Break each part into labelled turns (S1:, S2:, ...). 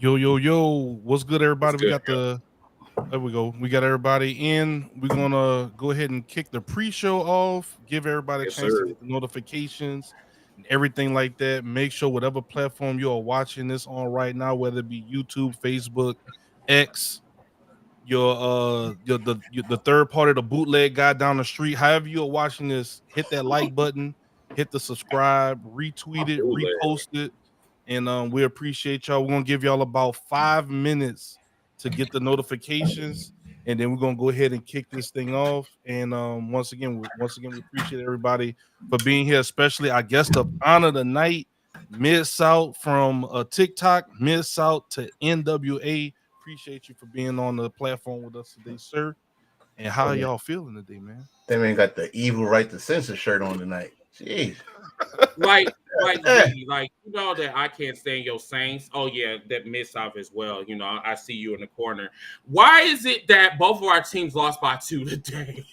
S1: Yo, yo, yo. What's good,
S2: It's
S1: everybody?
S2: good.
S1: There we go. We got everybody in. We're going to go ahead and kick the pre-show off, give everybody a
S2: Yes,
S1: chance to
S2: sir.
S1: get the notifications and everything like that. Make sure whatever platform you are watching this on right now, whether it be YouTube, Facebook, X, the third part of the bootleg guy down the street, however you're watching this, hit that like button, hit the subscribe, retweet it,
S2: Bootleg.
S1: repost it, and we appreciate y'all. We're gonna give y'all about 5 minutes to get the notifications, and then we're gonna go ahead and kick this thing off. And once again, we appreciate everybody for being here, especially our guest of honor tonight, Mid South from TikTok, Mid South to NWA. Appreciate you for being on the platform with us today, sir. And how y'all feeling today, man?
S3: They ain't got the evil right to censor shirt on tonight. Jeez.
S2: Like
S3: Eh.
S2: V, like you know that I can't stand your Saints. Oh yeah, that miss off as well. You know, I see you in the corner. Why is it that both of our teams lost by 2 today?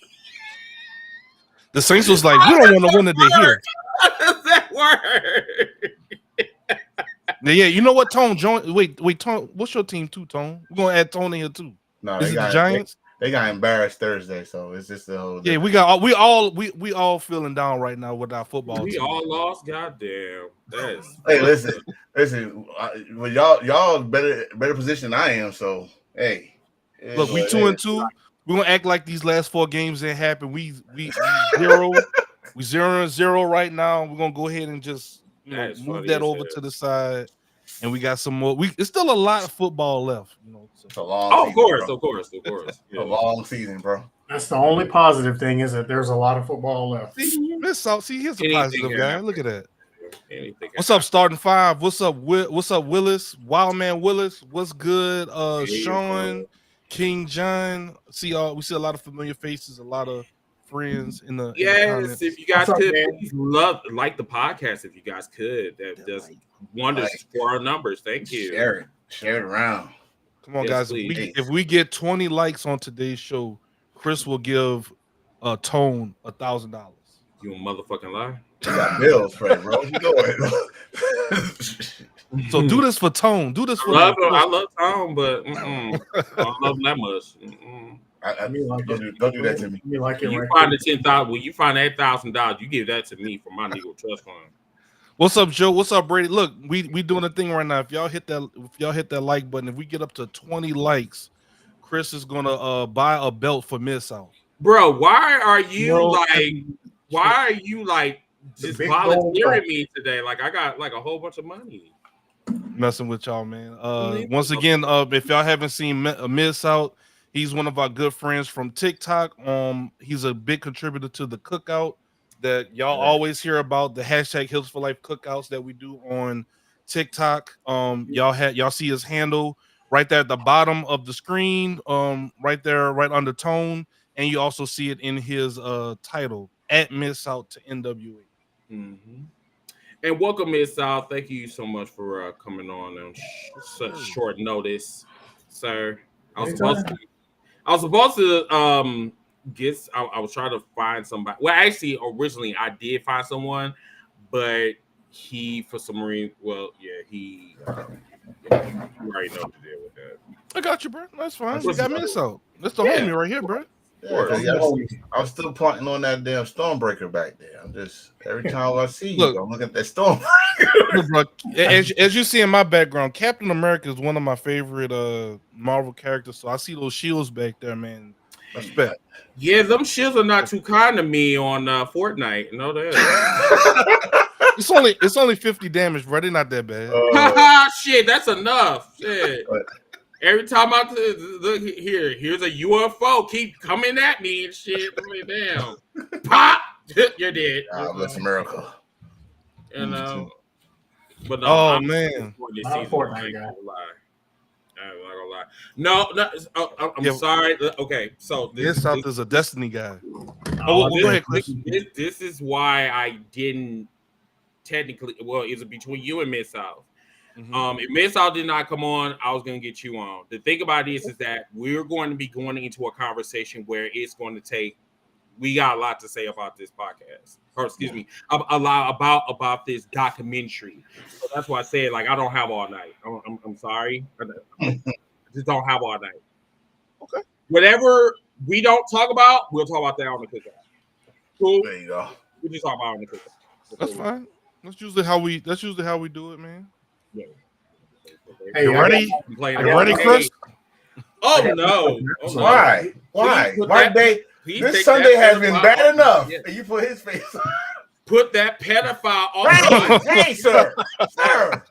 S1: The Saints was like, we don't want to win today here.
S2: How does that work?
S1: Yeah, you know what, Tone? Wait, Tone. What's your team too, Tone? We're gonna add Tone in here too.
S3: No,
S1: Is it the Giants?
S3: they got embarrassed Thursday, so it's just the whole.
S1: Yeah, we all feeling down right now with our football
S2: We
S1: team.
S2: all lost. Goddamn. That's
S3: Hey, listen. Well, y'all better position than I am. So hey,
S1: Look, we 2-2. We're gonna act like these last 4 games didn't happen. We 0-0 right now. We're gonna go ahead and just move that over to the side. And we got some more. It's still a lot of football left, So.
S3: It's a long.
S2: of
S3: season,
S2: course.
S3: Yeah. A long season, bro.
S4: That's the only positive thing is that there's a lot of football left.
S1: See, here's a positive guy. Look at that. What's up, starting 5? What's up, Willis? Wildman Willis. What's good? Sean, King John. We see a lot of familiar faces, a lot of friends in the comments.
S2: If you guys could please like the podcast, if you guys could, that does wonders for our numbers. Thank you.
S3: Share it around.
S1: Come on, guys. If we get 20 likes on today's show, Chris will give Tone $1,000.
S2: You a motherfucking lie.
S3: You got bills, Fred, bro. You know it.
S1: So do this for Tone. Do this for
S2: I love Tone, but I don't love him that much.
S3: Don't do that to me.
S4: You like it
S2: you find the $10,000. When you find that $1,000, you give that to me for my legal trust fund.
S1: What's up, Joe? What's up, Brady? Look, we doing a thing right now. If y'all hit that like button, if we get up to 20 likes, Chris is gonna buy a belt for Mid South.
S2: Bro, why are you just volunteering me today? Like I got like a whole bunch of money.
S1: Messing with y'all, man. Once again, if y'all haven't seen Mid South, he's one of our good friends from TikTok. He's a big contributor to the cookout that y'all always hear about, the hashtag Hills for Life cookouts that we do on TikTok. Y'all see his handle right there at the bottom of the screen, right there, right under Tone, and you also see it in his title at Mid South to NWA.
S2: Mm-hmm. And welcome, Miss South. Thank you so much for coming on such short notice, sir. I was supposed to I was trying to find somebody. Well, actually, originally I did find someone, but he, for some reason, you already know to deal with that.
S1: I got you, bro. That's fine. We got Miss South. That's the homie right here, bro.
S3: I was still plotting on that damn Stormbreaker back there. I'm just every time I see you, I'm looking at that Stormbreaker.
S1: Look, bro, as you see in my background, Captain America is one of my favorite Marvel characters. So I see those shields back there, man. Respect.
S2: Yeah, them shields are not too kind to me on Fortnite. No, that.
S1: It's only 50 damage, bro. They're not that bad.
S2: Shit, that's enough. Shit. Every time I look here's a UFO, keep coming at me and shit. Put me down. Pop, you're dead.
S3: That's America.
S2: You know. But
S1: no, man.
S2: I'm not gonna lie. No, I'm sorry. Okay, so
S1: this South is a Destiny guy.
S2: Go ahead, Chris. This is why I didn't technically. Well, is it between you and Miss South? Mm-hmm. If Miss South did not come on, I was going to get you on. The thing about this is that we're going to be going into a conversation where it's going to take We got a lot to say about this podcast, or excuse me, a lot about this documentary. So that's why I said like I don't have all night. I'm sorry, I just don't have all night.
S1: Okay.
S2: Whatever we don't talk about, we'll talk about that on the cookout. Cool.
S3: There you go.
S2: We just talk about it on the cookout.
S1: That's fine. That's usually how we do it, man.
S2: Yeah.
S4: Hey,
S1: You ready?
S2: You
S1: ready, Chris?
S2: Oh no! Oh, no.
S3: Why? Why? This Sunday has been bad enough. And you put his face on.
S2: Put that pedophile off.
S3: Hey, sir. Sir.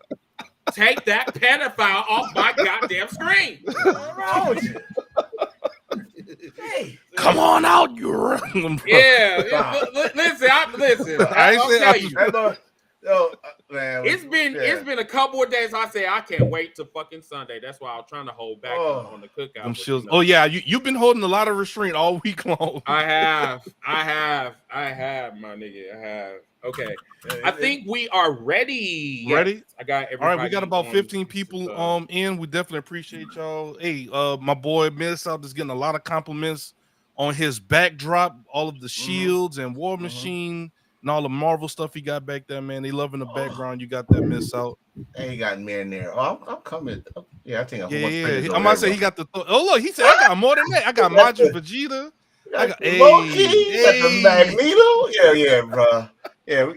S2: Take that pedophile off my goddamn screen.
S3: What's wrong with you? Hey.
S1: Come on out, you.
S2: Yeah. Listen. I'll tell you.
S3: Yo, man,
S2: it's been a couple of days. I say I can't wait to fucking Sunday. That's why I was trying to hold back on the cookout.
S1: Oh yeah, you've been holding a lot of restraint all week long.
S2: I have, my nigga. I have. Okay, I think we are ready.
S1: Ready?
S2: Yes, I got everybody.
S1: All right, we got about 15 people in. We definitely appreciate y'all. Hey, my boy Mid-South is getting a lot of compliments on his backdrop, all of the shields and War Machine. And all the Marvel stuff he got back there, man. They love in the background. You got that miss out.
S3: And he got me in there. Oh, I'm coming. Yeah, I think I'm
S1: I might say he got the. Oh look, he said I got more than that. I got Majin Vegeta.
S3: I got Loki. Got the Magneto. Yeah, bro. Yeah.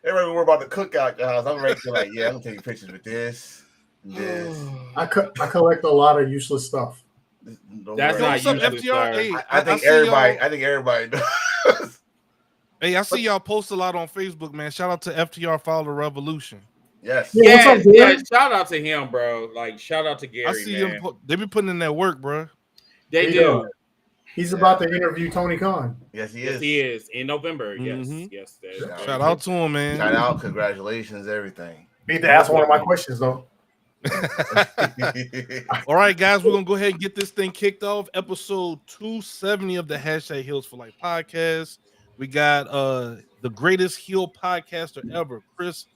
S3: Everybody worry about the cookout at the house. I'm ready to like, I'm gonna take pictures with this.
S4: I collect a lot of useless stuff.
S2: That's not useless.
S1: FTR. Hey,
S3: I think everybody does.
S1: Hey, I see y'all post a lot on Facebook, man. Shout out to FTR Follow the Revolution.
S3: Yes.
S4: Yeah,
S2: shout out to him, bro. Like, shout out to Gary.
S1: I see him. They be putting in that work, bro.
S2: They do.
S4: He's about to interview Tony Khan.
S3: Yes, he is.
S2: He is in November.
S1: Mm-hmm.
S2: Yes.
S1: Shout out to him, man.
S3: Shout out, congratulations, everything.
S4: Need to ask one of my questions though.
S1: All right, guys, we're gonna go ahead and get this thing kicked off. Episode 270 of the #Heels for Life podcast. We got the greatest heel podcaster ever, Chris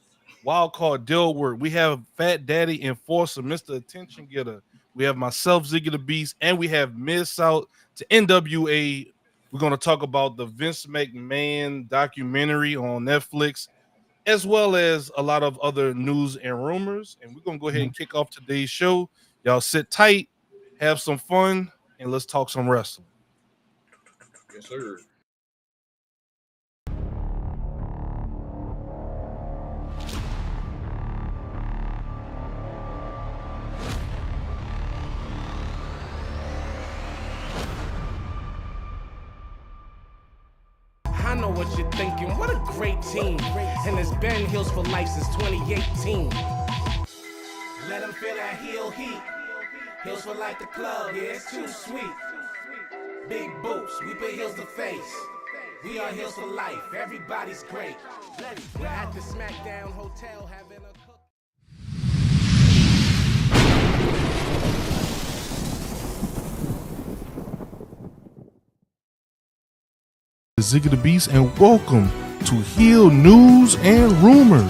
S1: Wildcard Dilworth. We have Fat Daddy Enforcer, Mr. Attention Getter. We have myself, Ziggy the Beast, and we have Miss Out to NWA. We're going to talk about the Vince McMahon documentary on Netflix, as well as a lot of other news and rumors. And we're going to go ahead and kick off today's show. Y'all sit tight, have some fun, and let's talk some wrestling.
S2: Yes, sir.
S5: I know what you're thinking. What a great team. And it's been Heels for Life since 2018. Let them feel that heel heat. Heels for Life, the club, yeah, it's too sweet. Big boots, we put heels to face. We are Heels for Life, everybody's great. We're at the SmackDown Hotel having a cook.
S1: Ziggy the Beast, and welcome to Heel News and Rumors.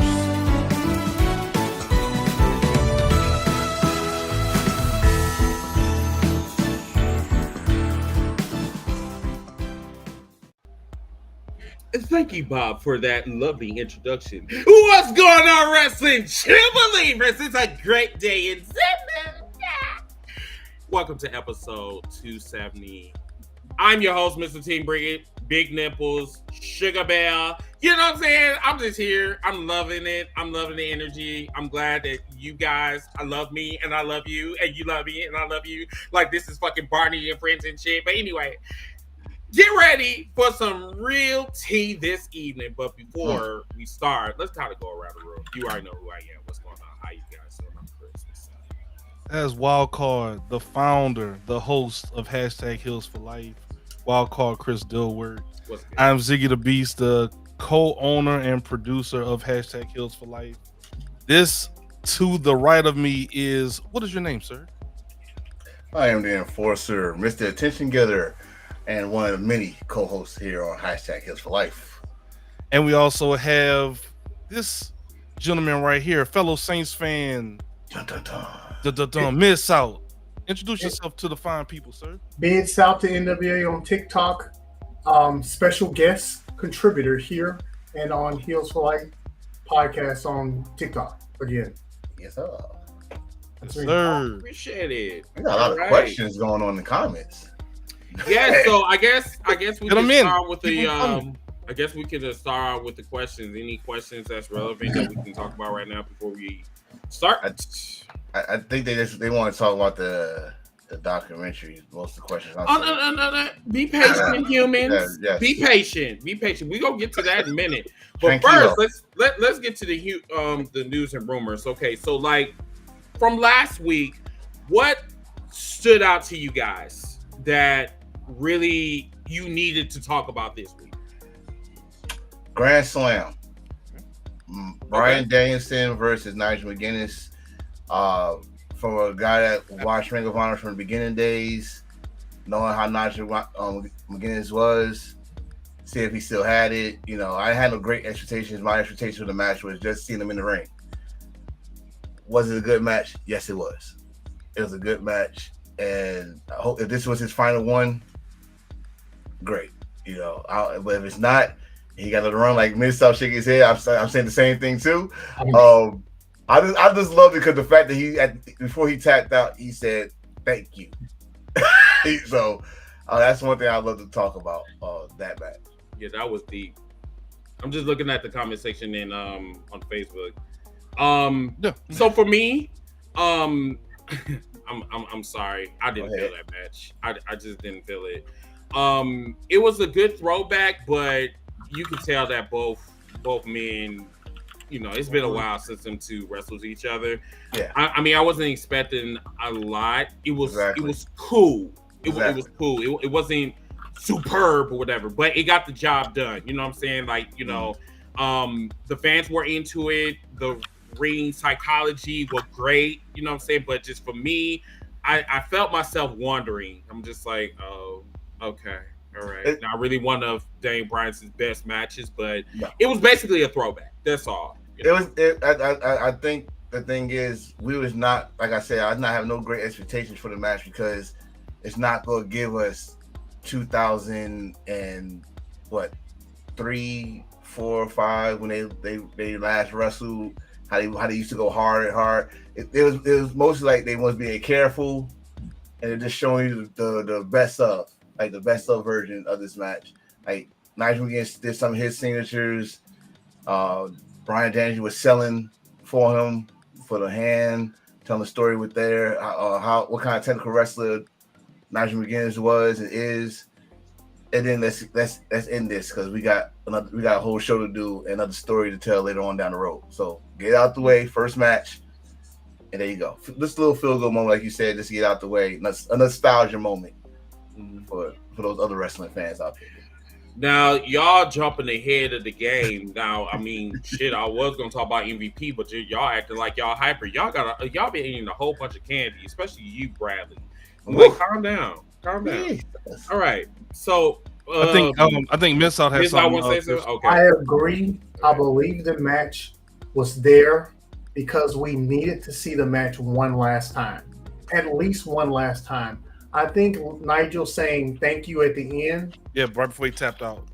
S2: Thank you, Bob, for that lovely introduction. What's going on, wrestling true believers? It's a great day in Zimmer. Welcome to episode 270. I'm your host, Mr. Team Brigade, Big Nipples, Sugar Bear. You know what I'm saying? I'm just here. I'm loving it. I'm loving the energy. I'm glad that you guys, I love me and I love you and you love me and I love you. Like this is fucking Barney and Friends and shit. But anyway, get ready for some real tea this evening. But before we start, let's kind of go around the room. You already know who I am. What's going on? How you guys doing? I'm Chris.
S1: As Wildcard, the founder, the host of #Heels for Life, Wildcard Chris Dilworth. I'm Ziggy the Beast, the co-owner and producer of #Heels for Life. This to the right of me is, what is your name, sir?
S3: I am the Enforcer, Mr. Attention Getter, and one of the many co-hosts here on #Heels for Life.
S1: And we also have this gentleman right here, fellow Saints fan, Miss Out. Introduce yourself to the fine people, sir.
S4: Mid-South to NWA on TikTok. special guest contributor here and on Heels for Life podcast on TikTok again.
S3: Yes, sir.
S4: That's
S1: Yes,
S4: me.
S1: sir.
S2: Appreciate it.
S3: We got a lot of questions going on in the comments.
S2: Yeah, so I guess we
S1: Get
S2: can
S1: 'em in.
S2: start with
S1: Keep
S2: the
S1: 'em coming.
S2: I guess we can just start out with the questions. Any questions that's relevant that we can talk about right now before we start?
S3: I think they want to talk about the documentaries. Most of the questions.
S2: No. Be patient, humans.
S3: Yes.
S2: Be patient. We're gonna get to that in a minute. But
S3: Tranquilo.
S2: first, let's get to the news and rumors. Okay, so like from last week, what stood out to you guys that really you needed to talk about this week?
S3: Grand Slam. Bryan Danielson versus Nigel McGuinness. From a guy that watched Ring of Honor from the beginning days, knowing how Nigel McGuinness was, see if he still had it. You know, I had no great expectations. My expectation of the match was just seeing him in the ring. Was it a good match? Yes, it was. It was a good match, and I hope if this was his final one, great. You know, but if it's not, he got to run like Mid-South shaking his head. I'm saying the same thing too. I just loved it because the fact that before he tapped out, he said thank you. So that's one thing I love to talk about. That match.
S2: Yeah, that was deep. I'm just looking at the comment section and on Facebook. So for me, I'm sorry, I didn't feel that match. I just didn't feel it. It was a good throwback, but you could tell that both men, you know, it's been a while since them two wrestled each other.
S3: Yeah.
S2: I mean, I wasn't expecting a lot. It was cool. It was cool. It wasn't superb or whatever, but it got the job done. You know what I'm saying? Like, you know, the fans were into it. The ring psychology was great. You know what I'm saying? But just for me, I felt myself wondering. I'm just like, oh, okay. All right. Not really one of Daniel Bryan's best matches, but it was basically a throwback. That's all.
S3: You know? I think the thing is, we was not, like I said, I did not have no great expectations for the match because it's not going to give us 2003, 4, 5 when they last wrestled. How they used to go hard. It was mostly like they was being careful, and they're just showing you the best of. Like the best of version of this match. Like Nigel McGuinness did some of his signatures. Bryan Danielson was selling for him for the hand, telling the story with there, what kind of technical wrestler Nigel McGuinness was and is. And then let's end this because we got a whole show to do, another story to tell later on down the road. So get out the way, first match, and there you go. This little feel good moment, like you said, just get out the way. A nostalgia moment. For those other wrestling fans out there.
S2: Now, y'all jumping ahead of the game. Now, I mean, shit, I was gonna talk about MVP, but y'all acting like y'all hyper. Y'all been eating a whole bunch of candy, especially you, Bradley. I'm like, calm down.
S3: Yes.
S2: All right, so
S1: I think Mid-South has something.
S2: Okay.
S4: I agree. I believe the match was there because we needed to see the match one last time, at least one last time. I think Nigel saying thank you at the end.
S1: Yeah, right before he tapped out.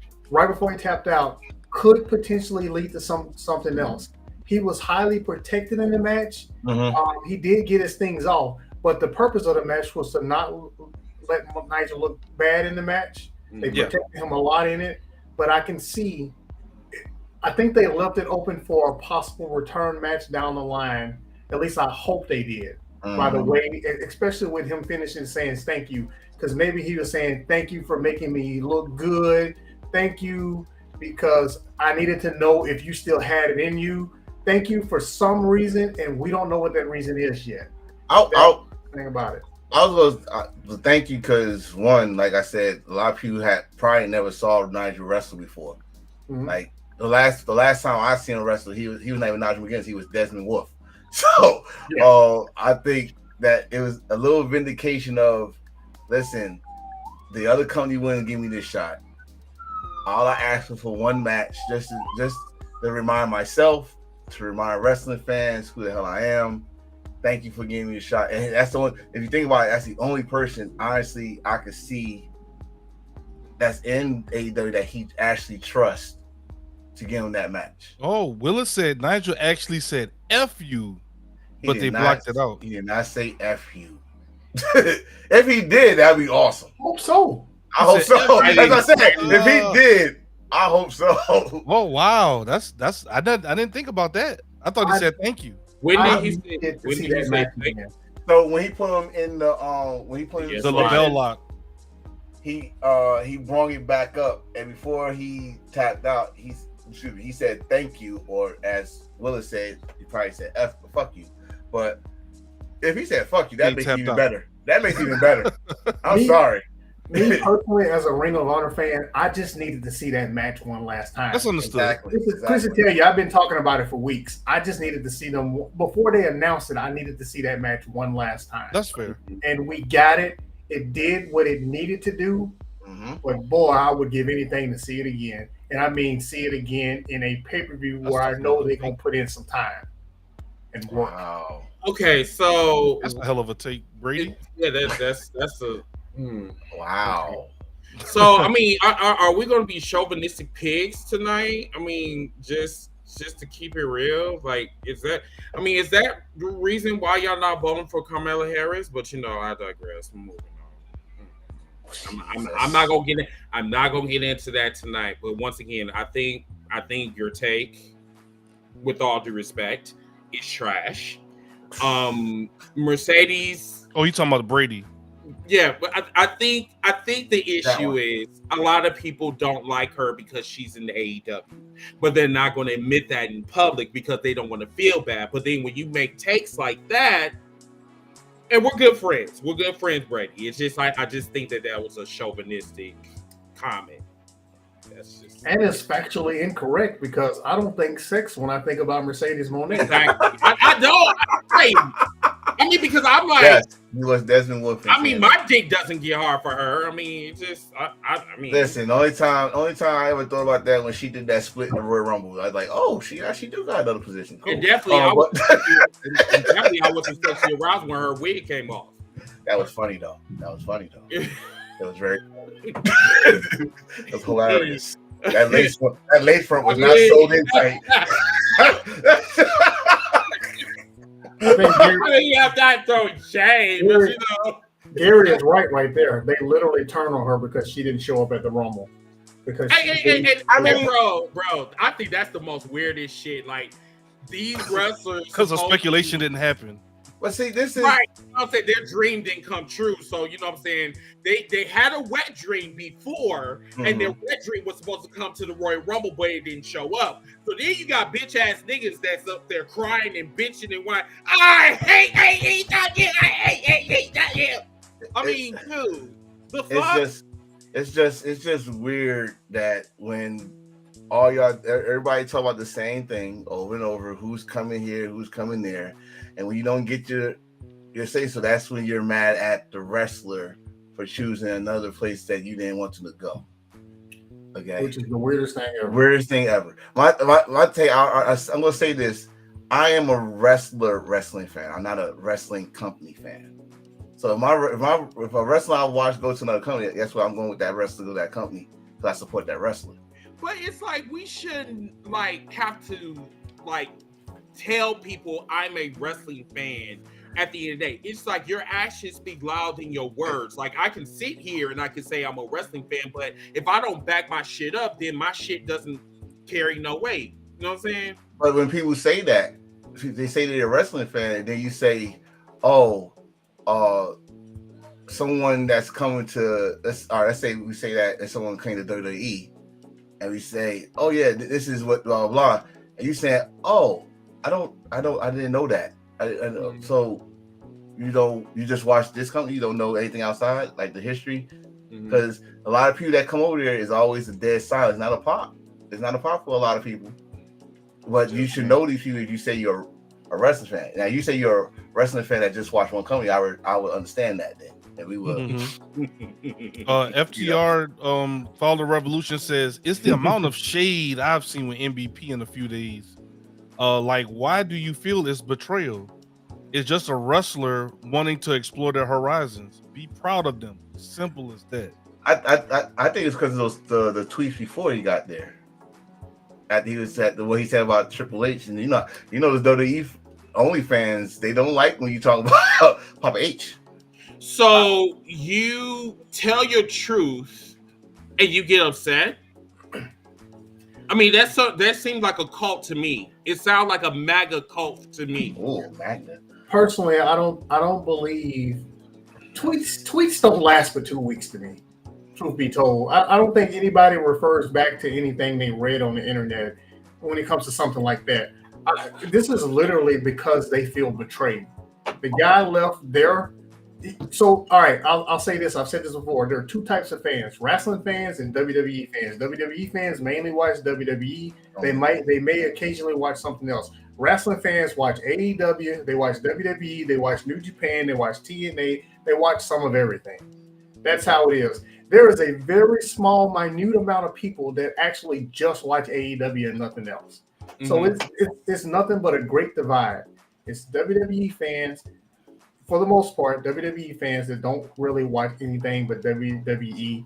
S4: Could potentially lead to something else. He was highly protected in the match.
S3: Mm-hmm.
S4: He did get his things off, but the purpose of the match was to not let Nigel look bad in the match. They protected him a lot in it, but I think they left it open for a possible return match down the line. At least I hope they did. By the way, especially with him finishing saying thank you, because maybe he was saying thank you for making me look good. Thank you because I needed to know if you still had it in you. Thank you for some reason, and we don't know what that reason is yet. Think about it.
S3: I was going to thank you because, one, like I said, a lot of people had probably never saw Nigel wrestle before. Mm-hmm. Like the last time I seen him wrestle, he was not even Nigel McGuinness, he was Desmond Wolfe. So I think that it was a little vindication of, listen, the other company wouldn't give me this shot. All I asked for one match, just to remind myself, to remind wrestling fans who the hell I am. Thank you for giving me a shot. And that's the one, if you think about it, that's the only person, honestly, I could see that's in AEW that he actually trusts to give him that match.
S1: Oh, Willis said Nigel actually said F you, but they
S3: did
S1: blocked it out.
S3: He did not say F you. If he did, that'd be awesome.
S4: Hope so.
S3: I hope so.
S2: F
S3: As I said, if he did, I hope so.
S1: Oh wow, that's I didn't think about that. I thought he said thank you.
S2: When
S4: I
S2: did he
S4: needed
S2: say?
S4: to
S2: When
S4: see
S2: did he
S4: that
S2: say?
S4: match
S2: Thank
S4: again.
S3: So when he put him in the
S2: Yes,
S1: The
S2: right.
S1: label lock.
S3: he brought it back up, and before he tapped out, he said thank you, or as Willis said, he probably said F, fuck you. But if he said fuck you, that makes it even better. That makes it even better. I'm sorry.
S4: Me personally, as a Ring of Honor fan, I just needed to see that match one last time.
S1: That's understood.
S3: Exactly.
S4: Chris will tell you, I've been talking about it for weeks. I just needed to see them before they announced it. I needed to see that match one last time.
S1: That's fair.
S4: And we got it. It did what it needed to do.
S3: Mm-hmm.
S4: But boy, I would give anything to see it again. And I mean, see it again in a pay-per-view where I know they're gonna put in some time and work.
S3: Wow.
S2: Okay, so
S1: That's a hell of a take, Brady.
S2: yeah, that's a.
S3: Wow.
S2: So I mean, are we going to be chauvinistic pigs tonight? I mean, just to keep it real, like, is that the reason why y'all not voting for Kamala Harris? But I digress. I'm moving on. I'm not gonna get I'm not gonna get into that tonight. But once again, I think your take, with all due respect, is trash. Mercedes.
S1: Oh, you talking about Brady?
S2: Yeah, but I think the issue is a lot of people don't like her because she's in the AEW, but they're not going to admit that in public because they don't want to feel bad. But then when you make takes like that, and we're good friends, Brady. It's just I just think that was a chauvinistic comment. That's just,
S4: and it's factually incorrect because I don't think sex when I think about Mercedes Moné.
S2: exactly. I don't. I mean, because I'm like,
S3: yes, he was Desmond Wolfe.
S2: I mean, my dick doesn't get hard for her. I mean, it's just, I mean,
S3: listen. The only time I ever thought about that when she did that split in the Royal Rumble, I was like, oh, she actually do got another position. Cool.
S2: And definitely, I wasn't sexually aroused when her wig came off.
S3: That was funny though. It was very. It was hilarious. That lace front was not sold in tight.
S4: I think
S2: You have that throwing shame.
S4: Gary is right there. They literally turned on her because she didn't show up at the Rumble. Because
S2: bro, I think that's the most weirdest shit. Like, these wrestlers,
S1: because the speculation didn't happen.
S3: But see, this is
S2: right. I'm saying their dream didn't come true. So you know what I'm saying? They had a wet dream before, and their wet dream was supposed to come to the Royal Rumble, but it didn't show up. So then you got bitch ass niggas that's up there crying and bitching and whining. I hate that yeah. I mean, dude, the fuck.
S3: It's just weird that when all y'all, everybody talk about the same thing over and over, who's coming here, who's coming there, and when you don't get your say, so that's when you're mad at the wrestler for choosing another place that you didn't want them to go. Okay,
S4: which is the weirdest thing ever.
S3: Weirdest thing ever. My take. I'm gonna say this. I am a wrestling fan. I'm not a wrestling company fan. So if a wrestler I watch go to another company, that's why I'm going with that wrestler to that company because I support that wrestler.
S2: But it's like we shouldn't have to tell people I'm a wrestling fan. At the end of the day, it's like your actions speak louder than your words. Like, I can sit here and I can say I'm a wrestling fan, but if I don't back my shit up, then my shit doesn't carry no weight. You know what I'm saying?
S3: But when people say that, they say they're a wrestling fan, and then you say, "Oh, someone that's coming to let's say we say that someone came to WWE, and we say, "Oh yeah, this is what blah blah," and you say, "Oh, I didn't know that." So you just watch this company, you don't know anything outside, like the history, because a lot of people that come over there is always a dead silence. Not a pop. It's not a pop for a lot of people. But you should know these people if you say you're a wrestling fan. Now you say you're a wrestling fan that just watched one company, I would understand that then. And we will.
S1: FTR Follow the Revolution says it's the amount of shade I've seen with MVP in a few days. Like, why do you feel it's betrayal? It's just a wrestler wanting to explore their horizons. Be proud of them. Simple as that.
S3: I think it's because of those the tweets before he got there. After he was at what he said about Triple H, and the WWE OnlyFans, they don't like when you talk about Papa H.
S2: So you tell your truth and you get upset. I mean, that seemed like a cult to me. It sounds like a MAGA cult to me.
S3: Oh, MAGA.
S4: Personally, I don't believe tweets don't last for 2 weeks to me. Truth be told, I don't think anybody refers back to anything they read on the internet when it comes to something like that. This is literally because they feel betrayed. The guy left there. So, all right, I'll say this. I've said this before. There are two types of fans: wrestling fans and WWE fans. WWE fans mainly watch WWE. They may occasionally watch something else. Wrestling fans watch AEW. They watch WWE. They watch New Japan. They watch TNA. They watch some of everything. That's how it is. There is a very small, minute amount of people that actually just watch AEW and nothing else. Mm-hmm. So it's nothing but a great divide. It's WWE fans, for the most part, WWE fans that don't really watch anything but WWE.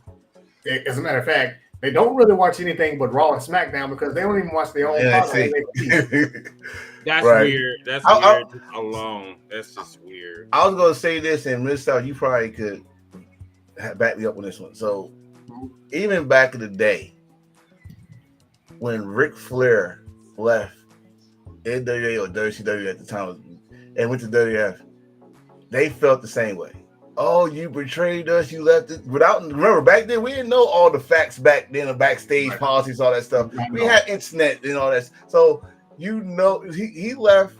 S4: As a matter of fact, they don't really watch anything but Raw and SmackDown because they don't even watch their own product.
S2: That's weird. That's weird alone. That's just weird.
S3: I was going to say this, and Ms. South, you probably could back me up on this one. So, even back in the day, when Ric Flair left NWA or WCW at the time and went to WWF, they felt the same way. Oh, you betrayed us. You left it remember back then we didn't know all the facts back then, the backstage policies, all that stuff. We had internet and all that. So he left,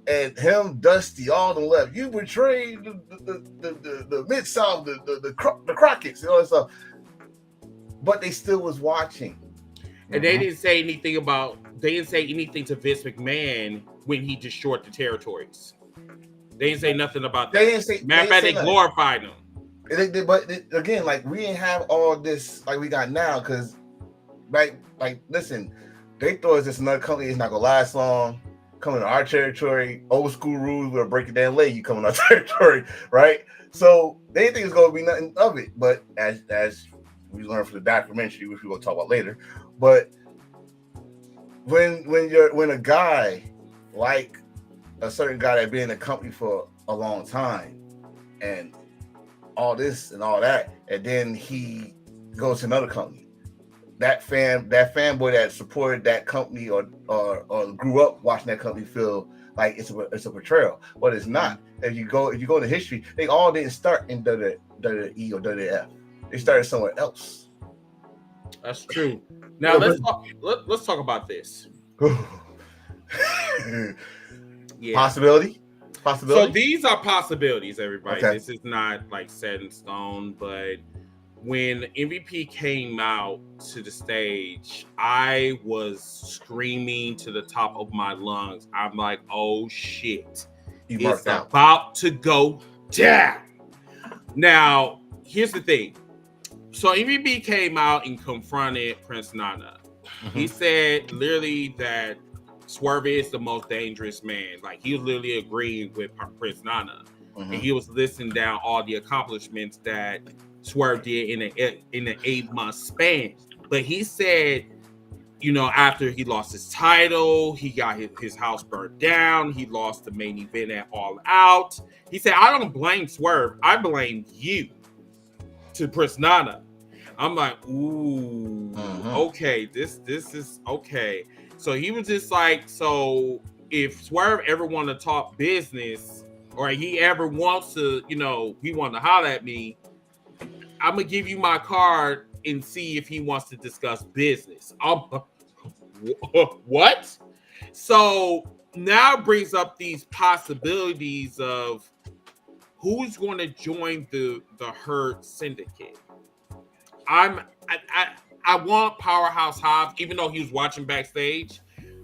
S3: and him, Dusty, all them left. You betrayed the Mid-South, the Crockett's and all that stuff. But they still was watching.
S2: And they didn't say anything to Vince McMahon when he destroyed the territories. They didn't say nothing about that. Matter of fact, they glorified him.
S3: But again, like, we didn't have all this like we got now, because listen, they thought it's just another company. It's not gonna last long. Coming to our territory, old school rules. We'll break it down later. You come in our territory, right? So they didn't think it's gonna be nothing of it. But as we learned from the documentary, which we're gonna talk about later, but when a guy like a certain guy that been in the company for a long time and all this and all that, and then he goes to another company, that fanboy that supported that company or grew up watching that company feel like it's a betrayal. But it's not. If you go into history, they all didn't start in WWE or WWF. They started somewhere else.
S2: That's true. Now let's talk about this.
S3: Yeah. Possibility.
S2: So these are possibilities, everybody.
S3: Okay.
S2: This is not like set in stone, but when MVP came out to the stage, I was screaming to the top of my lungs. I'm like, oh shit. It's about to go down. Now, here's the thing. So MVP came out and confronted Prince Nana. Mm-hmm. He said literally that Swerve is the most dangerous man. Like, he was literally agreeing with Prince Nana. Mm-hmm. And he was listing down all the accomplishments that Swerve did in an 8-month span. But he said, after he lost his title, he got his house burned down, he lost the main event at All Out. He said, I don't blame Swerve, I blame you, to Prince Nana. I'm like, ooh, okay, this is okay. So he was just like, so if Swerve ever want to talk business, or he ever wants to, he want to holler at me, I'm going to give you my card and see if he wants to discuss business. What? So now it brings up these possibilities of who's going to join the Hurt Syndicate. I want Powerhouse Hobbs, even though he was watching backstage.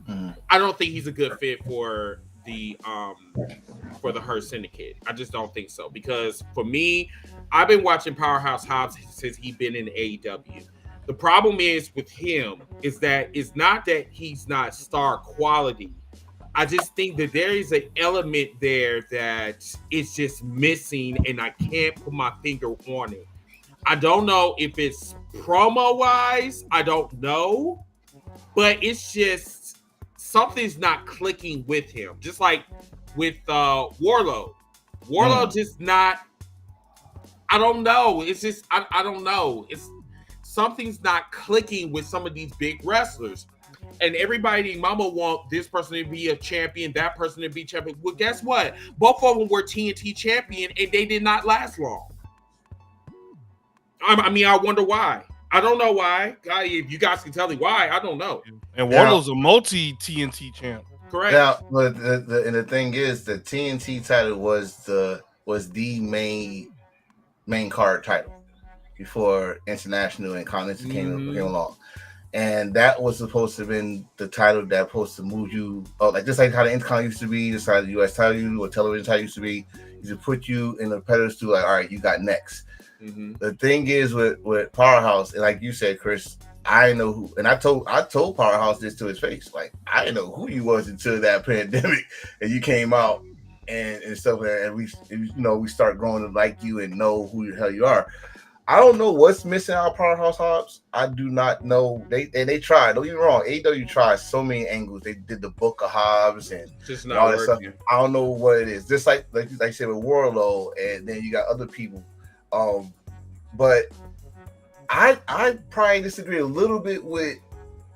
S2: I don't think he's a good fit for the Hurt Syndicate. I just don't think so, because for me, I've been watching Powerhouse Hobbs since he's been in AEW. The problem is with him is that it's not that he's not star quality. I just think that there is an element there that is just missing, and I can't put my finger on it. I don't know if it's promo wise. I don't know, but it's just something's not clicking with him. Just like with Warlow. Warlow just not. I don't know. It's just I don't know. It's something's not clicking with some of these big wrestlers. And everybody, mama want this person to be a champion, that person to be champion. Well, guess what? Both of them were TNT champion, and they did not last long. I mean, I wonder why. I don't know why. If you guys can tell me why, I don't know.
S1: And Warlow's a multi TNT champ.
S2: Correct.
S3: Now, but the thing is, the TNT title was the main card title before International and Continental came along. And that was supposed to have been the title that supposed to move you up, like just like how the Intercontinental used to be, just how the US title or television title used to be, is to put you in the pedestal, like, all right, you got next. The thing is with Powerhouse, and like you said, Chris, I know who, and I told Powerhouse this to his face, like, I didn't know who you was until that pandemic, and you came out and stuff, and we start growing to like you and know who the hell you are. I don't know what's missing out of Powerhouse Hobbs. I do not know. They tried. Don't get me wrong. AEW tried so many angles. They did the Book of Hobbs and
S2: just
S3: all that stuff. I don't know what it is. Just like you said with Warlow, and then you got other people. But I probably disagree a little bit with.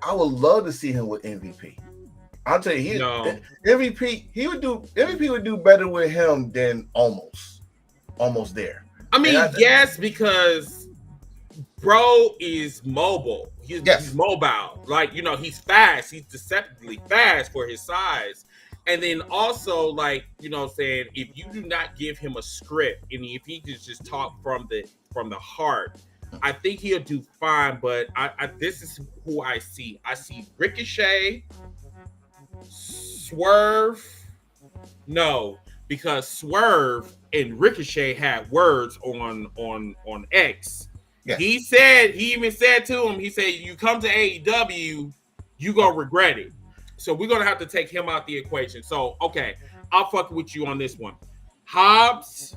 S3: I would love to see him with MVP. I'll tell you, MVP would do better with him than almost there.
S2: I mean, yes, because bro is mobile. He's mobile. Like, he's fast. He's deceptively fast for his size. And then also, like, saying, if you do not give him a script and if he can just talk from the heart, I think he'll do fine. But this is who I see. I see Ricochet, Swerve. No, because Swerve and Ricochet had words on X. Yeah. He even said to him, he said, you come to AEW, you gonna regret it. So we're gonna have to take him out the equation. So, okay, I'll fuck with you on this one. Hobbs,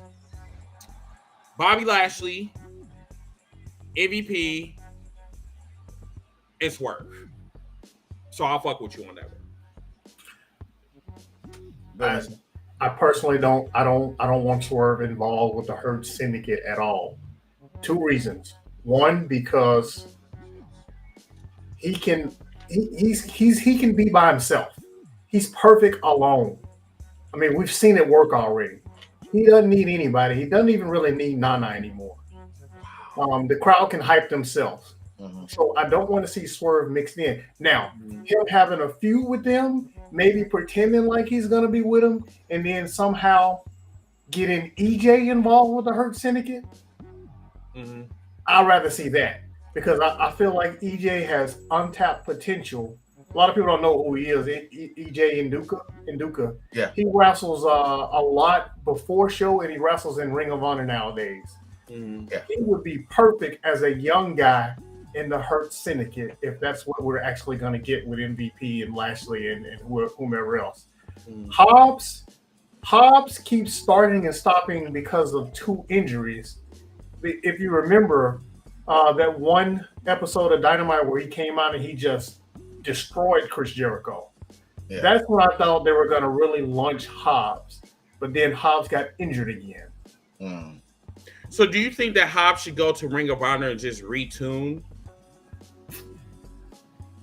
S2: Bobby Lashley, MVP, and Swerve. So I'll fuck with you on that one.
S4: I personally don't want Swerve involved with the Hurt Syndicate at all. 2 reasons. One, because he can be by himself. He's perfect alone. I mean, we've seen it work already. He doesn't need anybody. He doesn't even really need Nana anymore. The crowd can hype themselves. So I don't want to see Swerve mixed in. Now, him having a feud with them, maybe pretending like he's going to be with him, and then somehow getting EJ involved with the Hurt Syndicate, I'd rather see that. Because I feel like EJ has untapped potential. A lot of people don't know who he is. EJ Nduka.
S3: Yeah.
S4: He wrestles a lot before show, and he wrestles in Ring of Honor nowadays. Yeah. He would be perfect as a young guy in the Hurt Syndicate if that's what we're actually going to get with MVP and Lashley and whomever else. Hobbs keeps starting and stopping because of 2 injuries. If you remember that one episode of Dynamite where he came out and he just destroyed Chris Jericho. Yeah. That's when I thought they were going to really launch Hobbs, but then Hobbs got injured again.
S2: So do you think that Hobbs should go to Ring of Honor and just retune?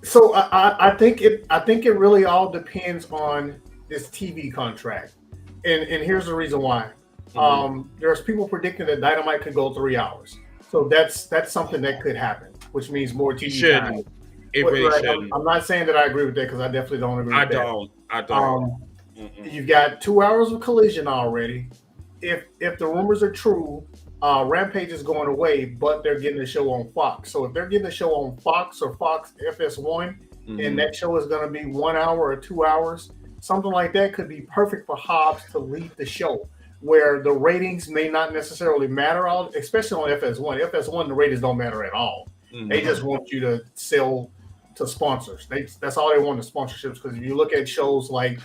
S4: So I think it really all depends on this TV contract, and here's the reason why. There's people predicting that Dynamite could go 3 hours, so that's something that could happen, which means more TV time.
S2: It really shouldn't.
S4: I'm not saying that I agree with that because I definitely don't agree with that.
S2: I don't.
S4: You've got 2 hours of Collision already. If the rumors are true, Rampage is going away, but they're getting the show on Fox. So if they're getting the show on Fox or Fox FS1, and that show is going to be 1 hour or 2 hours, something like that could be perfect for Hobbs to lead the show, where the ratings may not necessarily matter, especially on FS1. FS1, the ratings don't matter at all. They just want you to sell to sponsors. That's all they want, the sponsorships. Because if you look at shows like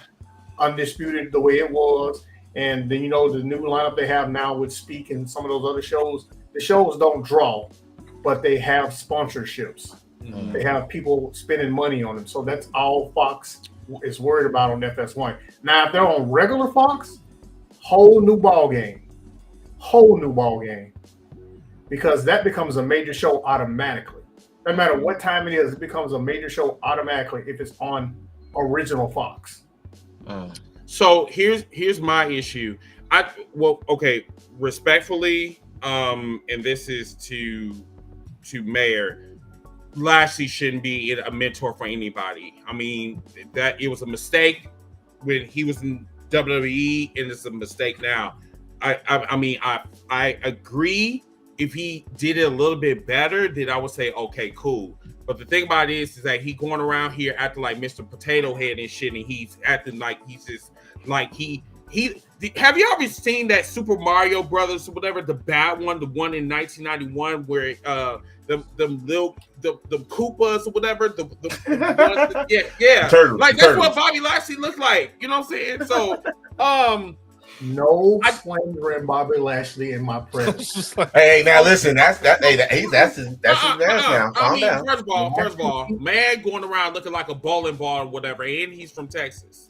S4: Undisputed, the way it was, and then the new lineup they have now with Speak and some of those other shows, the shows don't draw, but they have sponsorships.
S2: Mhm.
S4: They have people spending money on them. So that's all Fox is worried about on FS1. Now, if they're on regular Fox, whole new ball game. Because that becomes a major show automatically. No matter what time it is, it becomes a major show automatically if it's on original Fox.
S2: So here's my issue. Okay, respectfully, and this is to Mayor. Lashley shouldn't be a mentor for anybody. I mean, that it was a mistake when he was in WWE, and it's a mistake now. I mean, I agree. If he did it a little bit better, then I would say, okay, cool. But the thing about it is that he going around here acting like Mr. Potato Head and shit, and he's acting like he's just like he. Have you ever seen that Super Mario Brothers or whatever, the bad one, the one in 1991 where the Koopas or whatever, the ones yeah,
S3: Turtles,
S2: like that's
S3: turtles.
S2: what Bobby Lashley looked like. You know what I'm saying? So
S4: No slandering Bobby Lashley in my presence.
S3: Hey, now listen, that's his dance now. Calm down.
S2: First of all, man going around looking like a bowling ball or whatever, and he's from Texas.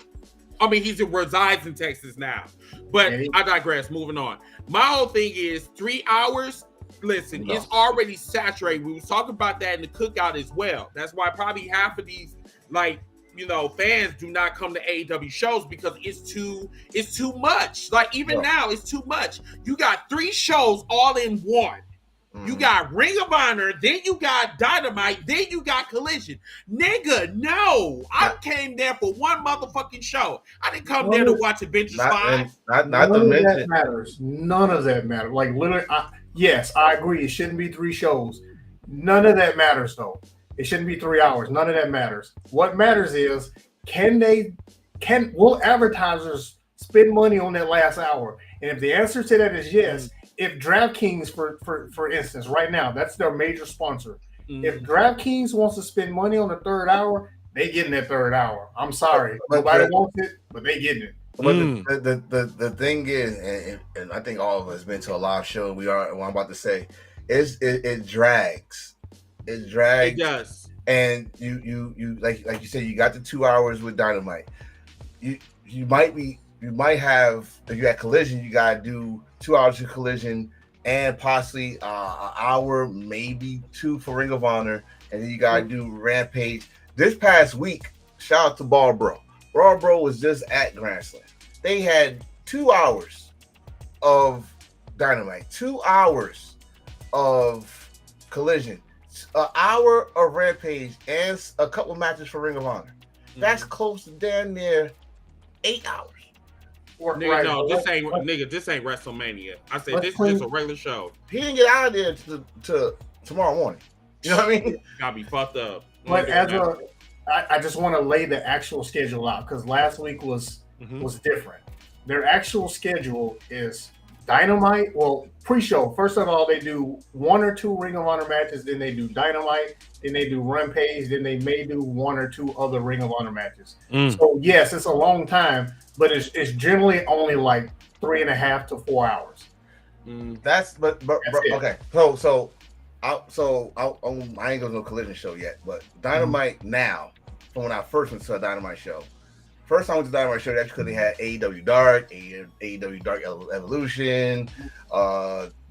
S2: I mean, he resides in Texas now. But I digress. Moving on. My whole thing is 3 hours. Listen, it's already saturated. We was talking about that in the cookout as well. That's why probably half of these, fans do not come to AEW shows because it's too much. Like even now, it's too much. You got 3 shows all in one. You got Ring of Honor, then you got Dynamite, then you got Collision. Nigga, no. I came there for one motherfucking show. I didn't come there to watch Avengers 5.
S3: Not to mention
S4: that matters. None of that matters. Like literally, yes, I agree. It shouldn't be 3 shows. None of that matters though. It shouldn't be 3 hours. None of that matters. What matters is will advertisers spend money on that last hour? And if the answer to that is yes, if DraftKings, for instance, right now, that's their major sponsor. If DraftKings wants to spend money on the 3rd hour, they getting that 3rd hour. I'm sorry. Nobody wants it, but they getting it.
S3: But the thing is, and I think all of us been to a live show. What I'm about to say is it drags. It drags.
S2: It does.
S3: And you like you said, you got the 2 hours with Dynamite. You might have, if you had Collision, you gotta do 2 hours of Collision and possibly an hour, maybe 2 for Ring of Honor, and then you gotta do Rampage. This past week, shout out to Ball Bro. Ball Bro was just at Grand Slam. They had 2 hours of Dynamite, 2 hours of Collision, an hour of Rampage, and a couple matches for Ring of Honor. That's close to damn near 8 hours.
S2: Nigga, no, this ain't WrestleMania. I said this is just a regular show.
S3: He didn't get out of there to tomorrow morning. You know what I mean?
S2: Gotta be fucked up.
S4: But I just want to lay the actual schedule out because last week was different. Their actual schedule is Dynamite. Well, pre-show. First of all, they do 1 or 2 Ring of Honor matches. Then they do Dynamite. Then they do Rampage. Then they may do 1 or 2 other Ring of Honor matches. So yes, it's a long time, but it's generally only like 3.5 to 4 hours.
S3: That's okay. So I ain't gonna no Collision show yet, but Dynamite now, from when I first went to a Dynamite show. First time I went to Dynamite show, that's because they had AEW Dark, AEW Dark Evolution,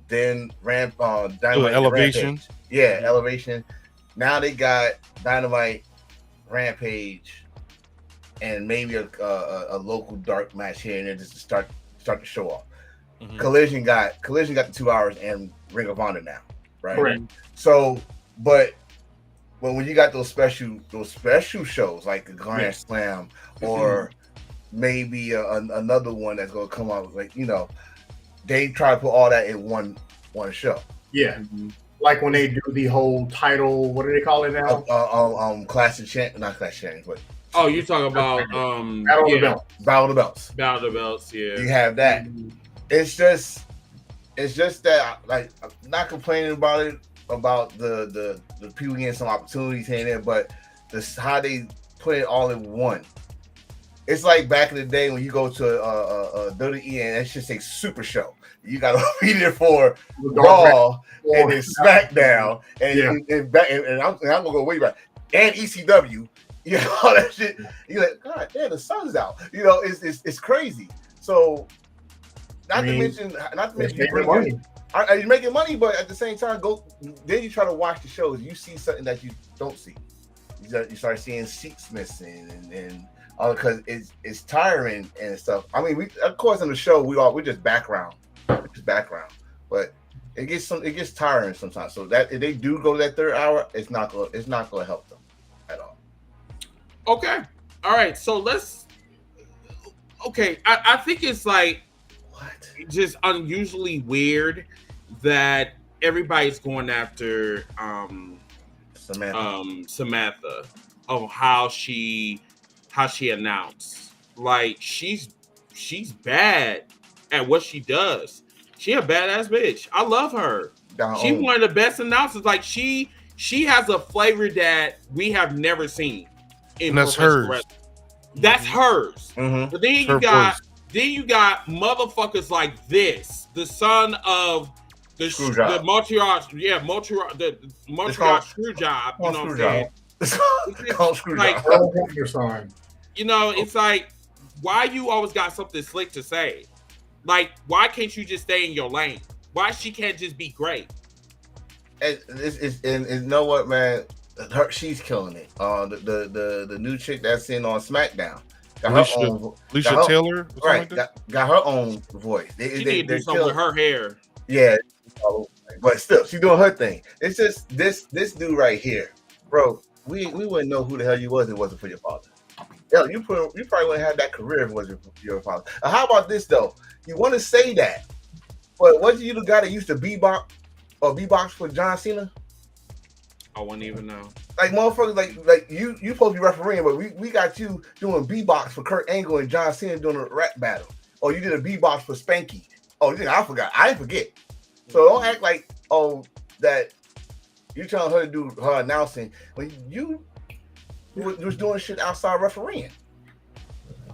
S3: then Dynamite
S1: Elevation.
S3: Rampage. Yeah, Elevation. Now they got Dynamite, Rampage, and maybe a local dark match here and there just to start the show off. Collision got the 2 hours and Ring of Honor now, right?
S4: Correct.
S3: So, but when you got those special shows like the Grand Slam or maybe another one that's gonna come out, like they try to put all that in one show.
S4: Yeah. Like when they do the whole title, what do they call it now?
S3: Classic Champ, not Classic Champions, but
S2: oh, you're talking about
S4: Battle of the Belts.
S3: Battle of the Belts.
S2: Battle of the Belts, yeah.
S3: You have that. It's just that, like, I'm not complaining about it, about the people getting some opportunities here and there, but this how they put it all in one. It's like back in the day when you go to WWE and that shit say Super Show. You gotta be there for Raw and then SmackDown and I'm gonna go way back and ECW. You know all that shit. You're like, God damn, the sun's out. You know, it's crazy. So not to mention you're making money, but at the same time, then you try to watch the shows. You see something that you don't see. You start seeing seats missing and all because it's tiring and stuff. I mean, we of course on the show we're just background, but it gets tiring sometimes. So that if they do go to that third hour, it's not going to help them at all.
S2: Okay, all right. So let's. Okay, I think it's like just unusually weird that everybody's going after Samantha of how she announced. Like she's bad at what she does. She a badass bitch. I love her. She's one of the best announcers. Like she has a flavor that we have never seen in professional wrestling. That's hers. Mm-hmm. But then you got motherfuckers like this, the son of the Montreal screw job. You know what I'm saying? You know, it's like, why you always got something slick to say? Like, why can't you just stay in your lane? Why she can't just be great?
S3: And you know what, man? She's killing it. The new chick that's in on SmackDown.
S1: Alicia Taylor,
S3: right? Got her own voice.
S2: She need to do something with her hair.
S3: Yeah, but still, she's doing her thing. It's just this dude right here, bro. We wouldn't know who the hell you was if it wasn't for your father. Yeah, you probably wouldn't have that career if it wasn't for your father. How about this though? You want to say that, but wasn't you the guy that used to beatbox for John Cena?
S2: I wouldn't even know.
S3: Like motherfuckers, like you supposed to be refereeing, but we got you doing beatbox for Kurt Angle and John Cena doing a rap battle. Or you did a beatbox for Spanky. Oh, I forgot. I didn't forget. So don't act like that you telling her to do her announcing when you was doing shit outside refereeing.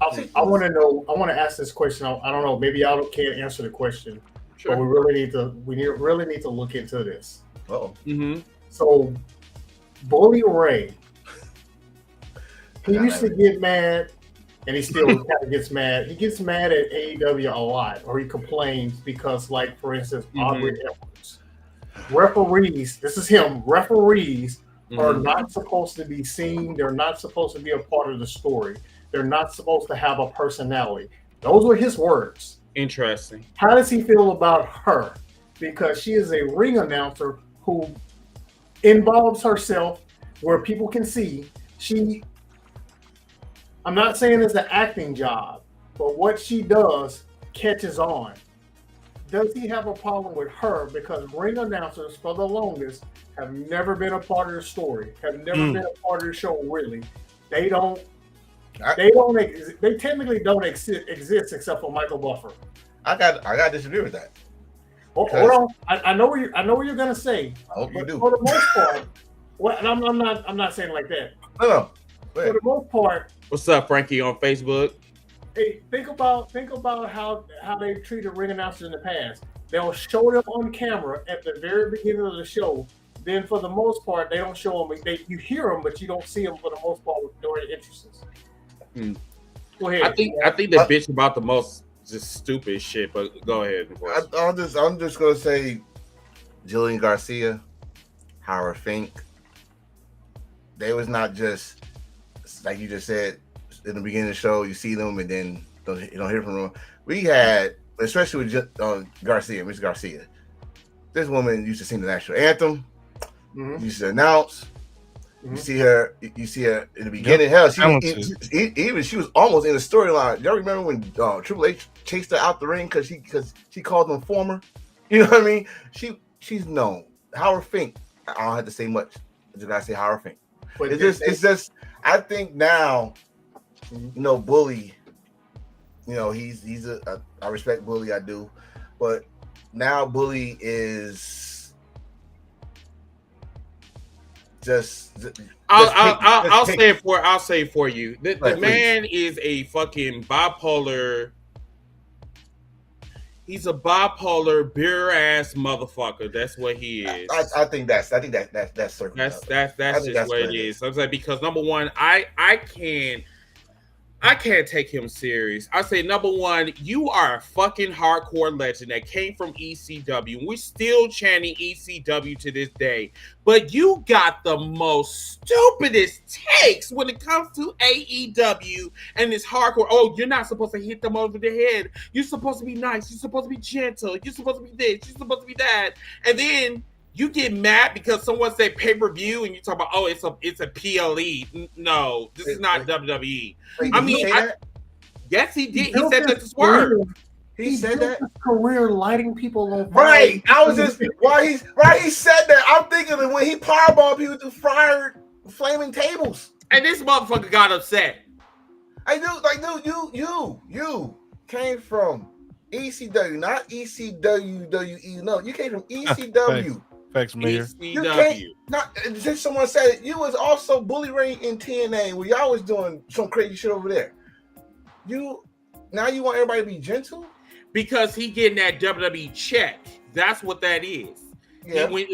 S4: I want to know. I want to ask this question. I don't know. Maybe y'all can't answer the question, but we really need to. Really need to look into this.
S3: Oh.
S2: Mm-hmm.
S4: So, Bully Ray, he used to get mad, and he still kind of gets mad. He gets mad at AEW a lot, or he complains because, like, for instance, Aubrey Edwards. Referees, this is him, referees are not supposed to be seen. They're not supposed to be a part of the story. They're not supposed to have a personality. Those were his words.
S2: Interesting.
S4: How does he feel about her? Because she is a ring announcer who involves herself where people can see. I'm not saying it's an acting job, but what she does catches on. Does he have a problem with her? Because ring announcers for the longest have never been a part of the story, have never been a part of the show, really. They technically don't exist except for Michael Buffer.
S3: I got to disagree with that.
S4: Hold on, I know what you're gonna say.
S3: I hope you do.
S4: For the most part, I'm not saying like that.
S3: No.
S4: For the most part.
S2: What's up, Frankie, on Facebook?
S4: Hey, think about how they've treated ring announcers in the past. They'll show them on camera at the very beginning of the show. Then, for the most part, they don't show them. You hear them, but you don't see them for the most part during the entrances. Go ahead.
S2: I think they bitch about the most just stupid shit. But go ahead.
S3: I'm just gonna say, Jillian Garcia, Howard Fink. They was not just like you just said in the beginning of the show. You see them and then you don't hear from them. We had, especially with Garcia, Miss Garcia. This woman used to sing the national anthem. Used to announce. You see her in the beginning. Hell, she was almost in the storyline. Y'all remember when Triple H chased her out the ring because she called him former? You know what I mean? She's known. Howard Fink. I don't have to say much. I just gotta say Howard Fink. But it's just. I think now, Bully. He's I respect Bully. I do, but now Bully is
S2: I'll say it for you. The man is a fucking bipolar. He's a bipolar beer ass motherfucker. That's what he is.
S3: I think that's certain.
S2: That's just what it is. I was like, because number one, I can't take him serious. I say, number one, you are a fucking hardcore legend that came from ECW. We're still chanting ECW to this day. But you got the most stupidest takes when it comes to AEW and this hardcore. Oh, you're not supposed to hit them over the head. You're supposed to be nice. You're supposed to be gentle. You're supposed to be this. You're supposed to be that. And then you get mad because someone said pay-per-view and you talk about, oh, it's a PLE. No, this is not WWE.
S3: Wait,
S2: I mean, yes, he did. He said that to Swerve.
S4: He said that his career lighting people on fire.
S3: Right. I was just he said that. I'm thinking that when he powerballed people to flaming tables.
S2: And this motherfucker got upset.
S3: You came from ECW, not ECWWE. No, you came from ECW.
S1: Facts, Mayor.
S3: Just someone said it. You was also Bully Ray in TNA where y'all was doing some crazy shit over there. Now you want everybody to be gentle?
S2: Because he getting that WWE check. That's what that is. Yeah. When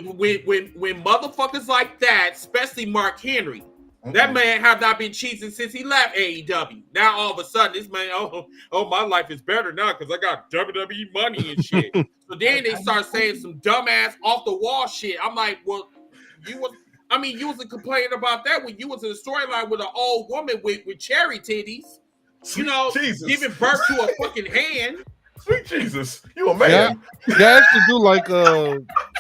S2: motherfuckers like that, especially Mark Henry, that man have not been cheating since he left AEW. Now all of a sudden, this man, oh, my life is better now because I got WWE money and shit. So then they start saying some dumbass off the wall shit. I'm like, well, you wasn't complaining about that when you was in a storyline with an old woman with cherry titties, giving birth to a fucking hand.
S3: Sweet Jesus, you a man.
S1: Yeah, I actually do like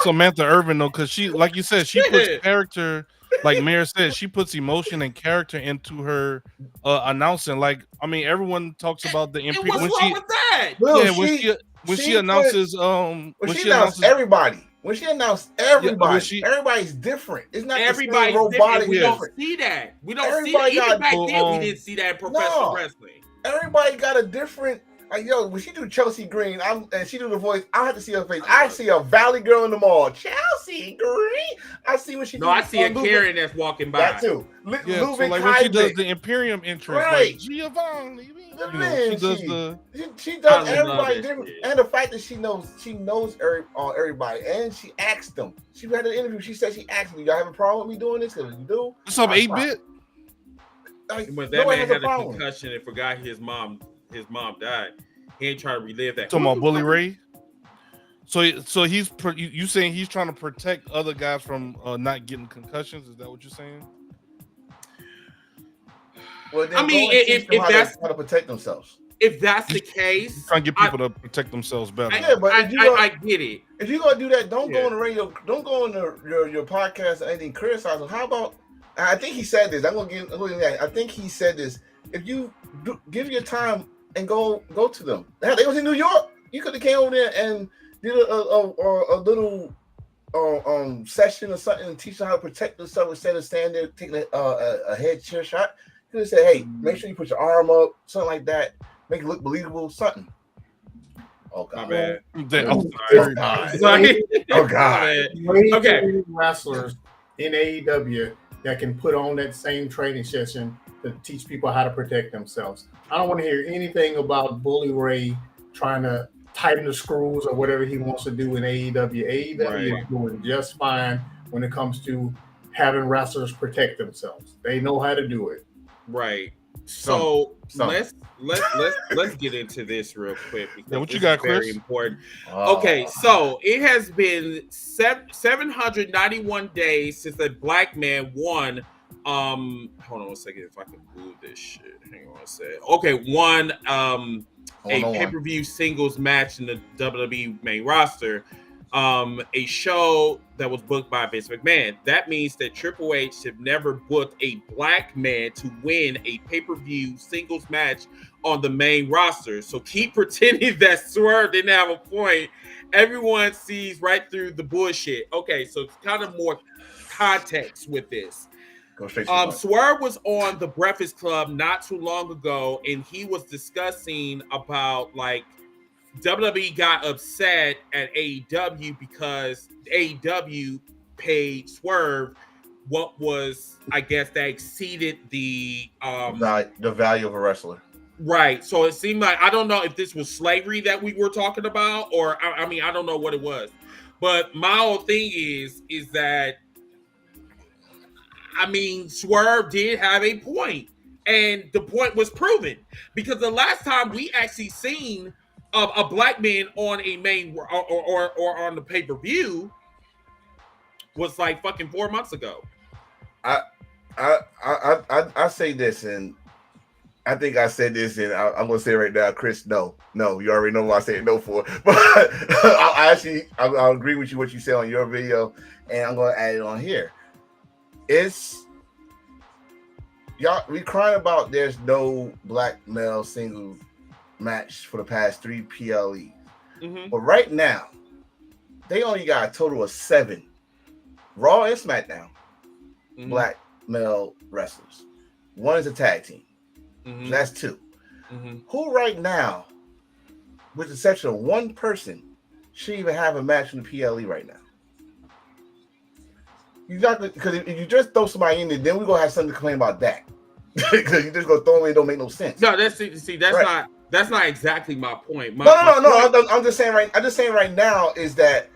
S1: Samantha Irvin though, because she, like you said, she puts character. Like Mayor said, she puts emotion and character into her announcing. Like, I mean, everyone talks about the
S2: what's wrong with that?
S1: When she announces
S3: everybody. When she announced everybody, everybody's different. It's not everybody's robotic.
S2: We don't see that. We don't see that. Even back then, we didn't see that in professional wrestling.
S3: Everybody got a different. Like, when she do Chelsea Green, and she do the voice, I have to see her face. I see a Valley girl in the mall. Chelsea Green. I see when she.
S2: No, I see a Karen that's walking by.
S3: That too.
S1: So like when she does the Imperium entrance,
S3: right?
S1: Like, Giovanni.
S3: She does everybody different, and the fact that she knows everybody, and she asked them. She had an interview. She said she asked me, "Y'all have a problem with me doing this?" Because you do.
S1: What's up, 8-bit?
S2: But that man had a concussion and forgot his mom died. He ain't trying to relive that.
S1: Talking about Bully Ray. So he's you saying he's trying to protect other guys from not getting concussions? Is that what you're saying?
S3: Well, I mean, if that's how to protect themselves.
S2: If that's the case,
S1: he's trying to get people to protect themselves better.
S3: Yeah, but
S2: I get it.
S3: If you're gonna do that, don't go on the radio. Don't go on your podcast or anything criticizing. How about? I think he said this. I think he said this. If you give your time and go to them. They was in New York. You could have came over there and did a little session or something and teach them how to protect themselves instead of standing there taking a head chair shot. You could have said, "Hey, make sure you put your arm up," something like that. Make it look believable, something. Oh God!
S2: My bad. Sorry.
S3: Oh God!
S2: Okay.
S4: Wrestlers in AEW that can put on that same training session to teach people how to protect themselves. I don't want to hear anything about Bully Ray trying to tighten the screws or whatever he wants to do in AEW. AEW is doing just fine when it comes to having wrestlers protect themselves. They know how to do it.
S2: Right. So let's get into this real quick because
S1: what you got, Chris?
S2: Very important. Okay, so it has been 791 days since a black man won. Hold on a second if I can move this shit. Hang on a second. Okay, won a pay-per-view singles match in the WWE main roster. A show that was booked by Vince McMahon. That means that Triple H have never booked a black man to win a pay-per-view singles match on the main roster. So keep pretending that Swerve didn't have a point. Everyone sees right through the bullshit. Okay, so it's kind of more context with this. Swerve was on the Breakfast Club not too long ago, and he was discussing about like WWE got upset at AEW because AEW paid Swerve what was, I guess, that exceeded the
S3: value of a wrestler.
S2: Right. So it seemed like, I don't know if this was slavery that we were talking about, or I mean, I don't know what it was. But my whole thing is that, I mean, Swerve did have a point, and the point was proven, because the last time we actually seen a black man on a main or on the pay-per-view was like fucking 4 months ago.
S3: I say this, and I think I said this, and I'm gonna say it right now, Chris. No, you already know what I said no for. But I'll agree with you what you said on your video, and I'm gonna add it on here. It's y'all. We crying about there's no black male single match for the past 3 PLEs, but right now they only got a total of 7 Raw and SmackDown black male wrestlers. 1 is a tag team. So that's 2. Who right now, with the exception of 1 person, should even have a match in the PLE right now? You got because if you just throw somebody in there, then we're gonna have something to complain about that. Because you just go throw them in, it don't make no sense.
S2: No, that's not exactly my point.
S3: No. I'm just saying right now is that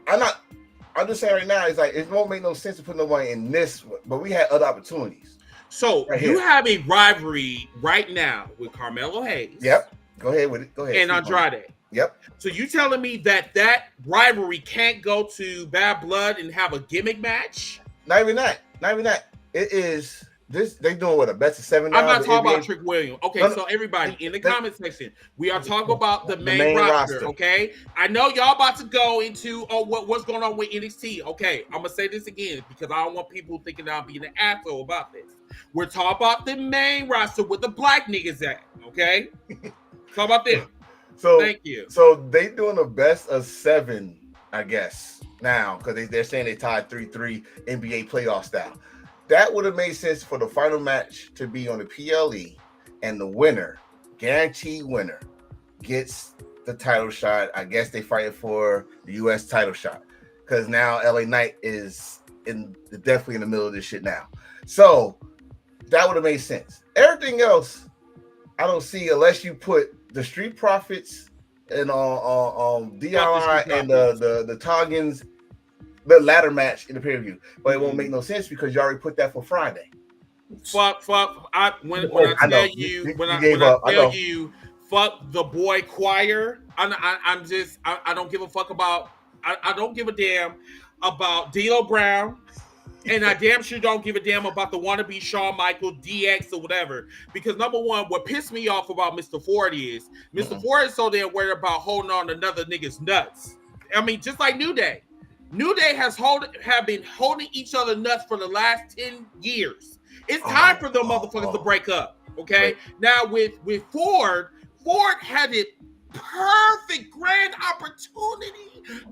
S3: I'm just saying right now is like it won't make no sense to put nobody in this, but we had other opportunities.
S2: So right you have a rivalry right now with Carmelo Hayes.
S3: Yep. Go ahead with it. Go ahead.
S2: And Andrade.
S3: Yep.
S2: So you telling me that rivalry can't go to Bad Blood and have a gimmick match?
S3: Not even that. It is this. They doing what, a best of 7 now?
S2: I'm not talking about Trick Williams. Okay, so everybody in the comment section, we are talking about the main roster. Okay, I know y'all about to go into what's going on with NXT. Okay, I'm gonna say this again because I don't want people thinking that I'm being an asshole about this. We're talking about the main roster with the black niggas at. Okay, talk about them.
S3: So
S2: thank you.
S3: So they doing the best of 7, I guess now because they're saying they tied 3-3 NBA playoff style. That would have made sense for the final match to be on the PLE, and the winner, guaranteed winner, gets the title shot. I guess they fighting for the U.S. title shot because now LA Knight is definitely in the middle of this shit now. So that would have made sense. Everything else, I don't see unless you put the Street Profits and DIY and the Toggins. The ladder match in the pay-per-view, but it won't make no sense because you already put that for Friday.
S2: Fuck! When I tell you, fuck the boy choir. I don't give a fuck about. I don't give a damn about D'Lo Brown, and I damn sure don't give a damn about the wannabe Shawn Michaels, DX or whatever. Because number one, what pissed me off about Mr. Ford is Mr. Ford is so damn worried about holding on to another nigga's nuts. I mean, just like New Day. New Day have been holding each other nuts for the last 10 years. It's time for them motherfuckers to break up. Okay. Right. Now with Ford had it perfect grand opportunity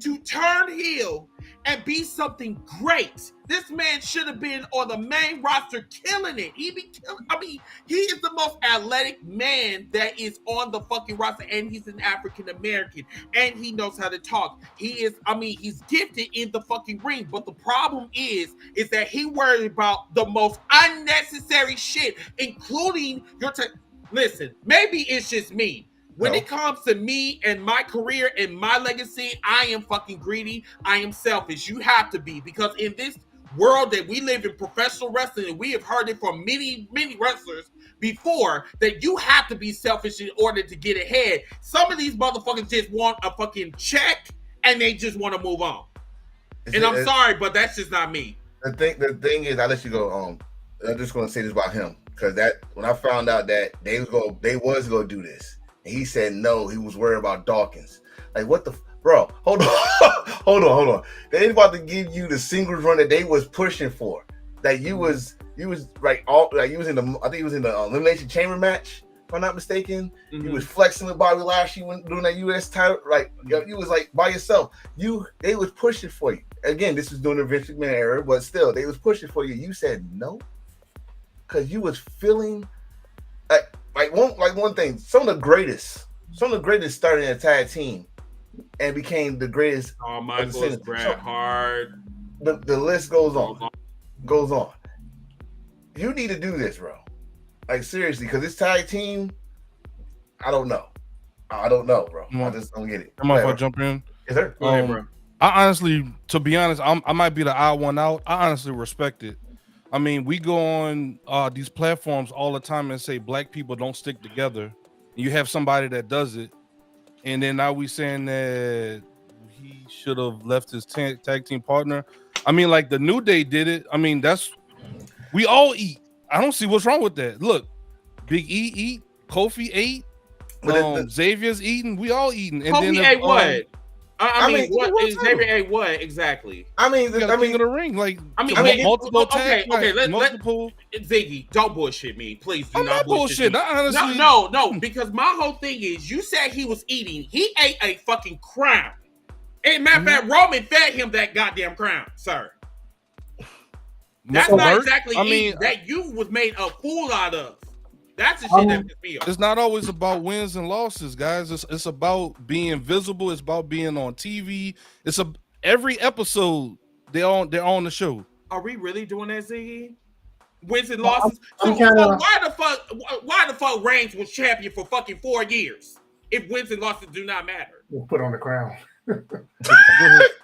S2: to turn heel and be something great. This man should have been on the main roster killing it. He is the most athletic man that is on the fucking roster, and he's an African American, and he knows how to talk. He's gifted in the fucking ring. But the problem is that he worried about the most unnecessary shit, including listen, maybe it's just me. When it comes to me and my career and my legacy, I am fucking greedy. I am selfish. You have to be, because in this world that we live in, professional wrestling, and we have heard it from many, many wrestlers before, that you have to be selfish in order to get ahead. Some of these motherfuckers just want a fucking check and they just want to move on. I'm sorry, but that's just not me.
S3: The thing is, I'll let you go on. I'm just going to say this about him, because when I found out that they was going to do this, and he said no, he was worried about Dawkins. Like, what the bro? Hold on. They ain't about to give you the singles run that they was pushing for. That you was like you was in the, I think he was in the Elimination Chamber match, if I'm not mistaken. You was flexing with Bobby Lashley when doing that U.S. title. Like, you was like by yourself. They was pushing for you. Again, this was during the Vince McMahon era, but still, they was pushing for you. You said no, because you was feeling like one thing. Some of the greatest started in a tag team and became the greatest.
S2: Michaels, Bret Hart.
S3: The list goes on. goes on. You need to do this, bro. Like seriously, because this tag team, I don't know, bro. I just don't get it.
S1: Come on, if I jump in.
S3: Yes, sir.
S2: Go ahead, bro.
S1: I honestly, to be honest, I might be the odd one out. I honestly respect it. I mean, we go on these platforms all the time and say black people don't stick together. You have somebody that does it, and then now we saying that he should have left his tag team partner. I mean, like the New Day did it. I mean, we all eat. I don't see what's wrong with that. Look, Big E eat, Kofi ate, Xavier's eating. We all eating. And
S2: Kofi
S1: then
S2: ate what? I mean, what
S1: what
S2: Xavier ate what exactly?
S1: King of the Ring, like
S2: multiple
S1: tags,
S2: multiple. Ziggy, don't bullshit me, please. Do
S1: I'm not bullshit. Honestly,
S2: no, because my whole thing is, you said he was eating. He ate a fucking crown. And matter of fact, Roman fed him that goddamn crown, sir. That's not exactly eating. That you was made a fool out of. That's the shit that pissed me off.
S1: It's not always about wins and losses, guys. It's about being visible. It's about being on TV. Every episode they're on the show.
S2: Are we really doing that, Ziggy? Wins and losses. Why the fuck Reigns was champion for fucking 4 years if wins and losses do not matter?
S4: We'll put on the crown.
S1: Go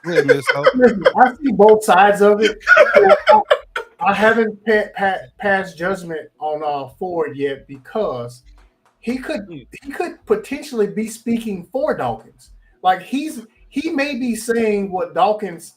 S1: ahead, Miss.
S4: Listen, I see both sides of it. I haven't passed judgment on Ford yet because he could potentially be speaking for Dawkins. Like he may be saying what Dawkins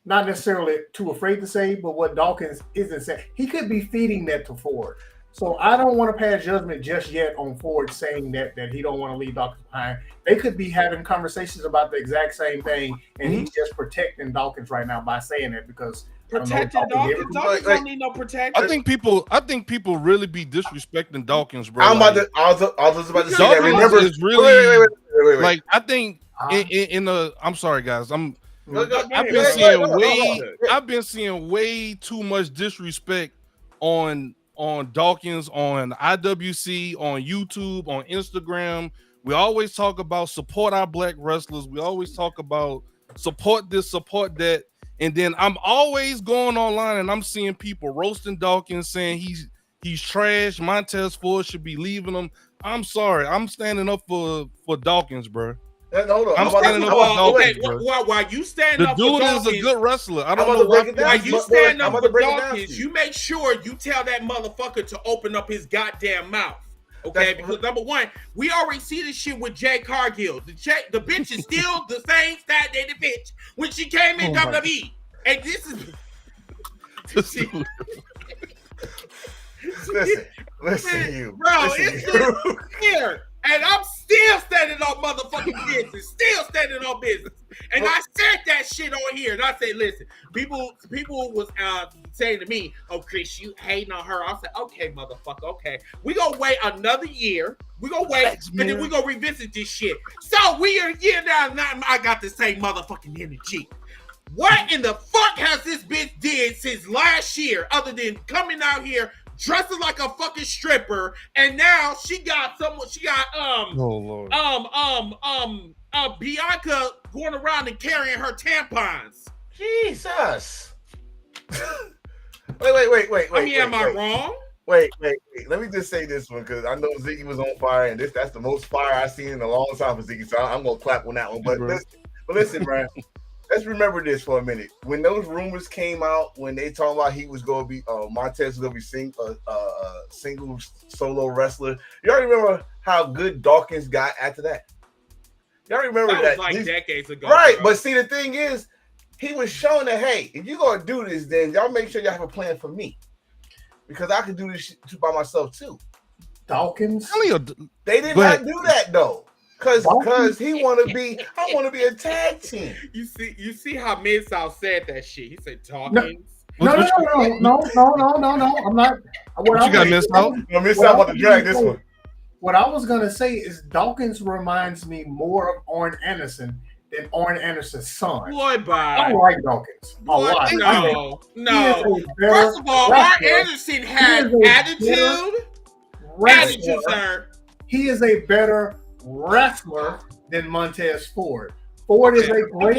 S4: not necessarily too afraid to say, but what Dawkins isn't saying. He could be feeding that to Ford. So I don't want to pass judgment just yet on Ford saying that he don't want to leave Dawkins behind. They could be having conversations about the exact same thing, and he's just protecting Dawkins right now by saying it because
S2: protecting Dawkins. Dawkins don't need no protection.
S1: I think people really be disrespecting Dawkins, bro.
S3: I was about to say that.
S1: Remember, is really
S3: wait.
S1: Like I think in the. I'm sorry, guys. I've been seeing way too much disrespect on Dawkins, on IWC, on YouTube, on Instagram. We always talk about support our black wrestlers. We always talk about support this, support that. And then I'm always going online and I'm seeing people roasting Dawkins, saying he's trash. Montez Ford should be leaving him. I'm sorry. I'm standing up for Dawkins, bro.
S3: Hold on.
S1: I'm standing up for Dawkins, bro.
S2: While you stand up for
S1: Dawkins, the dude is a good wrestler. I don't know
S2: why you stand up for Dawkins. You make sure you tell that motherfucker to open up his goddamn mouth. Okay, because number one, we already see this shit with Jay Cargill. The bitch is still the same fat daddy bitch when she came in WWE. And this is
S3: listen, you,
S2: bro. It's just here. And I'm still standing on motherfucking business. Still standing on business. And I said that shit on here. And I said, listen, people was saying to me, oh, Chris, you hating on her. I said, okay, motherfucker, okay. We gonna wait another year. We gonna wait, and then we gonna revisit this shit. So we are a year down, now I got the same motherfucking energy. What in the fuck has this bitch did since last year, other than coming out here dressing like a fucking stripper, and now she got Bianca going around and carrying her tampons.
S3: Jesus. Wait.
S2: I mean, am I wrong?
S3: Wait. Let me just say this one because I know Ziggy was on fire, and that's the most fire I've seen in a long time for Ziggy. So I'm gonna clap on that one. But listen, Brian. Let's remember this for a minute. When those rumors came out, when they talking about he was going to be Montez was going to be single solo wrestler, y'all remember how good Dawkins got after that? Y'all remember that?
S2: Was like decades ago,
S3: right?
S2: Bro.
S3: But see, the thing is, he was showing that if you're going to do this, then y'all make sure y'all have a plan for me because I can do this shit by myself too.
S4: Dawkins,
S3: they did not do that though. Cause he want to be, I want to be a tag team.
S2: You see how Mid-South said that shit. He said Dawkins.
S4: No. I'm not.
S1: What you got, Mid-South?
S3: Mid-South about to drag this one.
S4: What I was gonna say is Dawkins reminds me more of Arn Anderson than Arn Anderson's son.
S2: Boy, bye.
S4: I like Dawkins a lot.
S2: No. First of all, Arn Anderson had attitude. Attitude, sir.
S4: He is a better wrestler than Montez Ford. Ford is a great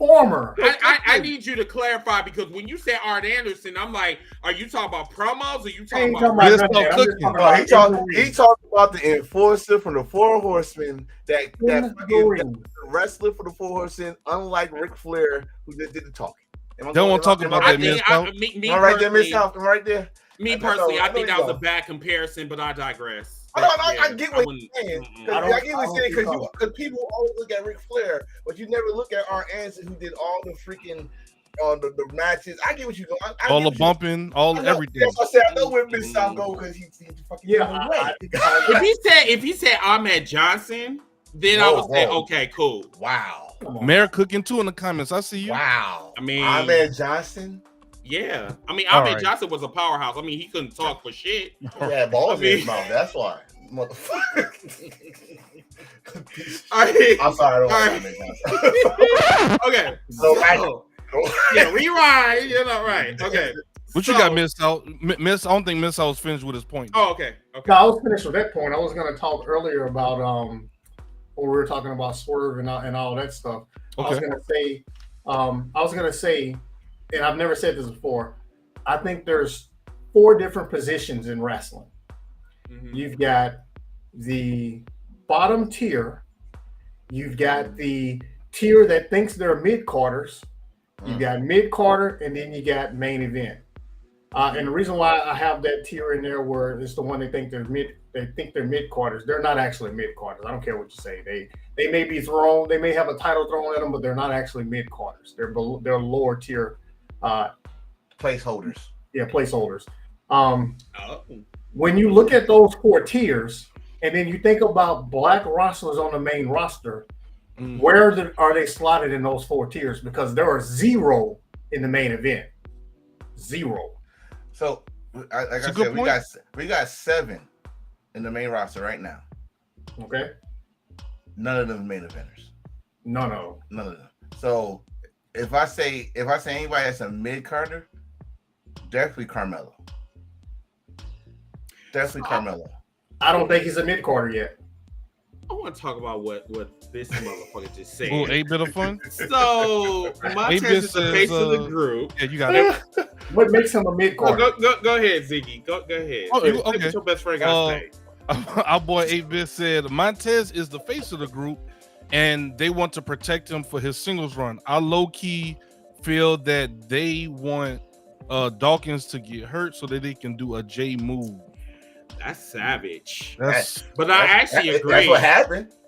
S4: performer.
S2: I need you to clarify because when you said Art Anderson, I'm like, are you talking about promos or you talking about?
S1: This
S4: none of that. I'm just
S1: cooking.
S4: talking
S3: No,
S4: about
S3: he talked about the enforcer from the Four Horsemen that fucking wrestler for the Four Horsemen, unlike Ric Flair, who just did the talking.
S1: Don't want to talk about that, Miss South.
S2: Me
S3: right there, Miss South. I'm right there.
S2: Me personally, I think that was a bad comparison, but I digress.
S3: I get what you're saying. I get what you're saying because people always look at Ric Flair, but you never look at Art Anderson, who did all the freaking the matches. I get what you go.
S1: All the bumping, all everything.
S3: That's what I said. I know where Miss South go because he fucking
S2: If he said Ahmed Johnson, then I would say okay, cool.
S3: Wow.
S1: Mayor cooking too in the comments. I see you.
S3: Wow.
S2: I mean,
S3: Ahmed Johnson.
S2: Yeah, I mean, Ahmed Johnson was a powerhouse. I mean, he couldn't talk for shit.
S3: Yeah, balls in his mouth. That's why, motherfucker. I'm sorry. Okay,
S2: so yeah, rewind. You're not right. Okay,
S1: what you got, Miss South? Miss, I don't think Miss South was finished with his point.
S2: Oh, okay.
S4: No, I was finished with that point. I was going to talk earlier about when we were talking about Swerve and all that stuff. Okay. I was going to say. And I've never said this before, I think there's 4 different positions in wrestling. Mm-hmm. You've got the bottom tier. You've got the tier that thinks they're mid-carders. You've got mid-carder, and then you got main event. And the reason why I have that tier in there where it's the one they think they're mid-carders. They're not actually mid-carders. I don't care what you say. They may be thrown, they may have a title thrown at them, but they're not actually mid-carders. They're lower tier
S3: placeholders.
S4: Yeah, placeholders. When you look at those 4 tiers, and then you think about black wrestlers on the main roster, where are they slotted in those 4 tiers? Because there are 0 in the main event. 0.
S3: So, like I said, we got 7 in the main roster right now.
S4: Okay.
S3: None of them main eventers.
S4: None of them.
S3: So. If I say anybody that's a mid-carder, definitely Carmelo. Carmelo.
S4: I don't think he's a mid-carder yet.
S2: I want to talk about what this motherfucker just said.
S1: Oh, 8-bit of fun.
S2: So Montez is the face of the group.
S1: Yeah, you got it.
S4: What makes him a mid-carder?
S2: Go ahead, Ziggy. Go ahead.
S1: Oh, okay.
S2: What your best friend got to say?
S1: Our boy 8-bit said Montez is the face of the group. And they want to protect him for his singles run. I low-key feel that they want Dawkins to get hurt so that they can do a J move.
S2: That's savage.
S3: But
S2: I actually agree.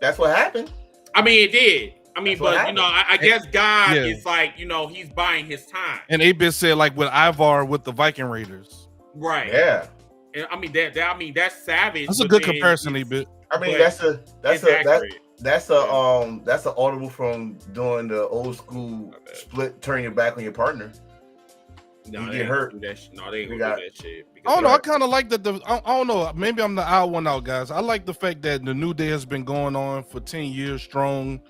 S3: That's what happened.
S2: I mean, it did. I mean, but I guess God is like, he's buying his time.
S1: And 8-bit said like with Ivar with the Viking Raiders.
S2: Right.
S3: Yeah.
S2: And I mean that's savage.
S1: That's a good comparison, 8-bit.
S3: I mean, that's an audible from doing the old school split, turn your back on your partner.
S2: No,
S3: you get hurt.
S2: They ain't gonna do that shit.
S1: I don't know. I kind of like that. I don't know. Maybe I'm the odd one out, guys. I like the fact that the New Day has been going on for 10 years strong.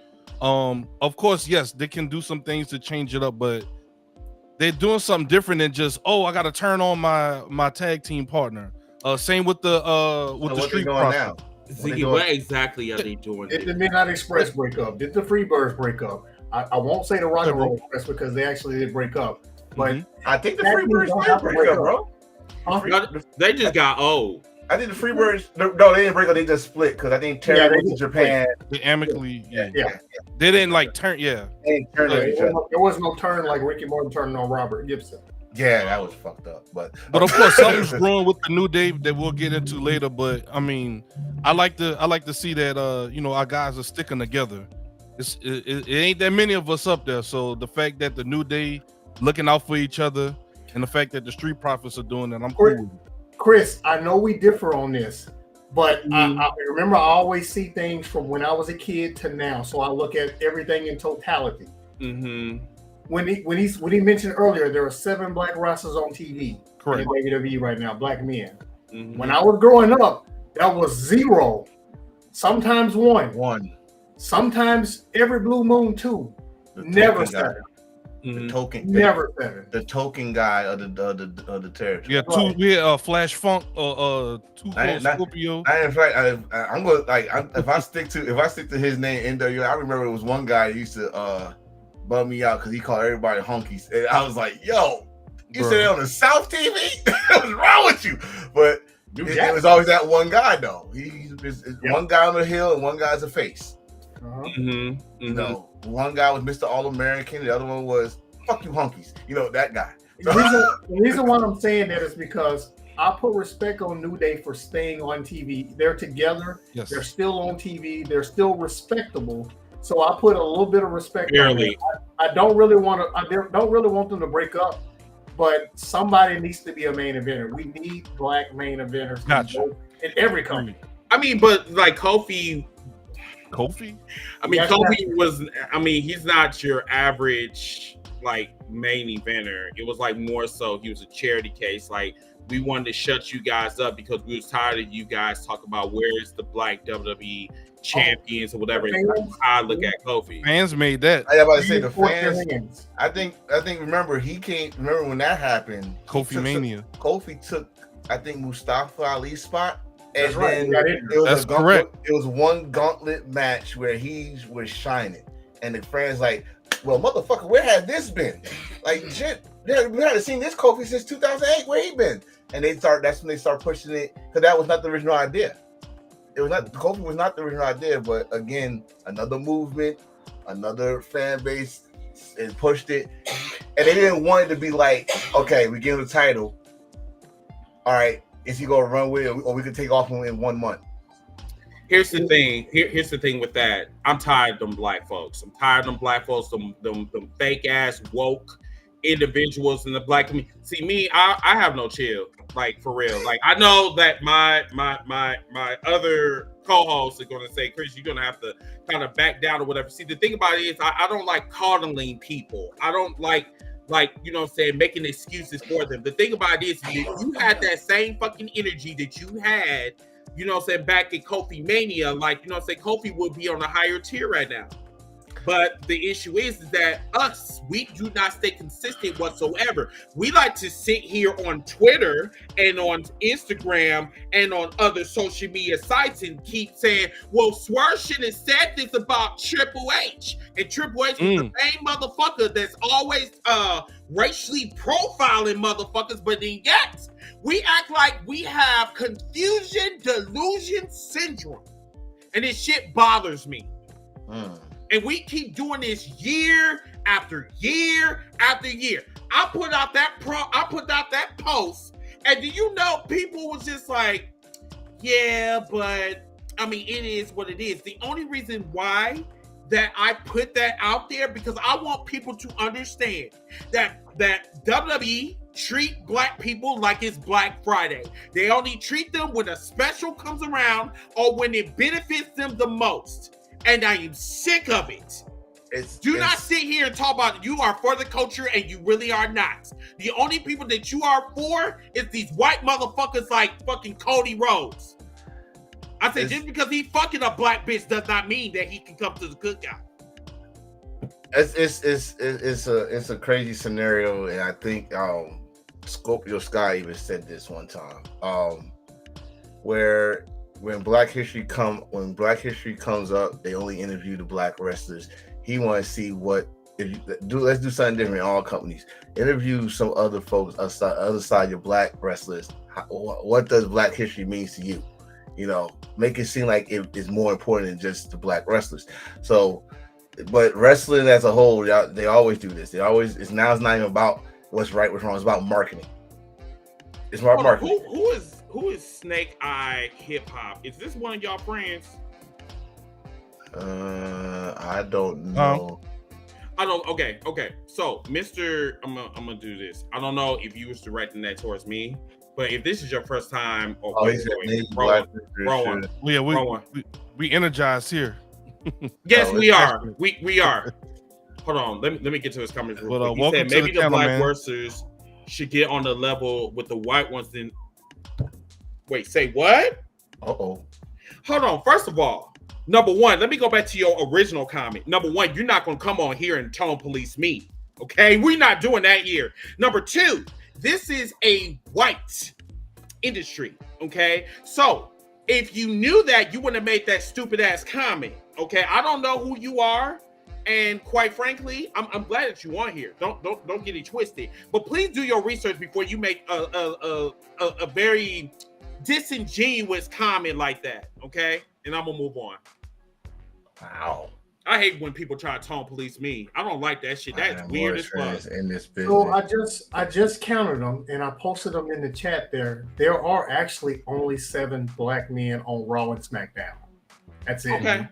S1: Of course, yes, they can do some things to change it up, but they're doing something different than just, I got to turn on my tag team partner. Same with the Street Profits.
S2: Ziggy, what exactly are they doing?
S4: Did the Midnight Express break up? Did the Freebirds break up? I won't say the Rock and Roll Express because they actually did break up. But
S3: I think the Freebirds did break up, bro.
S2: They just got old.
S3: I think the Freebirds, no, they didn't break up. They just split because I think Terry went to Japan.
S1: They amicably, they didn't like turn,
S4: There was no turn like Ricky Morton turning on Robert Gibson.
S3: Yeah, that was fucked up. But
S1: of course, something's wrong with the New Day that we'll get into later. But I mean, I like to see that our guys are sticking together. It ain't that many of us up there, so the fact that the New Day looking out for each other and the fact that the Street Profits are doing that, I'm cool.
S4: Chris, I know we differ on this, but I remember I always see things from when I was a kid to now, so I look at everything in totality.
S2: Mm-hmm.
S4: When he mentioned earlier, there are 7 black wrestlers on TV in WWE right now, black men. Mm-hmm. When I was growing up, that was 0, sometimes 1, sometimes every blue moon 2, never 7.
S3: The token,
S4: never 7.
S3: The token guy of the territory.
S1: Yeah, 2. We had Flash Funk, 2 Scorpio.
S3: I'm gonna if I stick to his name NWO. I remember it was one guy who used to bummed me out because he called everybody honkies, and I was like, "Yo, you said it on the South TV? What's wrong with you?" But it was always that one guy though. He's one guy on the hill and one guy's a face. You know, one guy was Mr. All-American, the other one was "fuck you honkies." You know, that guy.
S4: The reason why I'm saying that is because I put respect on New Day for staying on TV. They're together. Yes. They're still on TV. They're still respectable. So I put a little bit of respect.
S2: Barely.
S4: I don't really want to. I don't really want them to break up. But somebody needs to be a main eventer. We need black main eventers in every company.
S2: I mean, but like Kofi. I mean, Kofi was. I mean, he's not your average like main eventer. It was like more so he was a charity case. Like we wanted to shut you guys up because we was tired of you guys talking about where's the black WWE champions or whatever. I look at Kofi.
S1: Fans made that.
S3: I was about to say the fans. I think. Remember, he came. Remember when that happened?
S1: Kofi Mania.
S3: Kofi took, I think, Mustafa Ali's spot. And
S4: that's right.
S3: It was correct. It was one gauntlet match where he was shining, and the fans like, well, motherfucker, where has this been? Like, shit, we haven't seen this Kofi since 2008. Where he been? And that's when they start pushing it because that was not the original idea. It was not Kofi was not the original idea, but again, another movement, another fan base, and pushed it, and they didn't want it to be like, okay, we give him the title. All right, is he gonna run with it, or we could take off in 1 month?
S2: Here's the thing. Here's the thing with that. I'm tired of them black folks. I'm tired of them black folks. Them fake ass woke individuals in the black community. See me, I have no chill. Like for real. Like I know that my other co-hosts are gonna say, Chris, you're gonna have to kind of back down or whatever. See, the thing about it is I don't like coddling people. I don't like you know what I'm saying, making excuses for them. The thing about it is you had that same fucking energy that you had, you know what I'm saying, back in Kofi Mania, like, you know what I'm saying, Kofi would be on a higher tier right now. But the issue is that we do not stay consistent whatsoever. We like to sit here on Twitter and on Instagram and on other social media sites and keep saying, well, Swerve should have said this about Triple H. And Triple H is the same motherfucker that's always racially profiling motherfuckers, but then yet we act like we have confusion delusion syndrome. And this shit bothers me. And we keep doing this year after year after year. I put out that post, and do you know people was just like, yeah, but I mean, it is what it is. The only reason why that I put that out there because I want people to understand that WWE treat black people like it's Black Friday. They only treat them when a special comes around or when it benefits them the most. And I am sick of it. Do not sit here and talk about you are for the culture and you really are not. The only people that you are for is these white motherfuckers like fucking Cody Rhodes. I said just because he fucking a black bitch does not mean that he can come to the cookout.
S3: It's a crazy scenario, and I think Scorpio Sky even said this one time. Where when Black History comes up, they only interview the black wrestlers. He wants to see let's do something different in all companies. Interview some other folks other side your black wrestlers. What does Black History mean to you? You know, make it seem like it is more important than just the black wrestlers. So, but wrestling as a whole, they always do this. It's not even about what's right, what's wrong. It's about marketing. It's about marketing.
S2: Who is Snake Eye Hip Hop? Is this one of y'all friends?
S3: I don't know.
S2: Okay. So, Mr. I'm gonna do this. I don't know if you was directing that towards me, but if this is your first time,
S1: we energized here.
S2: Yes, we are. We are. Hold on. Let me get to his comments real quick. He said maybe the black wrestlers should get on the level with the white ones. Then wait, say what?
S3: Hold
S2: on. First of all, number one, let me go back to your original comment. Number one, you're not gonna come on here and tone police me. Okay, we're not doing that here. Number two, this is a white industry. Okay, so if you knew that, you wouldn't have made that stupid ass comment. Okay, I don't know who you are. And quite frankly, I'm glad that you on here. Don't get it twisted. But please do your research before you make a very disingenuous comment like that. Okay, and I'm gonna move on.
S3: Wow.
S2: I hate when people try to tone police me. I don't like that shit. That's weird as fuck.
S3: In this business.
S4: So I just counted them and I posted them in the chat there. There are actually only 7 black men on Raw and SmackDown. That's it.
S2: Okay.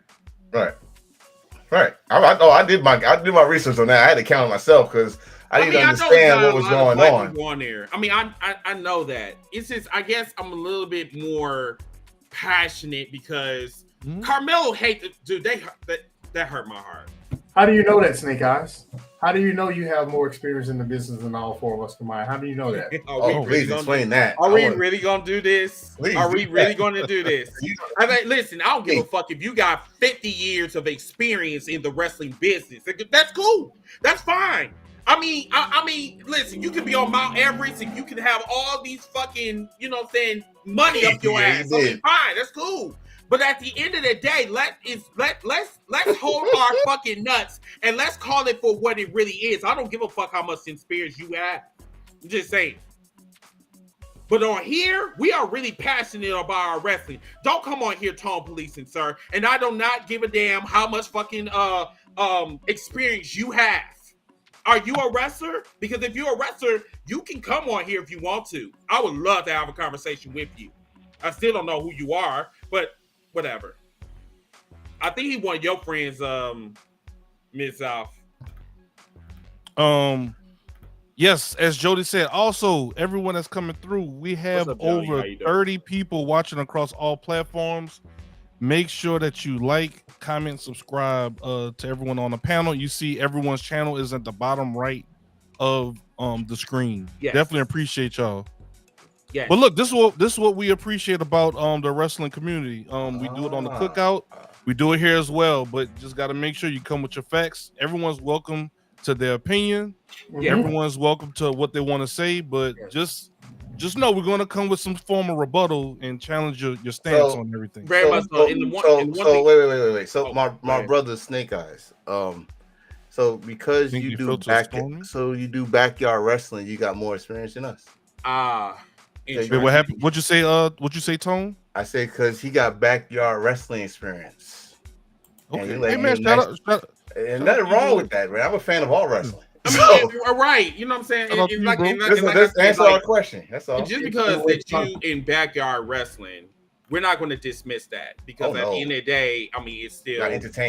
S3: Right. I did my research on that. I had to count it myself because I didn't understand what was going on.
S2: There. I mean, I know that. It's just I guess I'm a little bit more passionate because Carmelo dude. That hurt my heart.
S4: How do you know that, Snake Eyes? How do you know you have more experience in the business than all 4 of us combined? How do you know that?
S3: Please explain that.
S2: Are we really gonna do this? Are we really gonna do this? I mean, listen, I don't give a fuck if you got 50 years of experience in the wrestling business. That's cool. That's fine. I mean, listen, you can be on Mount Everest and you can have all these fucking, you know what I'm saying, money up your ass. I mean, fine, that's cool. But at the end of the day, let's hold our fucking nuts and let's call it for what it really is. I don't give a fuck how much experience you have. I'm just saying. But on here, we are really passionate about our wrestling. Don't come on here tone policing, sir. And I do not give a damn how much fucking experience you have. Are you a wrestler? Because if you're a wrestler, you can come on here if you want to. I would love to have a conversation with you. I still don't know who you are, but whatever. I think he one of your friends, Mid-South.
S1: Yes, as Jody said, also everyone that's coming through, we have over 30 people watching across all platforms. Make sure that you like, comment, subscribe to everyone on the panel. You see everyone's channel is at the bottom right of the screen. Yes. Definitely appreciate y'all. Yes. But look, this is what we appreciate about the wrestling community. We do it on the cookout. We do it here as well, but just got to make sure you come with your facts. Everyone's welcome to their opinion. Yeah. Everyone's welcome to what they want to say, but just know we're going to come with some form of rebuttal and challenge your stance on everything.
S3: Very much so. Wait. So my brother Snake Eyes. So because you do backyard wrestling, you got more experience than us.
S1: Wait, what happened? What'd you say? What'd you say, Tone?
S3: I said because he got backyard wrestling experience.
S1: Okay, hey man, shout out.
S3: And nothing wrong with that, man. I'm a fan of all wrestling.
S2: I mean, right? You know what I'm saying?
S3: Just answer our question. That's all.
S2: Just because that you in backyard wrestling, we're not going to dismiss that because at the end of the day, I mean, it's still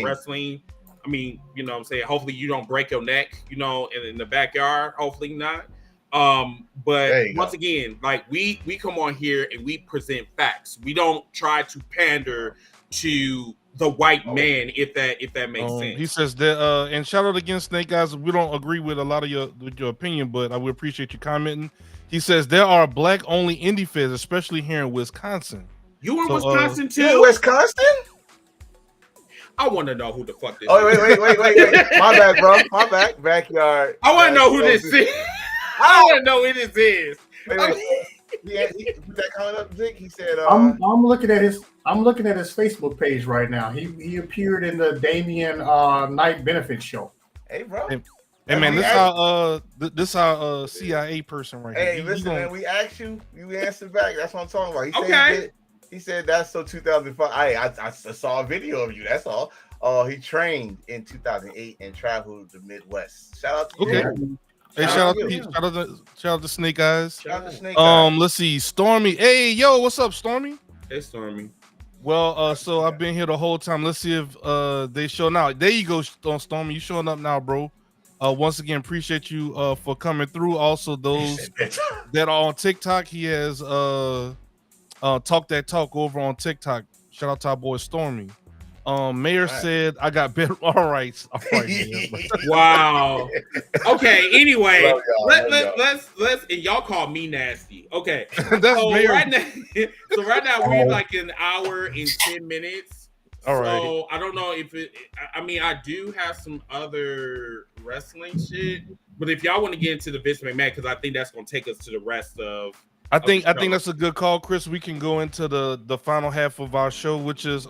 S2: wrestling. I mean, you know what I'm saying? Hopefully, you don't break your neck, you know, in the backyard. Hopefully not. But once again, like we come on here and we present facts. We don't try to pander to the white man, if that makes sense.
S1: He says that, and shout out again, Snake Eyes. We don't agree with a lot of your opinion, but I would appreciate you commenting. He says there are black only indie feds, especially here in Wisconsin.
S2: You in Wisconsin too?
S3: Wisconsin?
S2: I want to know who the fuck this.
S3: Oh wait! My bad, bro. My bad. Backyard.
S2: I want to know who this is. I want to know who this is.
S3: He put that comment up, Dick. He said,
S4: "I'm looking at his Facebook page right now. He appeared in the Damien Night Benefit Show."
S3: Hey, bro.
S1: Hey man, this our CIA person right here.
S3: Hey, listen, man. We asked you answered back. That's what I'm talking about. He said that's so 2005. I saw a video of you. That's all. He trained in 2008 and traveled to the Midwest. Shout out to you.
S1: Hey, shout out to Snake Eyes. Shout out to Snake Eyes. Let's see, Stormy. Hey, yo, what's up, Stormy?
S2: Hey, Stormy.
S1: Well, so I've been here the whole time. Let's see if they show now. There you go, Stormy. You showing up now, bro. Once again, appreciate you for coming through. Also, those that are on TikTok, he has Talk That Talk over on TikTok. Shout out to our boy Stormy. Mayor said I got better. All right.
S2: Wow. Okay. Anyway, let's and y'all call me nasty. Okay.
S1: That's
S2: right now we're like an hour and 10 minutes.
S1: All right.
S2: So I don't know if I do have some other wrestling shit, but if y'all want to get into the Vince McMahon, because I think that's gonna take us to the rest of.
S1: I think that's a good call, Chris. We can go into the final half of our show, which is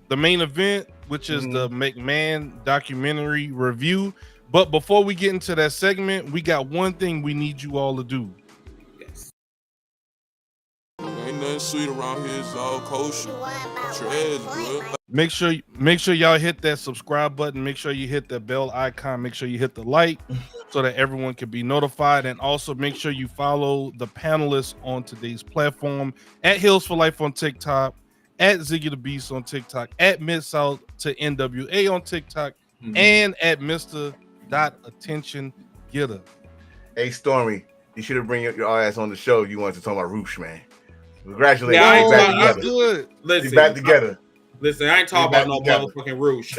S1: the main event, which is the McMahon documentary review. But before we get into that segment, we got one thing we need you all to do.
S2: Yes.
S6: Ain't nothing sweet around here. It's all kosher. Trash, good.
S1: Make sure y'all hit that subscribe button. Make sure you hit the bell icon. Make sure you hit the like so that everyone can be notified. And also make sure you follow the panelists on today's platform at Hills for Life on TikTok, at Ziggy the Beast on TikTok, at Mid-South to NWA on TikTok, and at Mr. Attention Getter.
S3: Hey, Stormy, you should have bring your ass on the show if you wanted to talk about Roosh, man. Congratulations.
S2: Yeah, I ain't
S3: back
S2: talking-
S3: together.
S1: Good.
S2: Listen,
S3: You're back together.
S2: Listen, I ain't talking
S3: We're
S2: about no
S3: back
S2: motherfucking Roosh.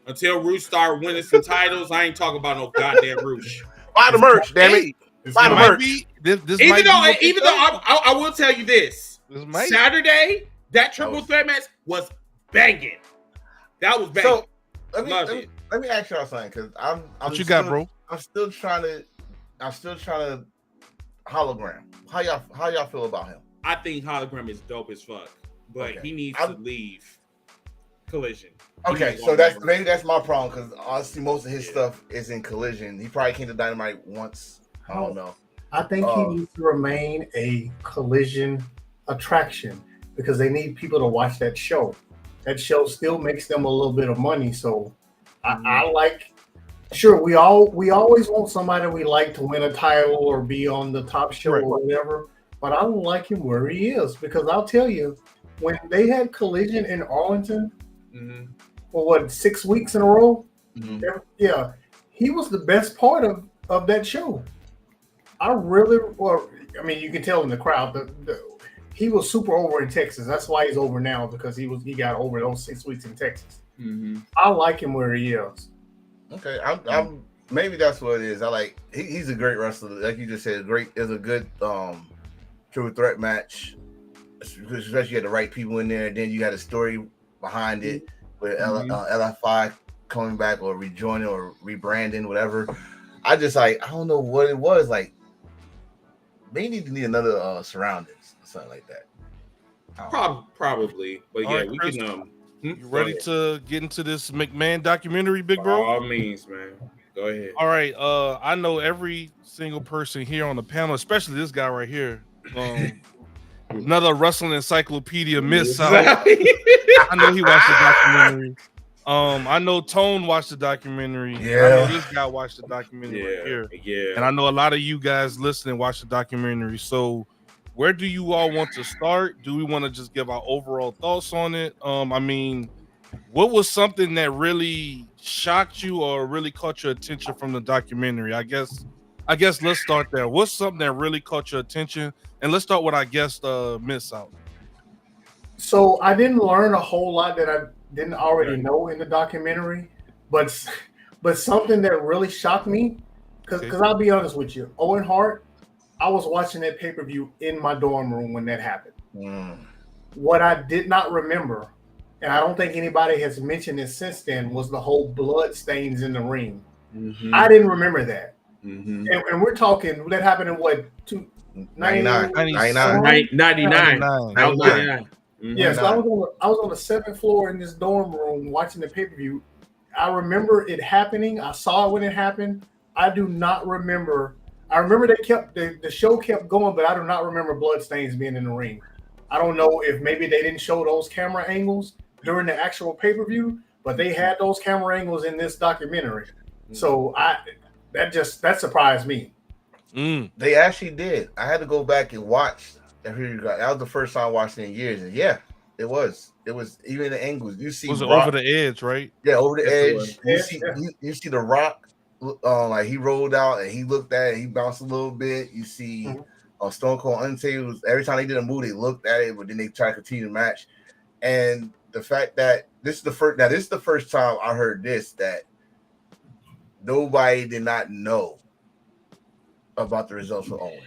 S2: Until Roosh start winning some titles, I ain't talking about no goddamn Roosh.
S3: Buy the merch, damn it. Buy the merch.
S2: Even though I will tell you this,
S1: might-
S2: Saturday, that triple threat match was banging. That was banging.
S3: So let me ask y'all something, because I'm
S1: What you got, bro?
S3: I'm still trying to hologram. How y'all feel about him?
S2: I think Hologram is dope as fuck, but
S3: Okay.
S2: he needs to leave Collision.
S3: Okay, so maybe that's my problem, because honestly, most of his stuff is in Collision. He probably came to Dynamite once. I don't know.
S4: I think he needs to remain a Collision attraction because they need people to watch that show. That show still makes them a little bit of money. So I like. Sure, we always want somebody we like to win a title or be on the top show or whatever. But I don't like him where he is, because I'll tell you, when they had Collision in Arlington for 6 weeks in a row, yeah, he was the best part of that show. I mean, you can tell in the crowd he was super over in Texas. That's why he's over now, because he got over those 6 weeks in Texas. I like him where he is.
S3: Okay, I'm maybe that's what it is. I like he's a great wrestler, like you just said. Is a good triple threat match, especially you had the right people in there. Then you had a story behind it with LFI coming back or rejoining or rebranding, whatever. I don't know what it was like. They need another surroundings or something like that.
S2: Probably, but
S1: All
S2: yeah,
S1: right,
S2: we
S1: Chris,
S2: can.
S1: You ready to get into this McMahon documentary, big bro?
S2: By all means, man. Go ahead.
S1: All right. I know every single person here on the panel, especially this guy right here. Another wrestling encyclopedia Mid-South. I know he watched the documentary. I know Tone watched the documentary.
S3: Yeah.
S1: I know this guy watched the documentary right here.
S2: Yeah.
S1: And I know a lot of you guys listening watched the documentary. So where do you all want to start? Do we want to just give our overall thoughts on it? I mean, what was something that really shocked you or really caught your attention from the documentary? I guess let's start there. What's something that really caught your attention? And let's start with our guest, Mid-South.
S4: So I didn't learn a whole lot that I didn't already know in the documentary, but something that really shocked me, because I'll be honest with you, Owen Hart, I was watching that pay-per-view in my dorm room when that happened. What I did not remember, and I don't think anybody has mentioned it since then, was the whole blood stains in the ring. I didn't remember that. And we're talking, that happened in what,
S3: 99.
S4: Yeah, so I was on the 7th floor in this dorm room watching the pay-per-view. I remember it happening. I saw it when it happened. I do not remember. I remember the show kept going, but I do not remember bloodstains being in the ring. I don't know if maybe they didn't show those camera angles during the actual pay-per-view, but they had those camera angles in this documentary. So that surprised me.
S3: They actually did. I had to go back and watch. And here you go. That was the first time I watched it in years. And yeah, it was. It was even the angles. You see,
S1: Was it
S3: Rock,
S1: over the edge, right?
S3: Yeah, over the edge.
S4: Yeah.
S3: You see the Rock. Like he rolled out and he looked at it. He bounced a little bit. You see, Stone Cold Undertaker. Every time they did a move, they looked at it, but then they tried to continue the match. And the fact that this is the first time I heard this, that nobody did not know about the results for Owen.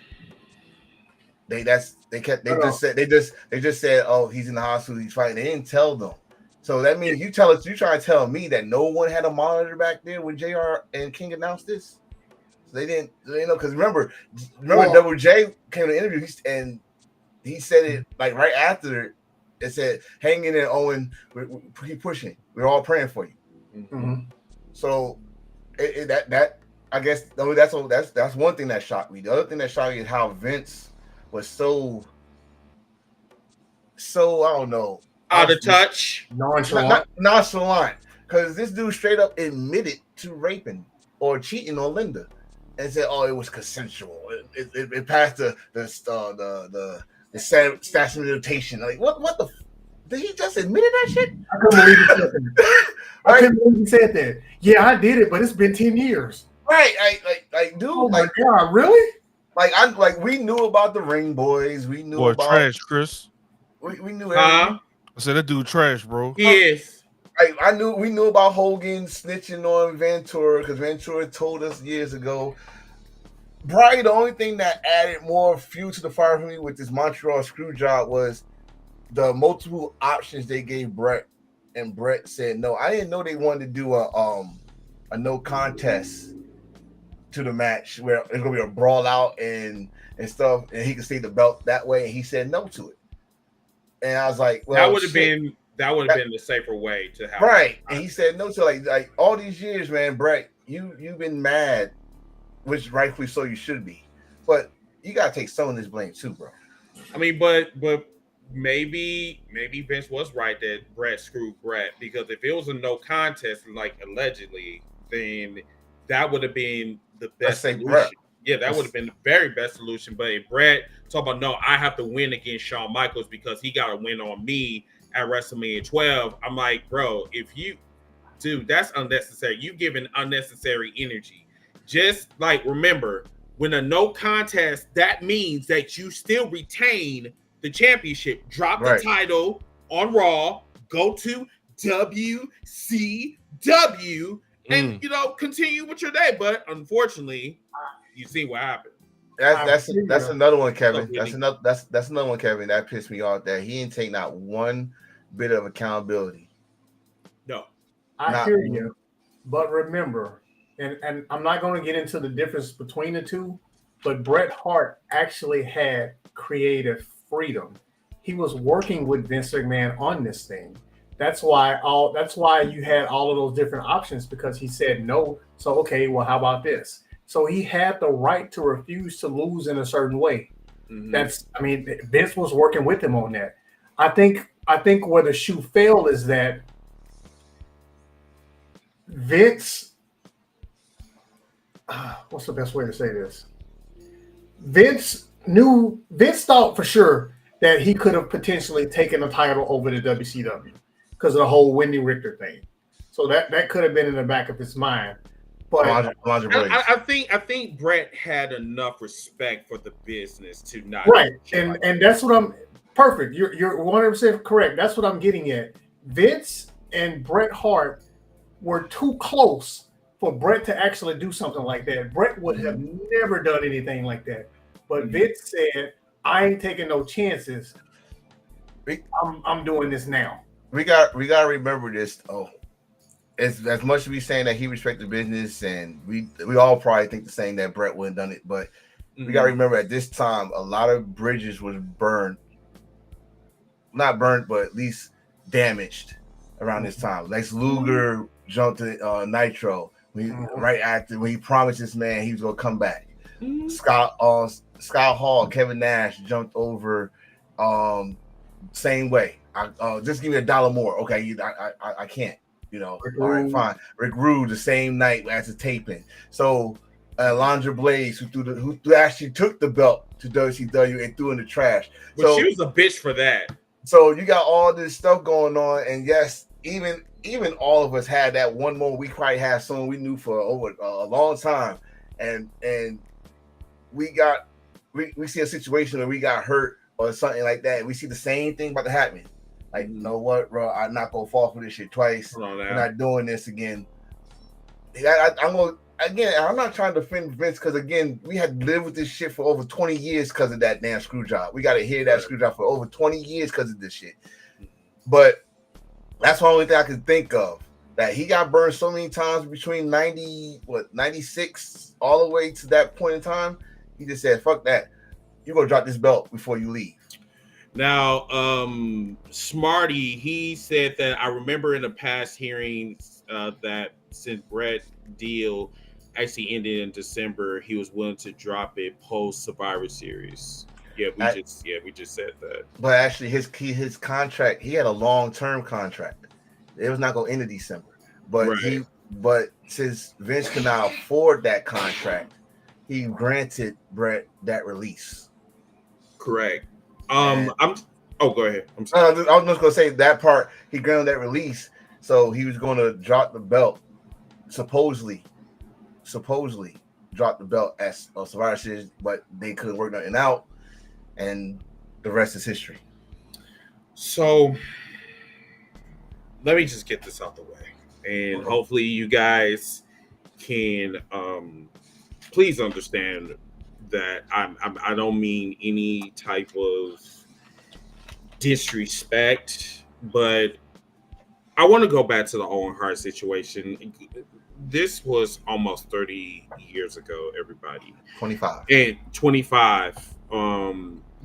S3: They just said, oh, he's in the hospital, he's fighting. They didn't tell them. So that means you trying to tell me that no one had a monitor back there when JR and King announced this? So they didn't know, because remember Double J came to the interview and he said it like right after It said, "Hang in there, Owen. Keep pushing. We're all praying for you."
S4: Mhm.
S3: So that I guess that's one thing that shocked me. The other thing that shocked me is how Vince was so I don't know,
S2: Out of touch.
S4: Nonchalant.
S3: nonchalant, because this dude straight up admitted to raping or cheating on Linda and said, "Oh, it was consensual. It passed the statute of limitation." Like what the. Did he just admit that shit?
S4: I couldn't believe he said that. I couldn't believe he said that. Yeah, I did it, but it's been 10 years.
S3: Right, like dude,
S4: Oh my God, really?
S3: We knew about the Ring Boys. We knew about
S1: trash, Chris.
S3: We knew everything.
S1: I said that dude trash, bro.
S2: He is.
S3: We knew about Hogan snitching on Ventura because Ventura told us years ago. Probably the only thing that added more fuel to the fire for me with this Montreal screw job was the multiple options they gave Brett, and Brett said no. I didn't know they wanted to do a no contest to the match where it's gonna be a brawl out and stuff, and he could see the belt that way, and he said no to it. And I was like, well,
S2: that would have been the safer way to have
S3: right. And he said no to like all these years, man. Brett, you've been mad, which rightfully so you should be, but you gotta take some of this blame too, bro.
S2: I mean, but maybe Vince was right that Brett screwed Brett, because if it was a no contest, like allegedly, then that would have been the best solution.
S3: Brett.
S2: Yeah, that would have been the very best solution. But if Brett talk about, no, I have to win against Shawn Michaels because he got to win on me at WrestleMania 12, I'm like, bro, dude, that's unnecessary. You giving unnecessary energy. Just like, remember, when a no contest, that means that you still retain the championship. Drop the title on Raw, go to WCW, and continue with your day. But unfortunately, you see what happened.
S3: That's another one, Kevin. That's another one, Kevin. That pissed me off. That he didn't take not one bit of accountability.
S2: No,
S4: I hear you, but remember, and I'm not going to get into the difference between the two, but Bret Hart actually had creative freedom. He was working with Vince McMahon on this thing. That's why you had all of those different options, because he said no. So okay, well, how about this? So he had the right to refuse to lose in a certain way. Mm-hmm. Vince was working with him on that. I think where the shoe fell is that Vince. What's the best way to say this? Vince thought for sure that he could have potentially taken the title over to WCW because of the whole Wendy Richter thing. So that could have been in the back of his mind. But
S2: I think Bret had enough respect for the business to not
S4: and that's what I'm perfect. You're 100% correct. That's what I'm getting at. Vince and Bret Hart were too close for Bret to actually do something like that. Bret would have never done anything like that. But Vince said, I ain't taking no chances. I'm doing this now.
S3: We got to remember this. As much as we saying that he respected business, and we all probably think the same that Bret wouldn't have done it, but we got to remember at this time a lot of bridges was burned, not burnt, but at least damaged around this time. Lex Luger jumped to Nitro right after when he promised this man he was gonna come back. Scott Hall, Kevin Nash jumped over same way. Just give me $1 more. Okay, I can't. All right, fine. Rick Rude the same night as the taping. So Alundra Blaze, who actually took the belt to WCW and threw in the trash.
S2: But she was a bitch for that.
S3: So you got all this stuff going on, and yes, even all of us had that one moment. We probably had someone we knew for over a long time, and we see a situation where we got hurt or something like that, and we see the same thing about to happen. Like, you know what, bro? I'm not gonna fall for this shit twice. We're not doing this again. I'm not trying to defend Vince, because again, we had to live with this shit for over 20 years because of that damn screw job. We got to hear that screw job for over 20 years because of this shit. But that's the only thing I can think of. That he got burned so many times between 96 all the way to that point in time. He just said, "Fuck that. You're gonna drop this belt before you leave."
S2: Now, Smarty, he said that I remember in the past hearings that since Brett deal actually ended in December, he was willing to drop it post Survivor Series. We just said that.
S3: But actually, his contract, he had a long-term contract. It was not going to end in December. But since Vince could not afford that contract, he granted Brett that release.
S2: Correct. Go ahead. I'm sorry.
S3: I was just going to say that part. He granted that release, so he was going to drop the belt. Supposedly drop the belt as a Survivor Series, but they couldn't work nothing out, and the rest is history.
S2: So let me just get this out the way, and hopefully you guys can please understand that I don't mean any type of disrespect, but I want to go back to the Owen Hart situation. This was almost 30 years ago, everybody.
S3: 25.
S2: And 25,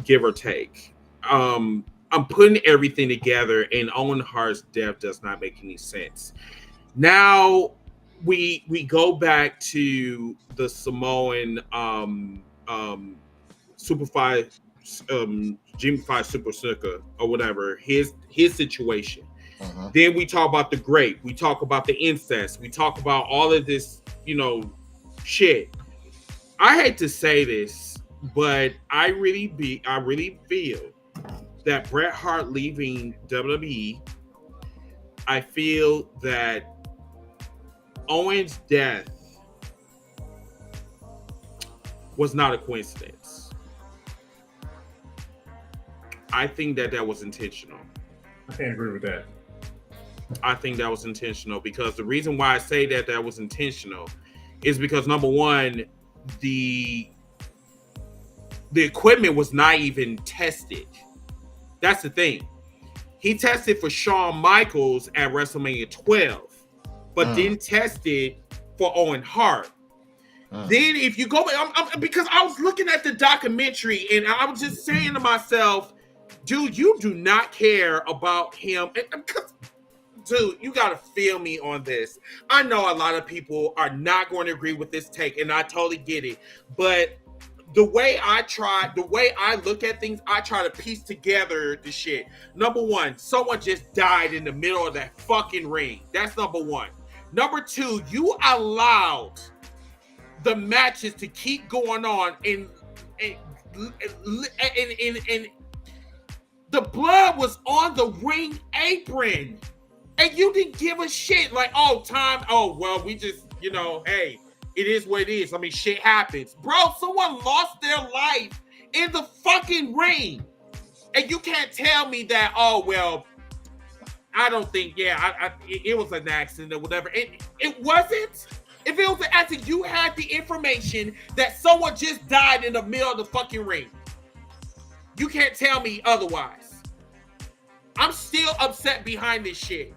S2: give or take. I'm putting everything together, and Owen Hart's death does not make any sense. Now we go back to the Samoan Super 5 Jimmy 5 Super Snuka or whatever, his situation. Then we talk about the grape, we talk about the incest, we talk about all of this, shit. I hate to say this, but I really feel that Bret Hart leaving WWE, I feel that Owen's death was not a coincidence. I think that was intentional.
S4: I can't agree with that.
S2: I think that was intentional because the reason why I say that was intentional is because, number one, the equipment was not even tested. That's the thing. He tested for Shawn Michaels at WrestleMania 12, but didn't test it for Owen Hart. Then if you go back, because I was looking at the documentary and I was just saying to myself, dude, you do not care about him. Dude, you got to feel me on this. I know a lot of people are not going to agree with this take, and I totally get it. But the way I look at things, I try to piece together the shit. Number one, someone just died in the middle of that fucking ring. That's number one. Number two, you allowed the matches to keep going on, and the blood was on the ring apron. And you didn't give a shit. Like, we just, hey, it is what it is. I mean, shit happens. Bro, someone lost their life in the fucking ring. And you can't tell me that, I don't think, it was an accident or whatever. It wasn't. If it was an accident, you had the information that someone just died in the middle of the fucking ring. You can't tell me otherwise. I'm still upset behind this shit.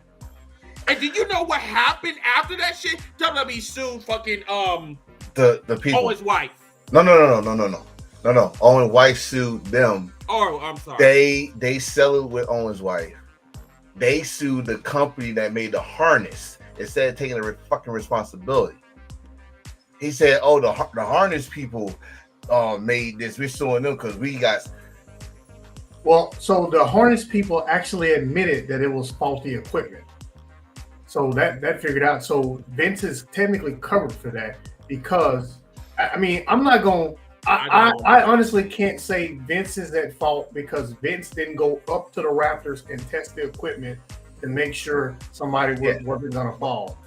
S2: And do you know what happened after that shit? WWE sued fucking
S3: the people.
S2: Owen's wife.
S3: No. Owen's wife sued them.
S2: Oh, I'm sorry.
S3: They settled with Owen's wife. They sued the company that made the harness instead of taking the fucking responsibility. He said, the harness people made this. We're suing them because we got.
S4: Well, so the harness people actually admitted that it was faulty equipment. So that figured out. So Vince is technically covered for that because, I mean, I'm not going to, I honestly can't say Vince is at fault because Vince didn't go up to the rafters and test the equipment to make sure somebody wasn't going to fall.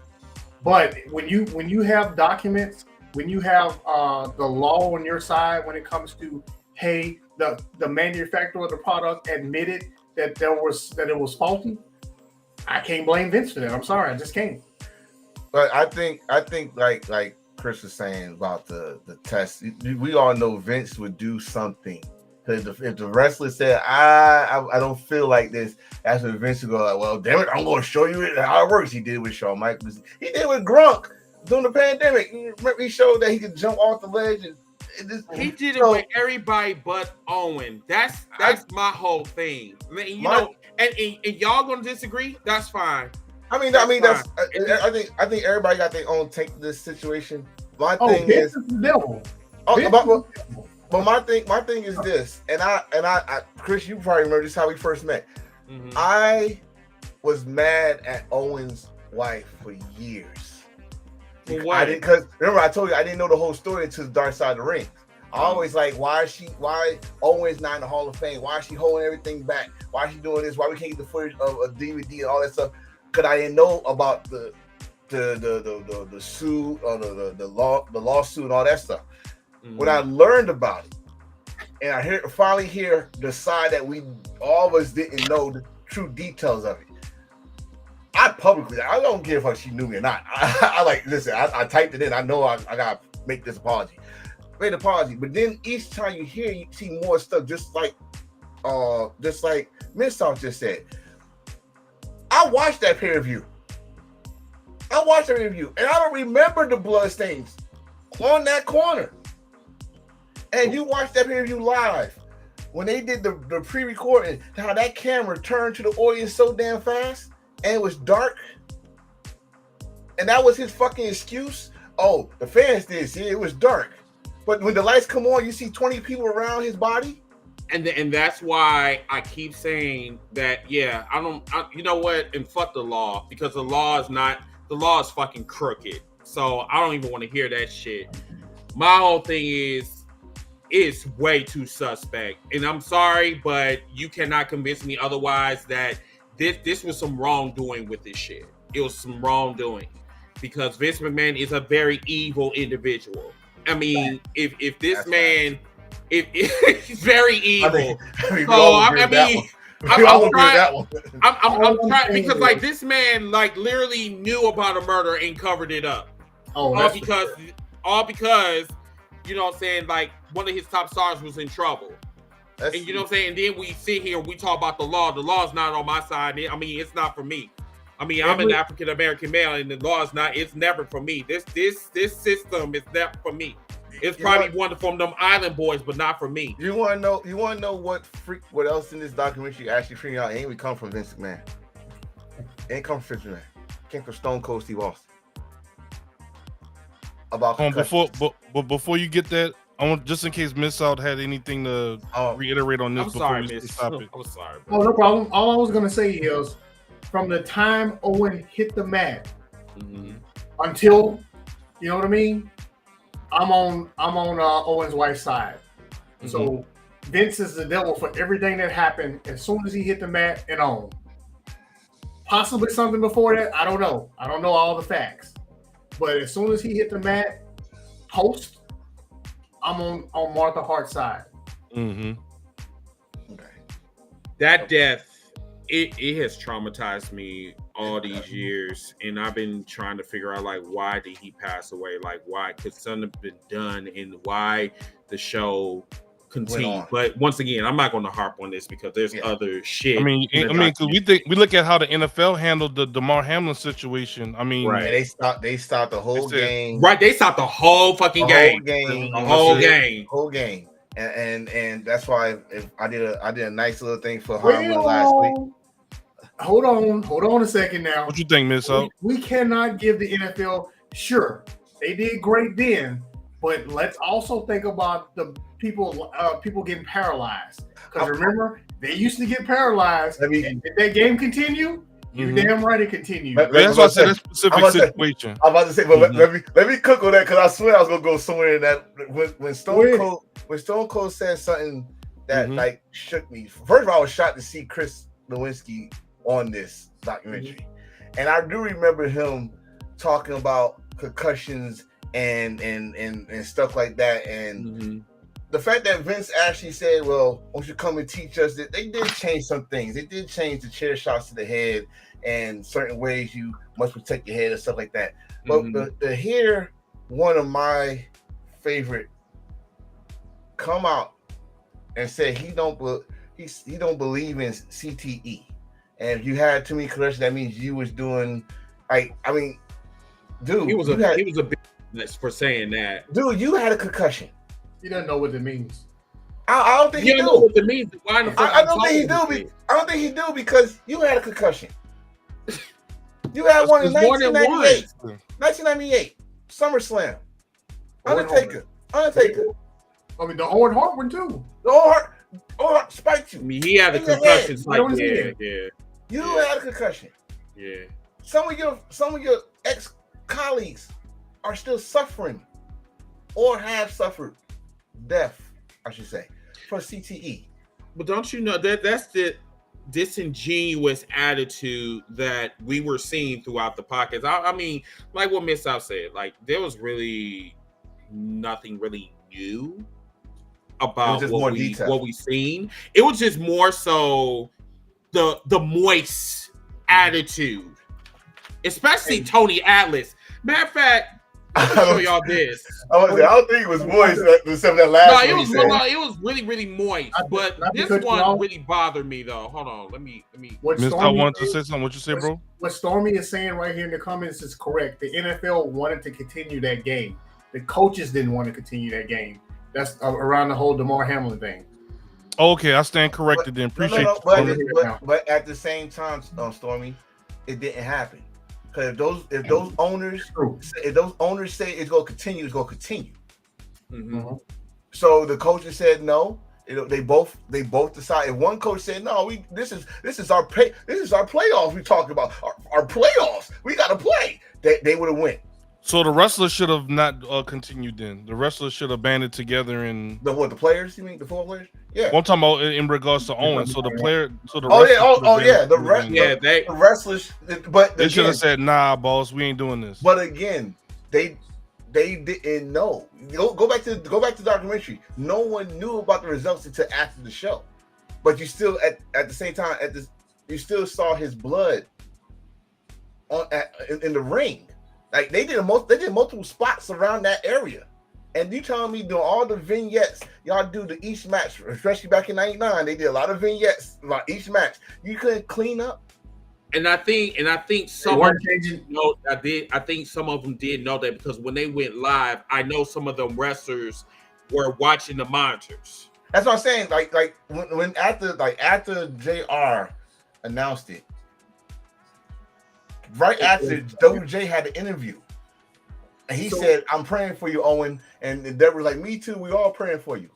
S4: But when you have documents, when you have the law on your side, when it comes to, hey, the manufacturer of the product admitted that it was faulty, I can't blame Vince for that. I'm sorry, I just can't.
S3: But I think like Chris was saying about the test, we all know Vince would do something. Because if the wrestler said, I don't feel like this, that's when Vince would go like, well, damn it, I'm going to show you how it works. He did with Shawn Michaels. He did with Gronk during the pandemic. He showed that he could jump off the ledge
S2: He did it with everybody but Owen. That's my whole thing. You know, and y'all gonna disagree? That's fine.
S3: I think everybody got their own take to this situation. My thing is
S4: the devil.
S3: But my thing is this, and I Chris, you probably remember this how we first met. Mm-hmm. I was mad at Owen's wife for years. Because remember I told you I didn't know the whole story until the Dark Side of the Ring. I always like why Owen's not in the Hall of Fame? Why is she holding everything back? Why is she doing this? Why we can't get the footage of a DVD and all that stuff? Because I didn't know about the suit or the lawsuit and all that stuff. Mm-hmm. When I learned about it, and I finally hear the side that we all of us didn't know the true details of it, I don't care if she knew me or not. I typed it in. I know I gotta make this apology. Made an apology, but then each time you see more stuff, just like Miss South just said. I watched that pay-per-view. And I don't remember the blood stains on that corner. And you watched that pay-per-view live when they did the pre-recording, how that camera turned to the audience so damn fast and it was dark. And that was his fucking excuse. Oh, the fans did see it was dark. But when the lights come on, you see 20 people around his body.
S2: And that's why I keep saying that, yeah, you know what? And fuck the law, because the law is fucking crooked. So I don't even want to hear that shit. My whole thing is, it's way too suspect. And I'm sorry, but you cannot convince me otherwise that this was some wrongdoing with this shit. It was some wrongdoing. Because Vince McMahon is a very evil individual. I mean, if this man... He's very evil. I'm trying because like this man like literally knew about a murder and covered it up. All because you know what I'm saying, like one of his top stars was in trouble. And you know what I'm saying, and then we sit here and we talk about the law. The law is not on my side. I mean, it's not for me. I mean, I'm an African American male, and the law is not. It's never for me. This system is never for me. It's probably one from them island boys, but not for me.
S3: You want to know what else in this documentary actually freaking out? It ain't even come from Vince McMahon. It ain't come from Vince McMahon. It came from Stone Cold Steve Austin.
S1: Before you get that, I want, just in case Miss Out had anything to reiterate on this.
S2: I'm sorry, stop it. I was sorry. Bro.
S4: Oh, no problem. All I was gonna say is, from the time Owen hit the mat until, you know what I mean, I'm on Owen's wife's side. Mm-hmm. So Vince is the devil for everything that happened as soon as he hit the mat and on. Possibly something before that, I don't know. I don't know all the facts. But as soon as he hit the mat, post, I'm on Martha Hart's side.
S1: Mm-hmm.
S2: Okay. That death, it has traumatized me all these years, and I've been trying to figure out like why did he pass away? Like why could something have been done, and why the show continued? But once again, I'm not going to harp on this because there's other shit.
S1: I mean, because we look at how the NFL handled the DeMar Hamlin situation. I mean,
S3: right? They stopped the whole game.
S2: Right, they stopped the whole fucking game. The whole game.
S3: And that's why I did a nice little thing for Hamlin last week.
S4: Hold on a second now.
S1: What you think, Miss O?
S4: We cannot give the NFL, sure, they did great then, but let's also think about the people getting paralyzed. Because remember, they used to get paralyzed. And did that game continue? You're damn right it continued.
S1: That's why I said that specific situation.
S3: I'm about to say, but let me cook on that, because I swear I was gonna go somewhere in that when Stone Cold said something that like shook me. First of all, I was shocked to see Chris Nowinski on this documentary, and I do remember him talking about concussions and stuff like that, and the fact that Vince actually said, well, won't you come and teach us, that they did change some things. They did change the chair shots to the head and certain ways you must protect your head and stuff like that. But to hear one of my favorite come out and say he don't believe in CTE. And if you had too many concussions, that means you was doing, like, I mean, dude,
S2: he was a big for saying that.
S3: Dude, you had a concussion.
S4: He doesn't know what it means.
S3: I don't think he
S2: You
S3: do.
S2: know what it means. Why the fuck
S3: I don't think he do. I don't think he do because you had a concussion. You had one in 1998. 1998 SummerSlam. Undertaker.
S4: I mean, the Owen Hart one too.
S3: The Owen Hart spiked you.
S2: I mean, he had a concussion. Like, yeah.
S3: You had a concussion.
S2: Yeah.
S3: Some of your ex-colleagues are still suffering or have suffered death, I should say, for CTE.
S2: But don't you know that's the disingenuous attitude that we were seeing throughout the podcast? I mean, like what Miss South said, like there was really nothing really new about what we seen. It was just more so the moist attitude, especially Tony Atlas. Matter of fact, I'll show y'all this.
S3: I don't think it was moist. Except that last one.
S2: It was really, really moist. But this one really bothered me, though. Hold on, let me.
S1: Mr. I wanted to say something. What you say, bro?
S4: What Stormy is saying right here in the comments is correct. The NFL wanted to continue that game. The coaches didn't want to continue that game. That's around the whole DeMar Hamlin thing.
S1: Okay, I stand corrected then. Appreciate
S3: it. But at the same time, Stormy, it didn't happen. Because if those owners say it's gonna continue, it's gonna continue.
S2: Mm-hmm.
S3: So the coaches said no. They both decided. If one coach said no, this is our playoffs. We talking about our playoffs. We gotta play. They would have went.
S1: So the wrestlers should have not continued then. The wrestlers should have banded together and
S3: the players? You mean the four players? Yeah.
S1: Well, I'm talking about in regards to Owen. So the
S3: wrestlers. But
S1: they should have said, "Nah, boss, we ain't doing this."
S3: But again, they didn't know. Go back to the documentary. No one knew about the results until after the show. But you still at the same time you still saw his blood in the ring. Like they did multiple spots around that area. And you telling me doing all the vignettes y'all do to each match, especially back in '99, they did a lot of vignettes about each match. You couldn't clean up.
S2: And I think some of them know I think some of them did know that because when they went live, I know some of them wrestlers were watching the monitors.
S3: That's what I'm saying. Like when after JR announced it, right after WJ had the interview, and he said, "I'm praying for you, Owen," and Deborah was like, "Me too. We all praying for you."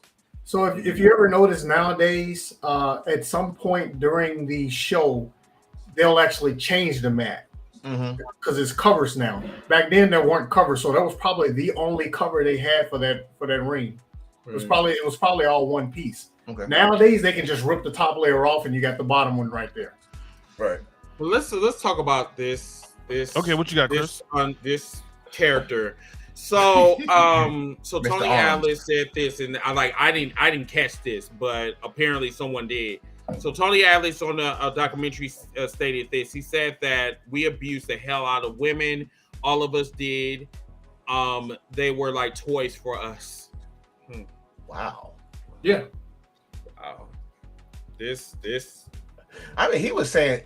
S4: So if you ever notice nowadays, at some point during the show, they'll actually change the mat because it's covers now. Back then there weren't covers, so that was probably the only cover they had for that ring. It was probably all one piece. Okay. Nowadays they can just rip the top layer off and you got the bottom one right there.
S3: Right.
S2: Well, let's talk about this.
S1: Okay, what you got, Chris?
S2: On this character. So so Tony Atlas said this, and I didn't catch this, but apparently someone did. So Tony Atlas on a documentary stated this. He said that we abused the hell out of women. All of us did. They were like toys for us.
S3: Wow.
S4: Yeah.
S2: Wow. This.
S3: I mean, he was saying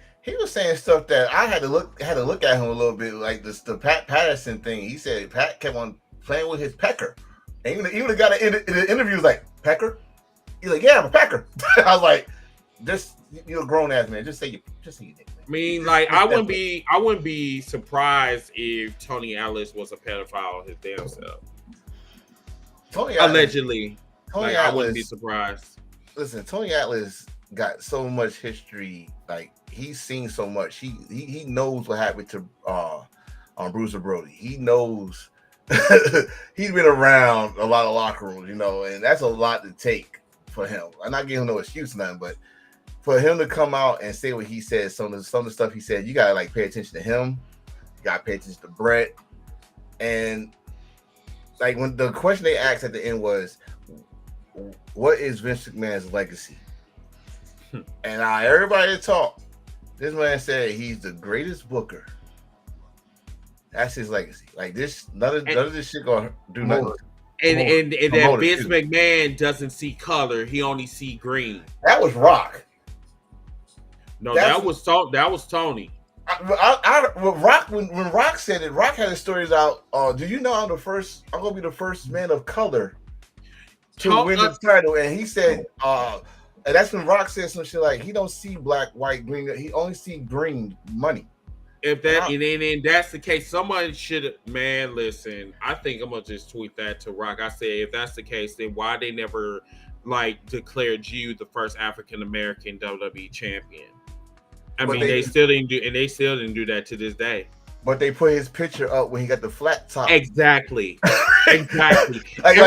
S3: stuff that I had to look at him a little bit, like the Pat Patterson thing. He said Pat kept on playing with his pecker. And even the guy in the interview was like, "Pecker?" He's like, "Yeah, I'm a pecker." I was like, you're a grown ass man. Just say your name.
S2: I mean, like I wouldn't be surprised if Tony Atlas was a pedophile his damn self. Allegedly.
S3: Tony Atlas,
S2: I wouldn't be surprised.
S3: Listen, Tony Atlas got so much history. Like he's seen so much. He knows what happened to Bruiser Brody. He knows. He's been around a lot of locker rooms, and that's a lot to take for him. I'm not giving him no excuse, nothing, but for him to come out and say what he said, some of the stuff he said, you gotta like pay attention to him. You gotta pay attention to Brett. And like when the question they asked at the end was, "What is Vince McMahon's legacy?" And everybody talked. This man said he's the greatest booker. That's his legacy. Like this, none of this shit gonna do nothing.
S2: And that Vince McMahon doesn't see color; he only see green.
S3: That was Rock.
S2: No, that was Tony.
S3: When Rock said it, Rock had his stories out. Do you know I'm gonna be the first man of color to win the title, and he said, and that's when Rock said some shit like he don't see black, white, green. He only see green money.
S2: If that and that's the case, somebody should. Man, listen. I think I'm gonna just tweet that to Rock. I said, if that's the case, then why they never like declared you the first African American WWE champion? I mean, they still didn't do that to this day.
S3: But they put his picture up when he got the flat top.
S2: Exactly. Every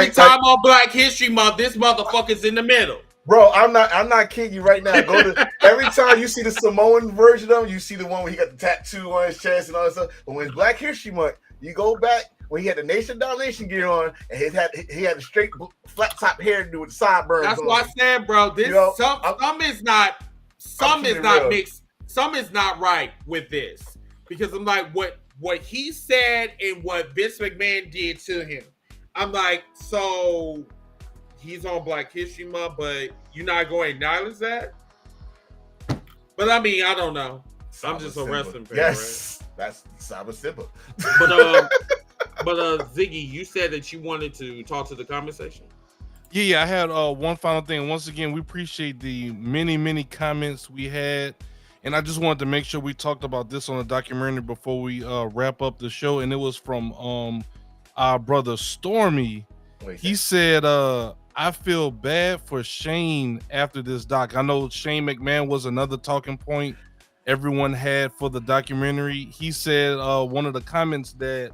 S2: time on Black History Month, this motherfucker's in the middle.
S3: Bro, I'm not kidding you right now. Go to every time you see the Samoan version of him, you see the one where he got the tattoo on his chest and all that stuff. But when it's Black History Month, you go back when he had the Nation Domination gear on and he had the straight flat top hairdo with the sideburns.
S2: That's what I said, bro. This some is not right with this. Because I'm like, what he said and what Vince McMahon did to him. I'm like, so he's on Black History Month, but you're not going to acknowledge that? But I mean, I don't know. I'm just a wrestling fan,
S3: yes, right? That's Saba Simba.
S2: But Ziggy, you said that you wanted to talk to the comment section.
S1: Yeah, I had one final thing. Once again, we appreciate the many comments we had. And I just wanted to make sure we talked about this on the documentary before we wrap up the show. And it was from our brother Stormy. He said, I feel bad for Shane after this doc. I know Shane McMahon was another talking point everyone had for the documentary. He said one of the comments that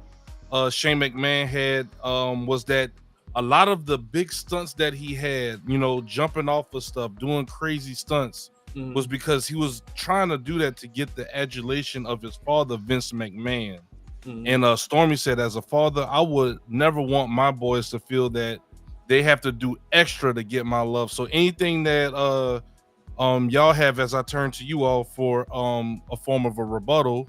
S1: Shane McMahon had was that a lot of the big stunts that he had, jumping off of stuff, doing crazy stunts, was because he was trying to do that to get the adulation of his father, Vince McMahon. And Stormy said, as a father, I would never want my boys to feel that they have to do extra to get my love. So anything that y'all have, as I turn to you all for a form of a rebuttal,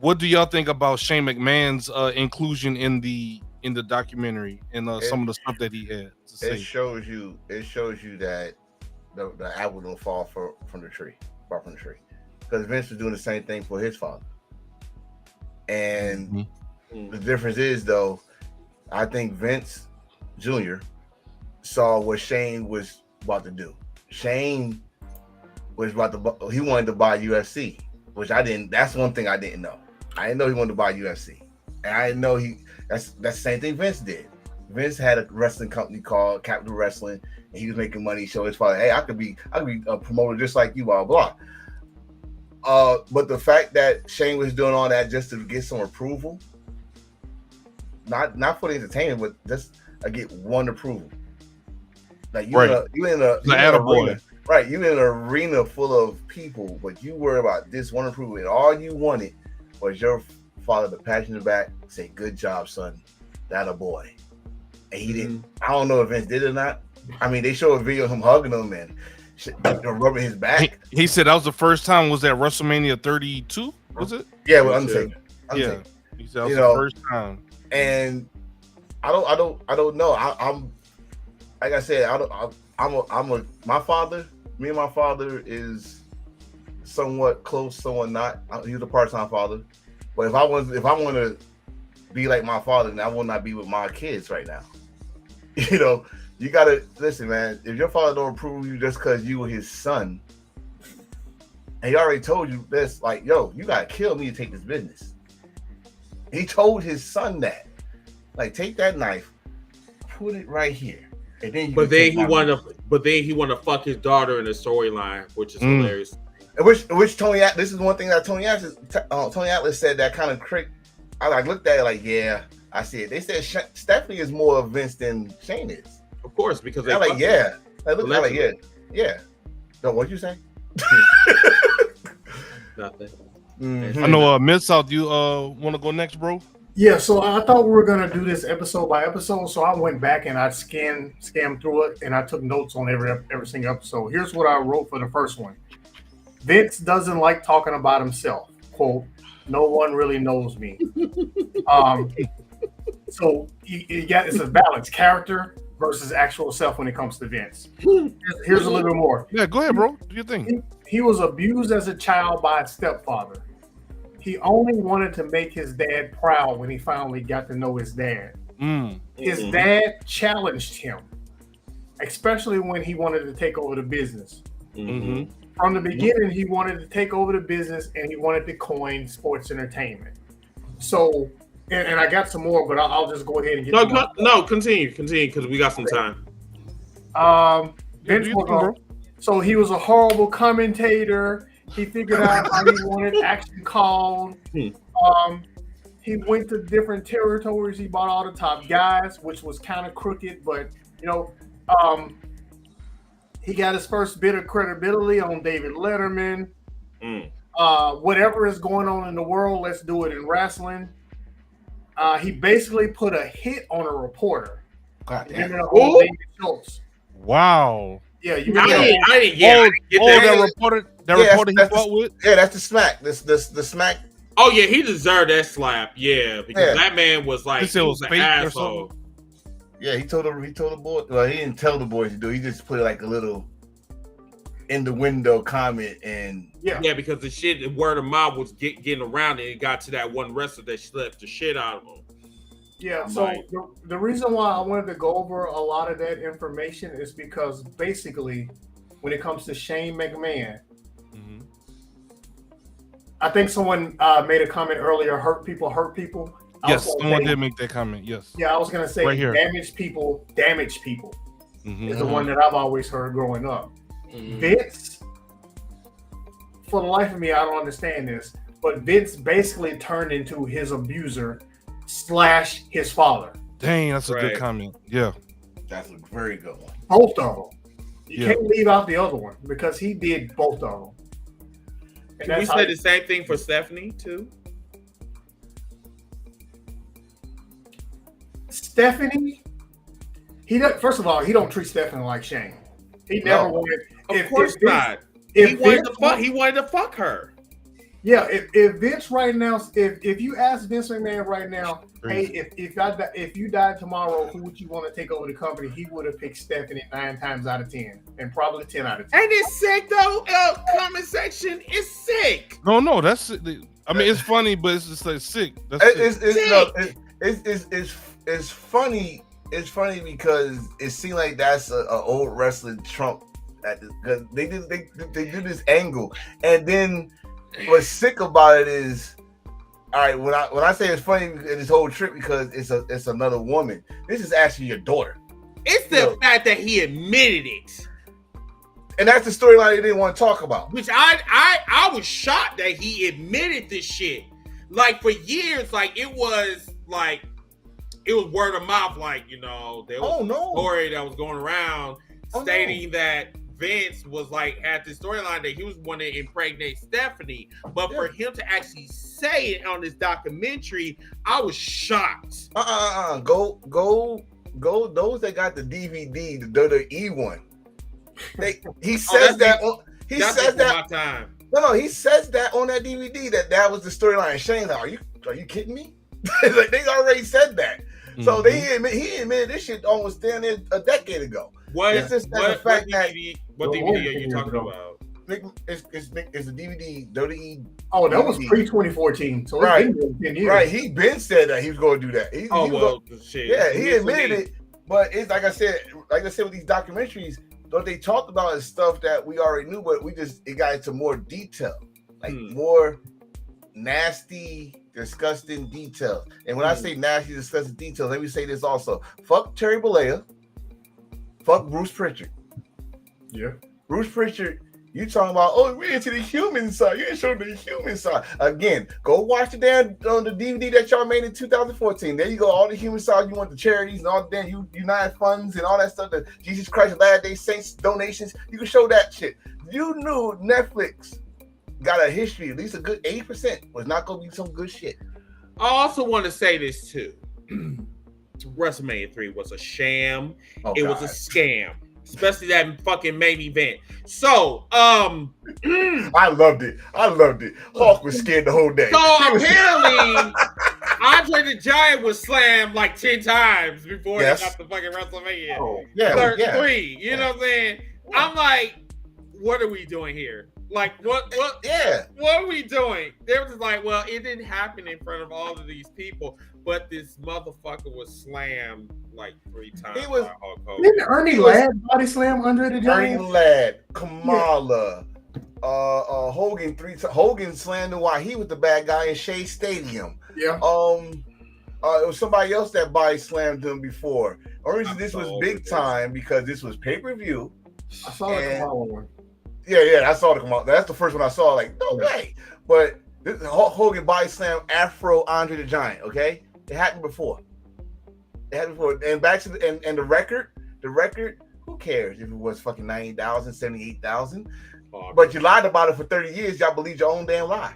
S1: what do y'all think about Shane McMahon's inclusion in the documentary and some of the stuff that he had to say?
S3: It shows you that the apple don't fall from the tree, because Vince was doing the same thing for his father. And the difference is, though, I think Vince Jr. saw what Shane was about to do. Shane was he wanted to buy UFC, which I didn't. That's one thing I didn't know. I didn't know he wanted to buy UFC, and I didn't know that's the same thing Vince did. Vince had a wrestling company called Capital Wrestling, and he was making money. Show his father, hey, I could be a promoter just like you, blah blah. But the fact that Shane was doing all that just to get some approval, not for the entertainment, but just to get one approval. Like you in an arena, right? You in an arena full of people, but you worry about this one approval, and all you wanted was your father to pat you in the back, say, "Good job, son. That a boy." And he didn't. I don't know if Vince did or not. I mean, they show a video of him hugging him and rubbing his back.
S1: He said that was the first time. Was that WrestleMania 32? Was it?
S3: Yeah, well, Undertaker.
S1: Yeah, he said that was the first time.
S3: And I don't know. I'm like I said. My father. Me and my father is somewhat close, somewhat not. He was a part-time father. But if I want to be like my father, then I will not be with my kids right now. You gotta listen, man. If your father don't approve you just because you were his son, and he already told you this, like, yo, you gotta kill me to take this business. He told his son that, like, take that knife, put it right here, and then. But then he wanted
S2: to fuck his daughter in the storyline, which is hilarious.
S3: Which Tony, this is one thing that Tony Atlas said that kind of trick. I looked at it like, yeah, I see it. They said Stephanie is more of Vince than Shane is.
S2: Of course, because
S3: they're like, yeah. Yeah. So what'd you say?
S2: Nothing.
S1: I know, Mid-South, you want to go next, bro?
S4: Yeah, so I thought we were gonna do this episode by episode. So I went back and I scammed through it, and I took notes on every single episode. Here's what I wrote for the first one. Vince doesn't like talking about himself. Quote, "No one really knows me." So it's a balance, character versus actual self when it comes to Vince. Here's a little bit more.
S1: Yeah, go ahead, bro. Do your thing.
S4: He was abused as a child by his stepfather. He only wanted to make his dad proud when he finally got to know his dad. his dad challenged him, especially when he wanted to take over the business.
S2: Mm-hmm.
S4: From the beginning, he wanted to take over the business and he wanted to coin sports entertainment. So, and I got some more, but I'll just go ahead and get
S2: continue because we got some time.
S4: Vince so he was a horrible commentator. He figured out how he wanted action called. He went to different territories. He bought all the top guys, which was kind of crooked, but he got his first bit of credibility on David Letterman. Whatever is going on in the world, let's do it in wrestling. He basically put a hit on a reporter.
S3: God damn.
S4: David Schultz.
S1: Wow.
S4: Yeah, you
S1: that reporter he fought with?
S3: Yeah, that's the smack. The smack.
S2: Oh yeah, he deserved that slap. Yeah, because that man was like he was an asshole.
S3: Yeah, he told the boy. Well, he didn't tell the boys to do. He just put like a little in the window comment and
S2: because the shit word of mouth was getting around and it got to that one wrestler that slapped the shit out of him.
S4: Yeah, so the reason why I wanted to go over a lot of that information is because basically, when it comes to Shane McMahon, I think someone made a comment earlier, hurt people.
S1: Yes, someone did make that comment, yes.
S4: Yeah, I was going to say
S1: right here.
S4: damaged people is the one that I've always heard growing up. Vince, for the life of me, I don't understand this, but Vince basically turned into his abuser / his father.
S1: Dang, that's a good comment. Yeah.
S3: That's a very good one.
S4: Both of them. You can't leave out the other one because he did both of them. And
S2: Can we say the same thing for Stephanie too?
S4: Stephanie, he does. First of all, he don't treat Stephanie like Shane. He never wanted.
S2: Of course not. He wanted to fuck her.
S4: Yeah, if Vince right now, if you ask Vince McMahon right now, hey, if you died tomorrow, who would you want to take over the company? He would have picked Stephanie 9 times out of 10, and probably 10 out of 10.
S2: And it's sick though. Comment section is sick.
S1: No, that's. I mean, it's funny, but it's just like sick. That's
S3: it's funny. It's funny because it seemed like that's an old wrestling Trump. Because they do this angle, and then what's sick about it is, all right. When I say it's funny in this whole trip because it's another woman. This is actually your daughter.
S2: It's the fact that he admitted it,
S3: and that's the storyline they didn't want to talk about.
S2: Which I was shocked that he admitted this shit. Like for years, like it was word of mouth. Like there was a story that was going around stating that Vince was had this storyline that he was wanting to impregnate Stephanie, but for him to actually say it on this documentary, I was shocked.
S3: Go. Those that got the DVD, the WWE one. He says that. He says that. My time. No, he says that on that DVD that was the storyline. Shane, are you kidding me? Like they already said that. So he admitted this shit almost down there a decade ago. What DVD
S2: are you talking about?
S3: It's the DVD. WWE.
S4: Oh, that was pre-2014. So
S3: right,
S4: it's been 10 years.
S3: Right. He been said that he was going to do that.
S2: Shit.
S3: Yeah, he admitted it. But it's like I said with these documentaries, what they talked about is stuff that we already knew, but it got into more detail, more nasty, disgusting details. And when I say nasty, disgusting details, let me say this also: fuck Terry Bollea, fuck Bruce Pritchard.
S4: Yeah,
S3: Bruce Pritchard. You talking about? Oh, we're into the human side. You ain't showing the human side. Again, go watch the damn on the DVD that y'all made in 2014. There you go. All the human side. You want the charities and all the damn United funds and all that stuff. The Jesus Christ Latter Day Saints donations. You can show that shit. You knew Netflix got a history. At least a good 80% was not going to be some good shit.
S2: I also want to say this too. WrestleMania 3 was a sham. It was a scam. Especially that fucking main event. So,
S3: I loved it. Hawk was scared the whole day.
S2: So apparently, Andre the Giant was slammed 10 times before they got the fucking WrestleMania. Three. You know what I'm saying? I'm like, what are we doing here? What are we doing? They were just well, it didn't happen in front of all of these people, but this motherfucker was slammed like 3 times.
S3: He was-
S2: by Hulk Hogan.
S4: Didn't Ernie Ladd body slam Andre the
S3: Ernie
S4: Giant?
S3: Ladd, Kamala, Hogan Hogan slammed him while he was the bad guy in Shea Stadium.
S4: Yeah.
S3: It was somebody else that body slammed him before. Originally, this was big time because this was pay-per-view.
S4: I saw the Kamala one.
S3: Yeah, I saw the Kamala. That's the first one I saw. Like, no way. But this Hogan body slam Afro Andre the Giant. Okay, it happened before. And back to the record. Who cares if it was fucking 90,000, 78,000? But you lied about it for 30 years. Y'all believed your own damn lie.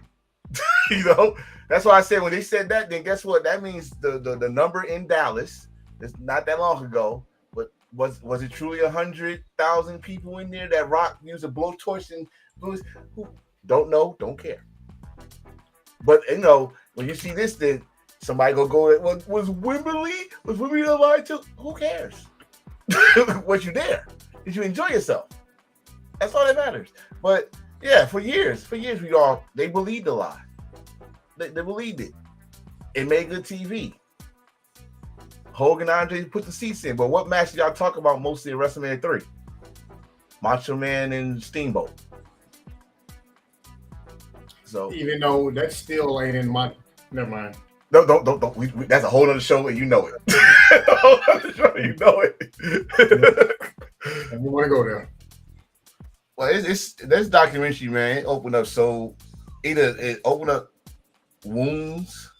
S3: You know, that's why I said when they said that, then guess what? That means the number in Dallas, it's not that long ago, but was it truly 100,000 people in there that Rock used a blowtorch and who don't know, don't care. But you know, when you see this, then somebody go, was Wembley a lie too? Who cares? Was you there? Did you enjoy yourself? That's all that matters. But yeah, for years, they believed the lie. They believed it. It made good TV. Hogan and Andre put the seats in. But what match did y'all talk about mostly in WrestleMania 3? Macho Man and Steamboat. So
S4: Even though that still ain't in my. Never mind.
S3: No, don't. That's a whole other show, and you know it. A whole other show, you know it.
S4: And we want to go there.
S3: Well, it's this documentary, man. It opened up either it opened up wounds,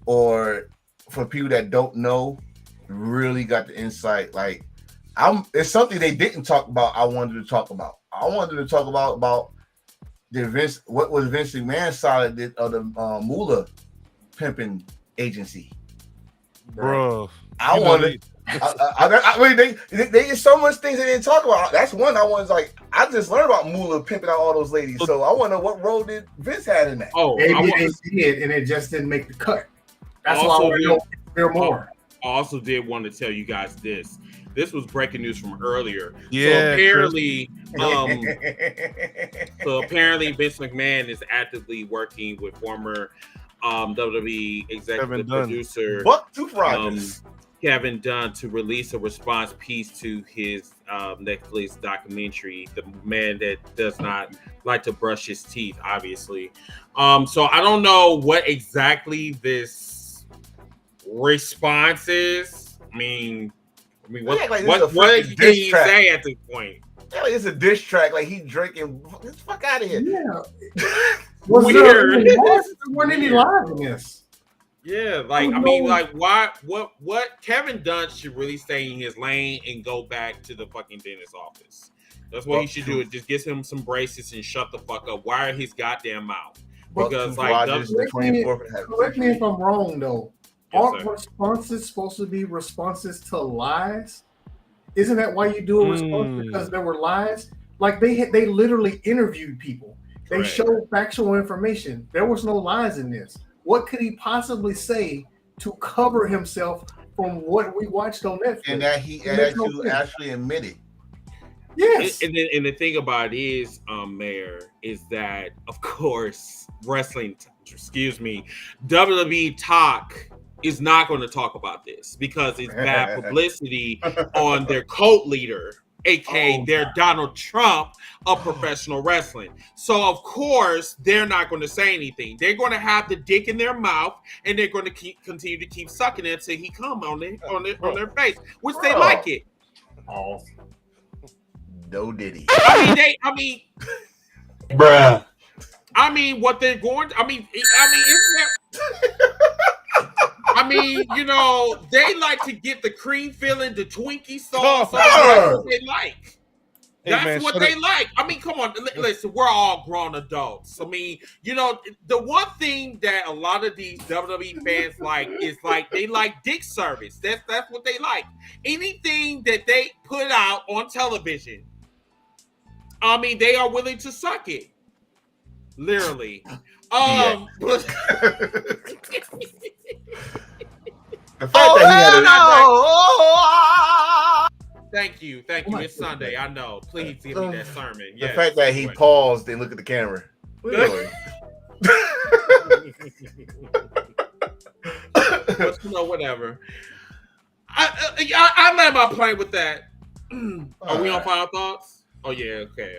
S3: or for people that don't know, really got the insight. Like, it's something they didn't talk about. I wanted to talk about. I wanted to talk about the what was Vince McMahon side of the Moolah pimping agency,
S1: bro.
S3: I wanted. I mean, they did so much things they didn't talk about. That's one I was like, I just learned about Moolah pimping out all those ladies. So I want to know what role did Vince had in that.
S2: Oh,
S4: maybe they did, and it just didn't make the cut. That's why I want to hear more.
S2: I also did want to tell you guys this. This was breaking news from earlier.
S1: Yeah,
S2: so apparently Vince McMahon is actively working with former WWE executive producer Kevin Dunn to release a response piece to his Netflix documentary, The Man That Does Not Like to Brush His Teeth, obviously. So I don't know what exactly this response is. I mean, what can you say at this point?
S3: Yeah, like it's a diss track. Like he drinking. Get the fuck out of here.
S4: Yeah.
S2: Weird.
S4: There weren't any live in this.
S2: Yeah, like I mean, like why? What? Kevin Dunn should really stay in his lane and go back to the fucking dentist office. That's what he should do. Just get him some braces and shut the fuck up. Wire his goddamn mouth. Because like,
S4: correct me if I'm wrong though. Aren't responses supposed to be responses to lies? Isn't that why you do a response? Because there were lies. Like they literally interviewed people. They showed factual information. There was no lies in this. What could he possibly say to cover himself from what we watched on Netflix?
S3: And that he actually admitted.
S4: Yes.
S2: And the thing about it is, Mayor, is that of course WWE Talk is not going to talk about this because it's bad publicity on their cult leader, aka their Donald Trump of professional wrestling. So of course they're not going to say anything. They're going to have the dick in their mouth and they're going to continue to keep sucking it until he come on their face, which they like it.
S3: Oh, no diddy.
S2: Bruh. I mean, what they're going to, isn't that? I mean, you know, they like to get the cream filling, the Twinkie sauce. That's what they like. That's what they like. I mean, come on. Listen, we're all grown adults. I mean, you know, the one thing that a lot of these WWE fans like is like they like dick service. That's what they like. Anything that they put out on television, I mean, they are willing to suck it. Literally.
S3: The fact that
S2: Thank you. It's Sunday. I know. Please give me that sermon.
S3: The fact that he paused and looked at the camera. Really?
S2: But, you know, whatever. I land my plane with that. Are we on final thoughts? Oh yeah, okay.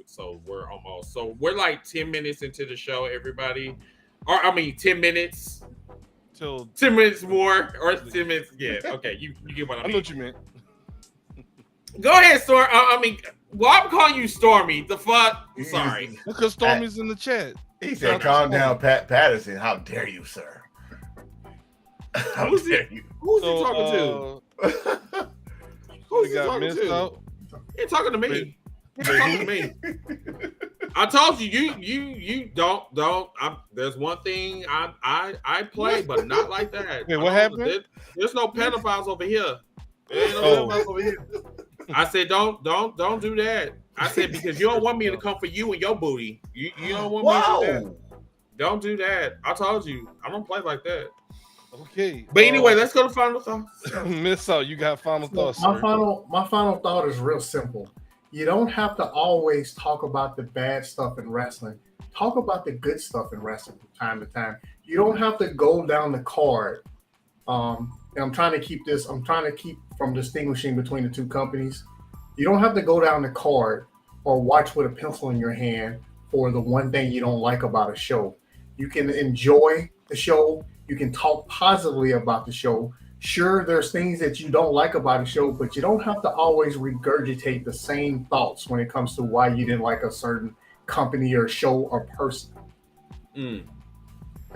S2: So we're like 10 minutes into the show, everybody. Or 10 minutes.
S1: Till
S2: 10 minutes more, or 10 minutes. Yeah, okay. You get what I mean.
S1: I know what you meant.
S2: Go ahead, Storm. I'm calling you Stormy. The fuck? I'm sorry.
S1: Because Stormy's in the chat.
S3: He said, "Calm down, Pat Patterson. How dare you, sir? How dare you?"
S2: Who's he talking to? Who's he talking to? He ain't talking to me. He ain't talking to me. I told you, you don't. There's one thing I play, but not like that.
S1: Wait, what happened?
S2: There's no pedophiles over here. There ain't no pedophiles over here. I said, don't do that. I said, because you don't want me to come for you and your booty. You don't want me to do that. Don't do that. I told you, I don't play like that.
S1: Okay.
S2: But anyway, let's go to final thoughts.
S1: Miss out. You got final thoughts.
S4: My final thought is real simple. You don't have to always talk about the bad stuff in wrestling. Talk about the good stuff in wrestling from time to time. You don't have to go down the card. And I'm trying to keep from distinguishing between the two companies. You don't have to go down the card or watch with a pencil in your hand for the one thing you don't like about a show. You can enjoy the show. You can talk positively about the show. Sure, there's things that you don't like about a show, but you don't have to always regurgitate the same thoughts when it comes to why you didn't like a certain company or show or person. And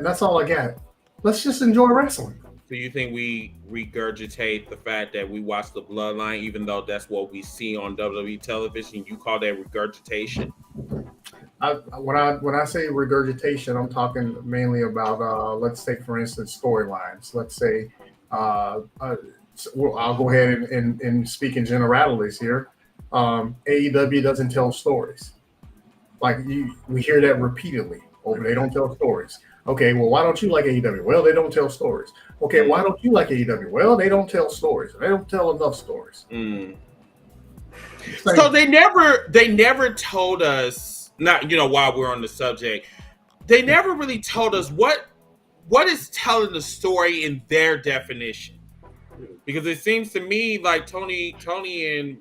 S4: that's all I got. Let's just enjoy wrestling.
S2: Do you think we regurgitate the fact that we watch the Bloodline, even though that's what we see on WWE television? You call that regurgitation?
S4: When I say regurgitation, I'm talking mainly about, let's say, for instance, storylines. Let's say, I'll go ahead and speak in generalities here. AEW doesn't tell stories. We hear that repeatedly. They don't tell stories. Okay, well, why don't you like AEW? Well, they don't tell stories. Okay, why don't you like AEW? Well, they don't tell stories. They don't tell enough stories.
S2: So they never told us, not while we're on the subject, they never really told us what is telling the story in their definition. Because it seems to me like Tony and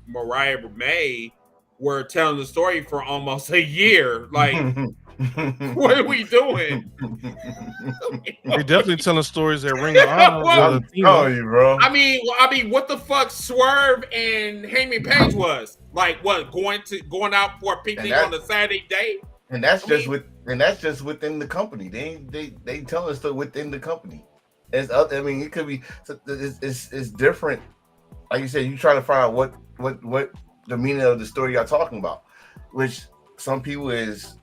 S2: Mariah May were telling the story for almost a year. Like, what are we doing?
S1: They're definitely telling stories that ring of honor.
S3: Bro.
S2: I mean, what the fuck Swerve and Heyman Page was like? What going out for a picnic on a Saturday day?
S3: And that's just within the company. They tell us that within the company. It could be. It's different. Like you said, you try to find out what the meaning of the story you're talking about, which some people is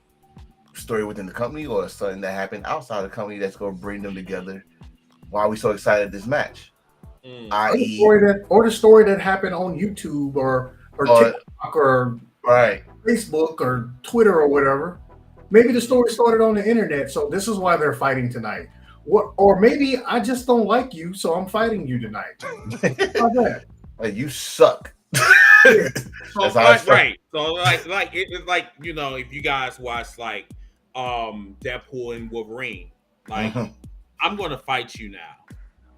S3: story within the company or something that happened outside the company that's going to bring them together. Why are we so excited at this match? I.e.,
S4: or the story that happened on YouTube or TikTok or Facebook or Twitter or whatever. Maybe the story started on the internet, so this is why they're fighting tonight. Or maybe I just don't like you, so I'm fighting you tonight. How's that?
S3: You suck.
S2: Right. So it's like if you guys watch like Deadpool and Wolverine, like I'm gonna fight you now.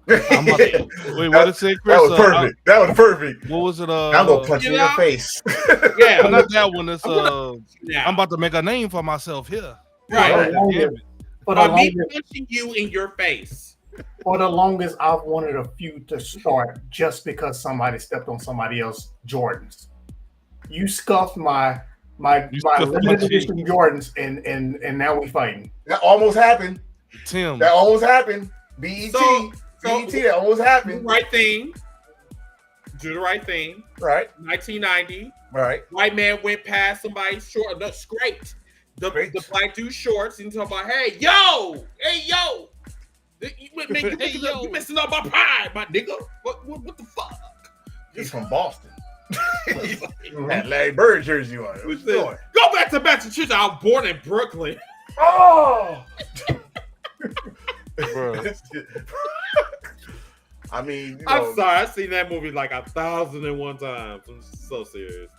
S1: Wait, what did it say, Chris?
S3: That was perfect. That was perfect.
S1: What was it?
S3: I'm gonna punch you in your face.
S2: Yeah,
S1: but not that one. It's I'm about to make a name for myself here.
S2: Right.
S4: But
S2: me punching you in your face.
S4: For the longest, I've wanted a feud to start just because somebody stepped on somebody else's Jordans. You scuffed my limited edition Jordans, and now we fighting.
S3: That almost happened.
S1: Tim.
S3: That almost happened. BET. That almost happened.
S2: Do the right thing.
S3: Right.
S2: 1990.
S3: Right.
S2: White man went past somebody's short. Scraped the black dude's shorts and talking about, hey yo. You messing up my pride, my nigga. What the fuck?
S3: He's from Boston. That Larry Bird jersey on. What's doing?
S2: Go back to Massachusetts. I was born in Brooklyn.
S3: Oh. I mean,
S2: I'm sorry. I've seen that movie like 1,001 times. I'm so serious.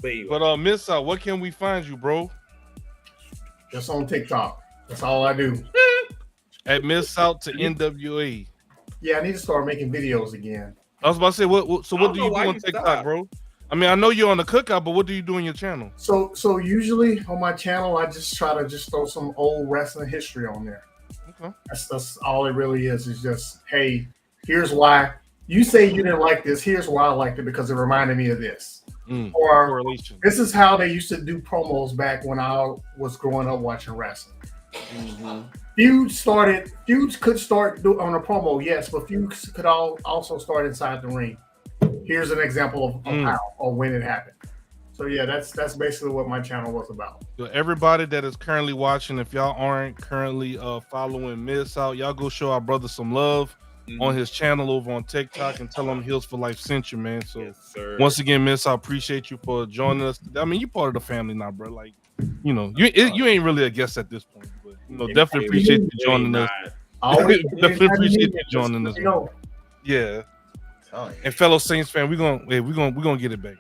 S1: But Miss Out, what can we find you, bro?
S4: Just on TikTok. That's all I do.
S1: At Miss Out to NWA.
S4: Yeah, I need to start making videos again.
S1: I was about to say, what do you do on
S2: you
S1: TikTok,
S2: stopped.
S1: bro? I mean, I know you're on the cookout, but what do you do on your channel?
S4: So usually on my channel, I just try to just throw some old wrestling history on there.
S1: Okay.
S4: That's all it really is. Is just, hey, here's why you say you didn't like this. Here's why I liked it because it reminded me of this. Or
S1: Correlation.
S4: this is how they used to do promos back when I was growing up watching wrestling. Feuds could start on a promo, yes, but feuds could also start inside the ring. Here's an example of how or when it happened. So yeah, that's basically what my channel was about.
S1: So everybody that is currently watching, if y'all aren't currently following Miss out, y'all go show our brother some love on his channel over on TikTok and tell him Heels for Life sent you, man. So once again, Miss, I appreciate you for joining us. I mean, you part of the family now, bro. Like, you know, you ain't really a guest at this point, but you know, definitely appreciate you joining us. Definitely appreciate you joining us. Yeah. And fellow Saints fan, we're gonna get it back.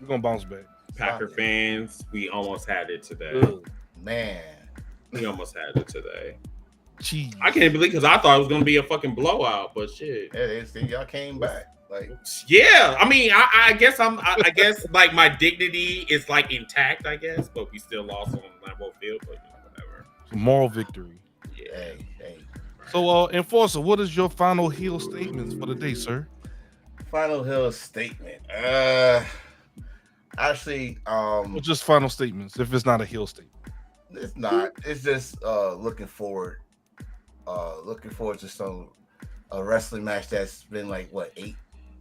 S1: We're gonna bounce back.
S2: Packer fans, we almost had it today.
S3: Man,
S2: we almost had it today.
S1: Jeez.
S2: I can't believe because I thought it was gonna be a fucking blowout, but shit.
S3: Yeah, y'all came back. Like,
S2: yeah, I mean, I guess I guess like my dignity is like intact, I guess, but we still lost on Lambeau Field, but whatever.
S1: Moral victory.
S2: Yeah.
S3: Hey.
S1: So, Enforcer, what is your final heel statements for the day, sir?
S3: Final heel statement. Actually,
S1: well, just final statements. If it's not a heel statement,
S3: it's not. It's just looking forward. Looking forward to a wrestling match that's been like what 8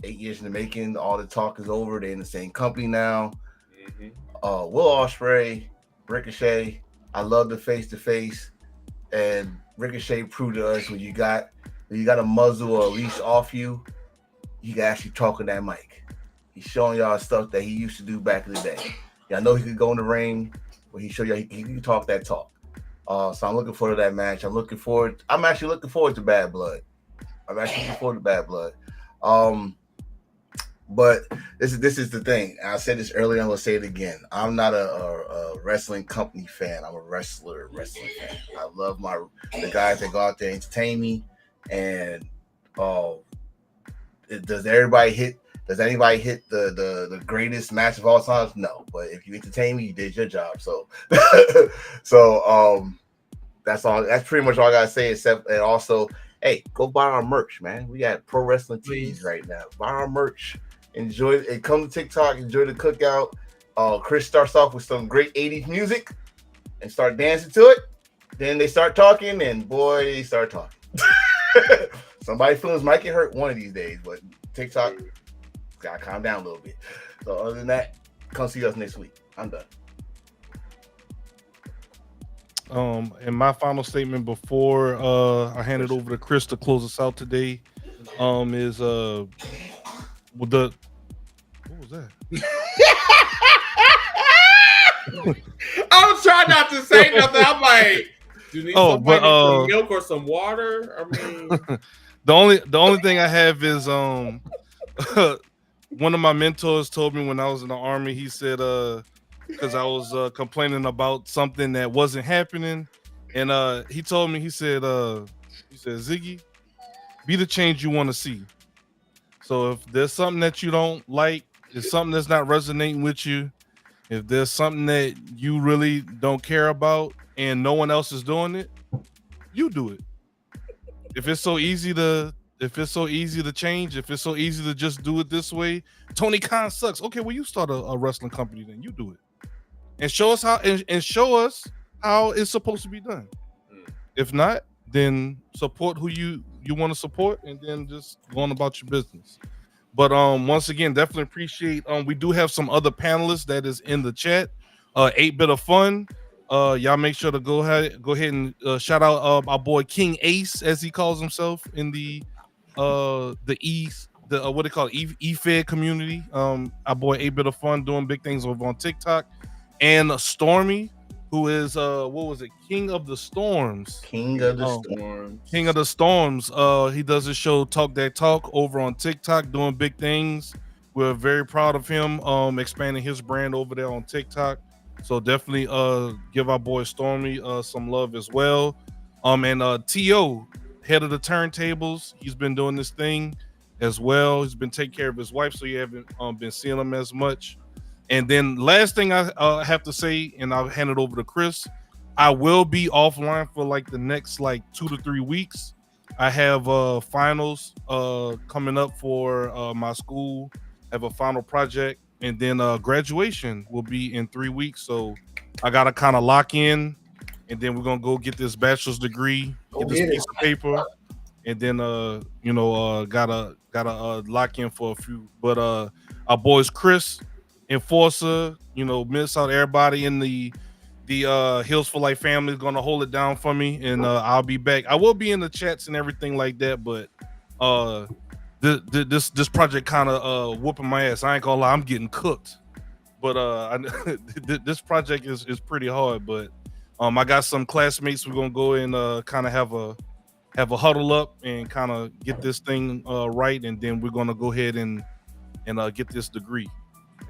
S3: years in the making. All the talk is over. They're in the same company now. Will Ospreay, Ricochet. I love the face to face, and Ricochet proved to us when you got a muzzle or a leash off you, you can actually talk on that mic. He's showing y'all stuff that he used to do back in the day. Y'all know he could go in the ring, but he showed y'all he can talk that talk. So I'm looking forward to that match. I'm actually looking forward to Bad Blood. But this is the thing. I said this earlier. I'm gonna say it again. I'm not a wrestling company fan. I'm a wrestling fan. I love the guys that go out there and entertain me. And does anybody hit the greatest match of all time? No. But if you entertain me, you did your job. So that's all. That's pretty much all I gotta say. Except, and also, hey, go buy our merch, man. We got pro wrestling tees right now. Buy our merch. Enjoy it. Come to TikTok. Enjoy the cookout. Chris starts off with some great 80s music and start dancing to it. Then they start talking, and boy, they start talking. Somebody's feelings might get hurt one of these days, but TikTok gotta calm down a little bit. So other than that, come see us next week. I'm done.
S1: And my final statement before I hand it over to Chris to close us out today is what was that?
S2: I was trying not to say nothing. I'm like, do you need some milk or some water? I mean,
S1: the only thing I have is one of my mentors told me when I was in the Army. He said because I was complaining about something that wasn't happening, and he told me he said Ziggy, be the change you want to see. So if there's something that you don't like, if something that's not resonating with you, if there's something that you really don't care about and no one else is doing it, you do it. If it's so easy to change, if it's so easy to just do it this way, Tony Khan sucks. Okay, well, you start a wrestling company, then you do it. And show us how it's supposed to be done. If not, then support who you want to support, and then just go on about your business. But once again, definitely appreciate. We do have some other panelists that is in the chat. 8-bit of fun. Y'all make sure to go ahead and shout out our boy King Ace, as he calls himself in the East, what they call it, E-Fed community. Our boy 8-bit of fun doing big things over on TikTok, and Stormy, who is King of the Storms.
S3: King of the Storms.
S1: He does his show Talk That Talk over on TikTok, doing big things. We're very proud of him expanding his brand over there on TikTok. So definitely give our boy Stormy some love as well. And T.O., head of the turntables. He's been doing this thing as well. He's been taking care of his wife, so you haven't been seeing him as much. And then last thing I have to say, and I'll hand it over to Chris, I will be offline for like the next like 2 to 3 weeks. I have finals coming up for my school. I have a final project, and then graduation will be in 3 weeks. So I gotta kind of lock in, and then we're gonna go get this bachelor's degree, get this piece of paper, and then gotta lock in for a few. But our boys Chris, Enforcer, miss out everybody in the Hills for Life family is gonna hold it down for me, and I'll be back. I will be in the chats and everything like that, but this project kind of whooping my ass. I ain't gonna lie, I'm getting cooked. But this project is pretty hard. But I got some classmates. We're gonna go and kind of have a huddle up and kind of get this thing right, and then we're gonna go ahead and get this degree.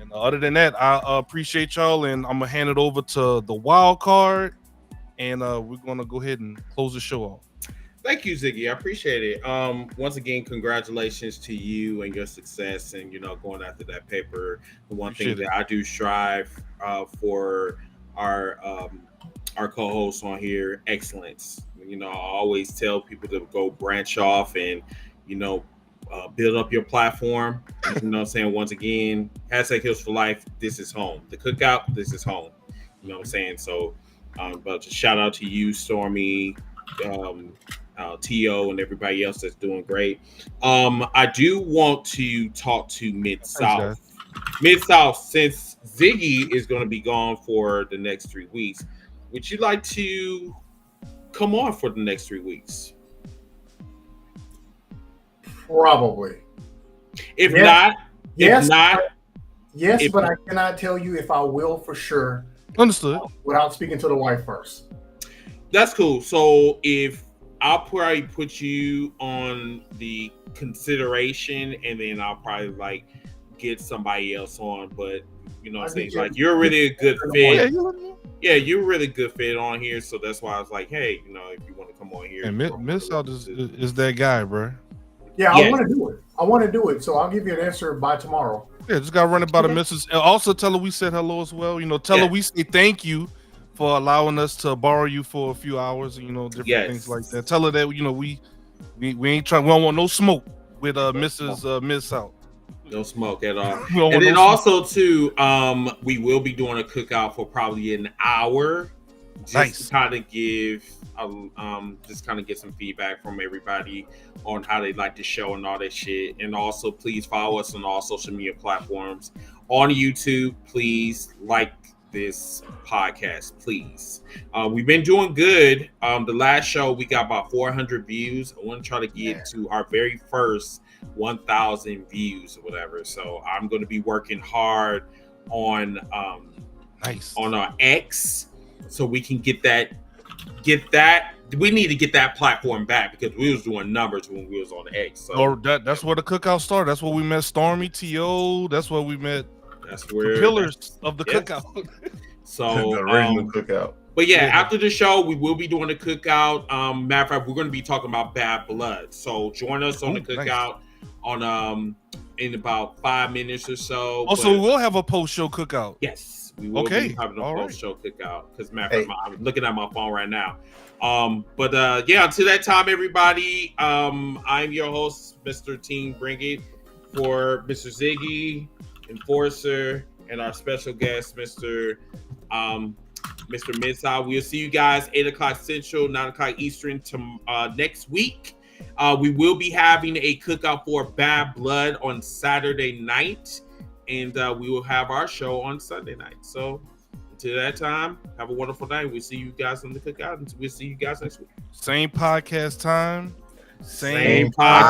S1: And other than that, I appreciate y'all, and I'm gonna hand it over to the wild card, and we're gonna go ahead and close the show off.
S2: Thank you, Ziggy. I appreciate it. Once again, congratulations to you and your success, and going after that paper. The one thing that I do strive for our co-hosts on here, excellence. I always tell people to go branch off and build up your platform. You know what I'm saying? Once again, hashtag Hills for Life. This is home. The Cookout. This is home. You know what I'm saying? So, but just shout out to you, Stormy, T.O., and everybody else that's doing great. I do want to talk to Mid-South. Mid-South, since Ziggy is going to be gone for the next 3 weeks, would you like to come on for the next 3 weeks?
S4: Probably.
S2: If
S4: yes.
S2: not,
S4: but I cannot tell you if I will for sure.
S1: Understood.
S4: Without speaking to the wife first.
S2: That's cool. So if I'll probably put you on the consideration, and then I'll probably get somebody else on. But what I'm saying, you're really a good fit. Yeah, you're a really good fit on here. So that's why I was like, hey, if you want to come on here.
S1: And Miss Out is that guy, bro.
S4: Yeah, I want to do it. So I'll give you an answer by tomorrow.
S1: Yeah, just got to run it by the missus. And also tell her we said hello as well. Tell her we say thank you for allowing us to borrow you for a few hours, different things like that. Tell her that, we ain't trying, we don't want no smoke with Mrs. Miss Out.
S2: No smoke at all. And then also too, we will be doing a cookout for probably an hour. Just to kind of give get some feedback from everybody on how they like the show and all that shit. And also, please follow us on all social media platforms. On YouTube, please like this podcast, please. We've been doing good. The last show, we got about 400 views. I want to try to get to our very first 1,000 views or whatever. So I'm going to be working hard on our X, so we can get that. We need to get that platform back because we was doing numbers when we was on the X. So
S1: that's where the cookout started. That's where we met Stormy, T.O. That's where we met.
S2: That's where
S1: the pillars of the cookout.
S2: So
S3: the original cookout.
S2: But yeah, after the show, we will be doing a cookout. Matter of fact, we're going to be talking about Bad Blood. So join us on the cookout on in about 5 minutes or so.
S1: Also, we'll have a post-show cookout.
S2: Yes. We will be having a post-show cookout because I'm looking at my phone right now. Until that time, everybody, I'm your host, Mr. Team Bring It, for Mr. Ziggy, Enforcer, and our special guest, Mr. Midside. We'll see you guys 8 o'clock Central, 9 o'clock Eastern next week. We will be having a cookout for Bad Blood on Saturday night. And we will have our show on Sunday night. So until that time, have a wonderful night. We'll see you guys on the cookout. And we'll see you guys next week.
S1: Same podcast time.
S2: Same podcast.